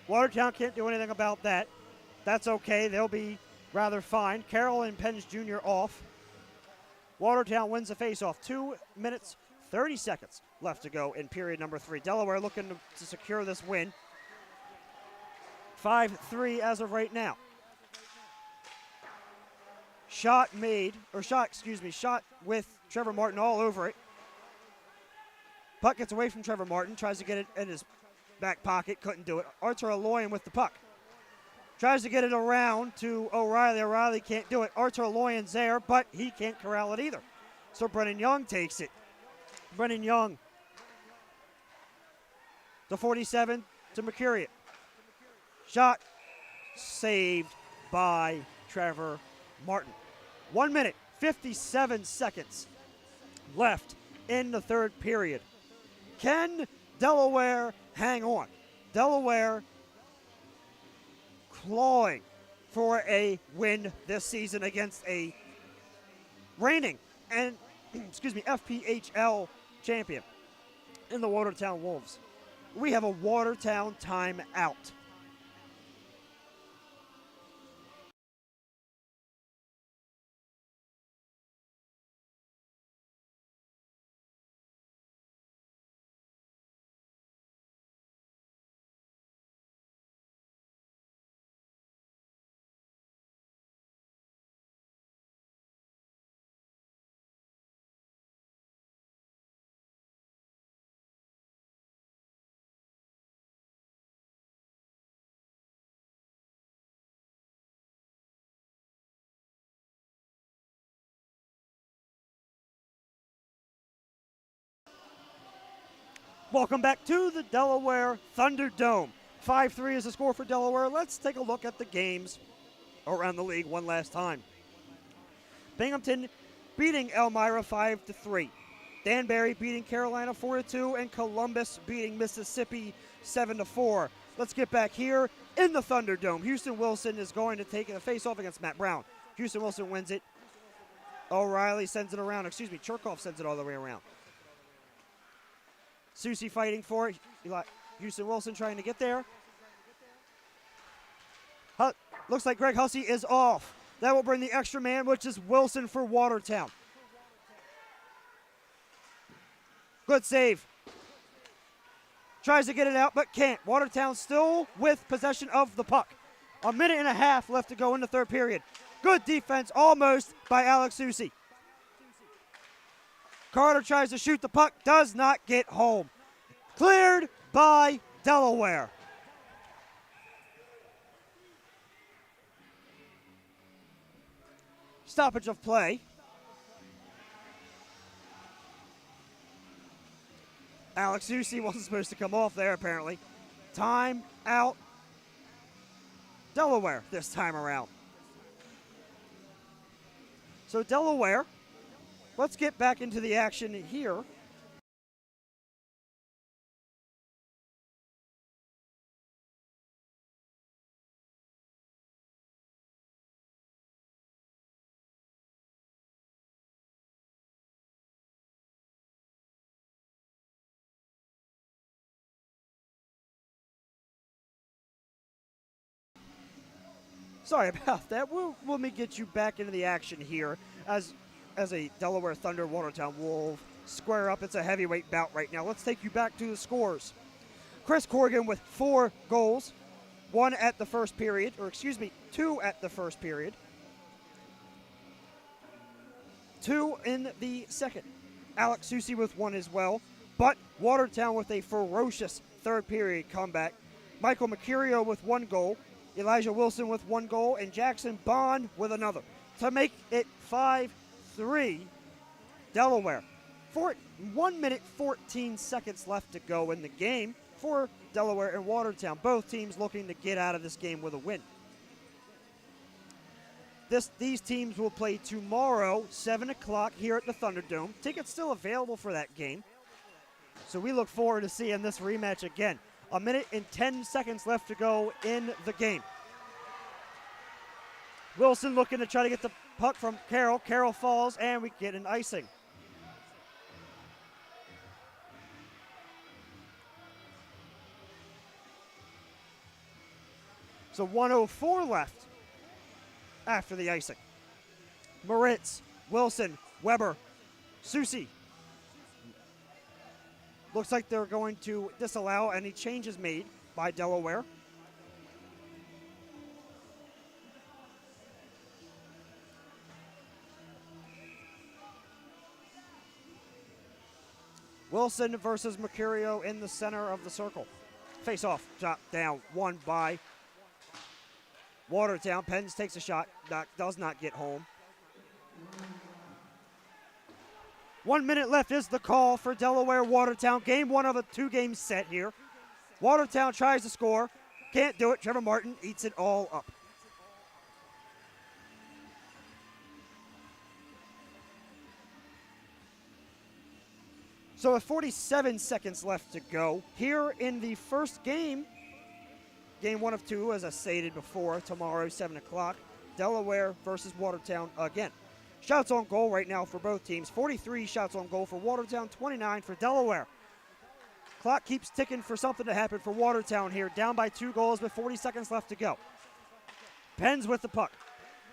Watertown can't do anything about that. That's okay. They'll be rather fine. Carroll and Penge Jr. off. Watertown wins the faceoff. 2 minutes, 30 seconds left to go in period number 3. Delaware looking to secure this win. 5-3 as of right now. Shot with Trevor Martin all over it. Puck gets away from Trevor Martin, tries to get it in his back pocket, couldn't do it. Artur Loyan with the puck. Tries to get it around to O'Reilly. O'Reilly can't do it. Artur Loyan's there, but he can't corral it either. So Brennan Young takes it. Brennan Young. The 47 to Mercurian. Shot saved by Trevor Martin. 1 minute, 57 seconds left in the third period. Can Delaware hang on? Delaware clawing for a win this season against a reigning and FPHL champion in the Watertown Wolves. We have a Watertown timeout. Welcome back to the Delaware Thunderdome. 5-3 is the score for Delaware. Let's take a look at the games around the league one last time. Binghamton beating Elmira 5-3. Danbury beating Carolina 4-2, and Columbus beating Mississippi 7-4. Let's get back here in the Thunderdome. Houston Wilson is going to take a face-off against Matt Brown. Houston Wilson wins it. O'Reilly sends it around. Cherkoff sends it all the way around. Susie fighting for it. Houston Wilson trying to get there. Looks like Greg Hussey is off. That will bring the extra man, which is Wilson for Watertown. Good save. Tries to get it out, but can't. Watertown still with possession of the puck. A minute and a half left to go in the third period. Good defense, almost, by Alex Susie. Carter tries to shoot the puck, does not get home. Cleared by Delaware. Stoppage of play. Alex Susie wasn't supposed to come off there, apparently. Time out. Delaware this time around. So Delaware, let's get back into the action here. Sorry about that. Let me get you back into the action here as a Delaware Thunder Watertown Wolf square up. It's a heavyweight bout right now. Let's take you back to the scores. Chris Corrigan with 4 goals, 2 at the first period. 2 in the second. Alex Susie with 1 as well, but Watertown with a ferocious third period comeback. Michael Mercurio with 1 goal, Elijah Wilson with 1 goal, and Jackson Bond with another to make it 5-3 Delaware. 1 minute 14 seconds left to go in the game for Delaware and Watertown. Both teams looking to get out of this game with a win. These teams will play tomorrow, 7 o'clock here at the Thunderdome. Tickets still available for that game. So we look forward to seeing this rematch again. 1 minute and 10 seconds left to go in the game. Wilson looking to try to get the puck from Carroll. Carroll falls, and we get an icing. So 1:04 left after the icing. Moritz, Wilson, Weber, Susie. Looks like they're going to disallow any changes made by Delaware. Wilson versus Mercurio in the center of the circle. Face off, drop down, won by Watertown. Pens takes a shot, does not get home. 1 minute left is the call for Delaware Watertown. Game 1 of a 2-game set here. Watertown tries to score, can't do it. Trevor Martin eats it all up. So with 47 seconds left to go here in the first game, game 1 of 2, as I stated before, tomorrow, 7 o'clock, Delaware versus Watertown again. Shots on goal right now for both teams. 43 shots on goal for Watertown, 29 for Delaware. Clock keeps ticking for something to happen for Watertown here. Down by 2 goals with 40 seconds left to go. Pens with the puck.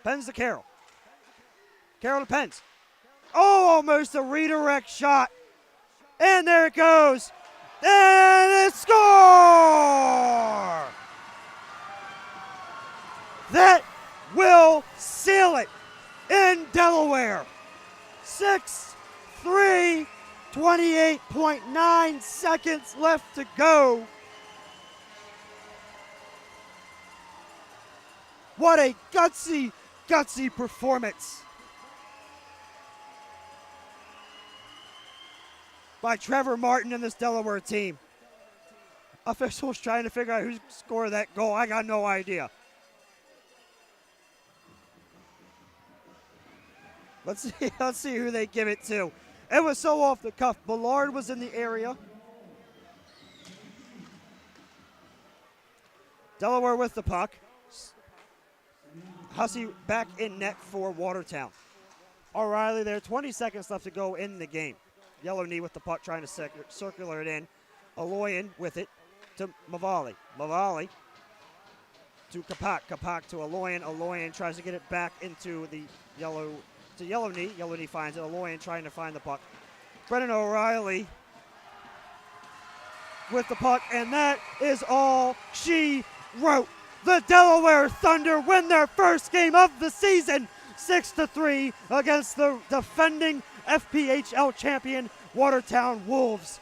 Pens to Carroll. Carroll to Pens. Oh, almost a redirect shot. And there it goes. And it's score! That will seal it in Delaware. 6-3, 28.9 seconds left to go. What a gutsy performance by Trevor Martin and this Delaware team. Officials trying to figure out who scored that goal. I got no idea. Let's see who they give it to. It was so off the cuff. Ballard was in the area. Delaware with the puck. Hussey back in net for Watertown. O'Reilly there, 20 seconds left to go in the game. Yellow knee with the puck, trying to circular it in. Aloyan with it to Mavali. Mavali to Kapak. Kapak to Aloyan. Aloyan tries to get it back into the yellow knee. Yellow knee finds it. Aloyan trying to find the puck. Brennan O'Reilly with the puck, and that is all she wrote. The Delaware Thunder win their first game of the season, 6-3 against the defending FPHL champion Watertown Wolves.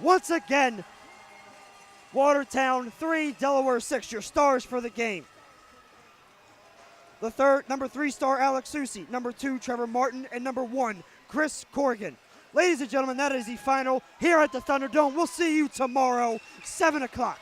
Once again, Watertown 3, Delaware 6, your stars for the game. The number 3 star Alex Susi, number 2 Trevor Martin, and number 1 Chris Corrigan. Ladies and gentlemen, that is the final here at the Thunderdome. We'll see you tomorrow, 7 o'clock.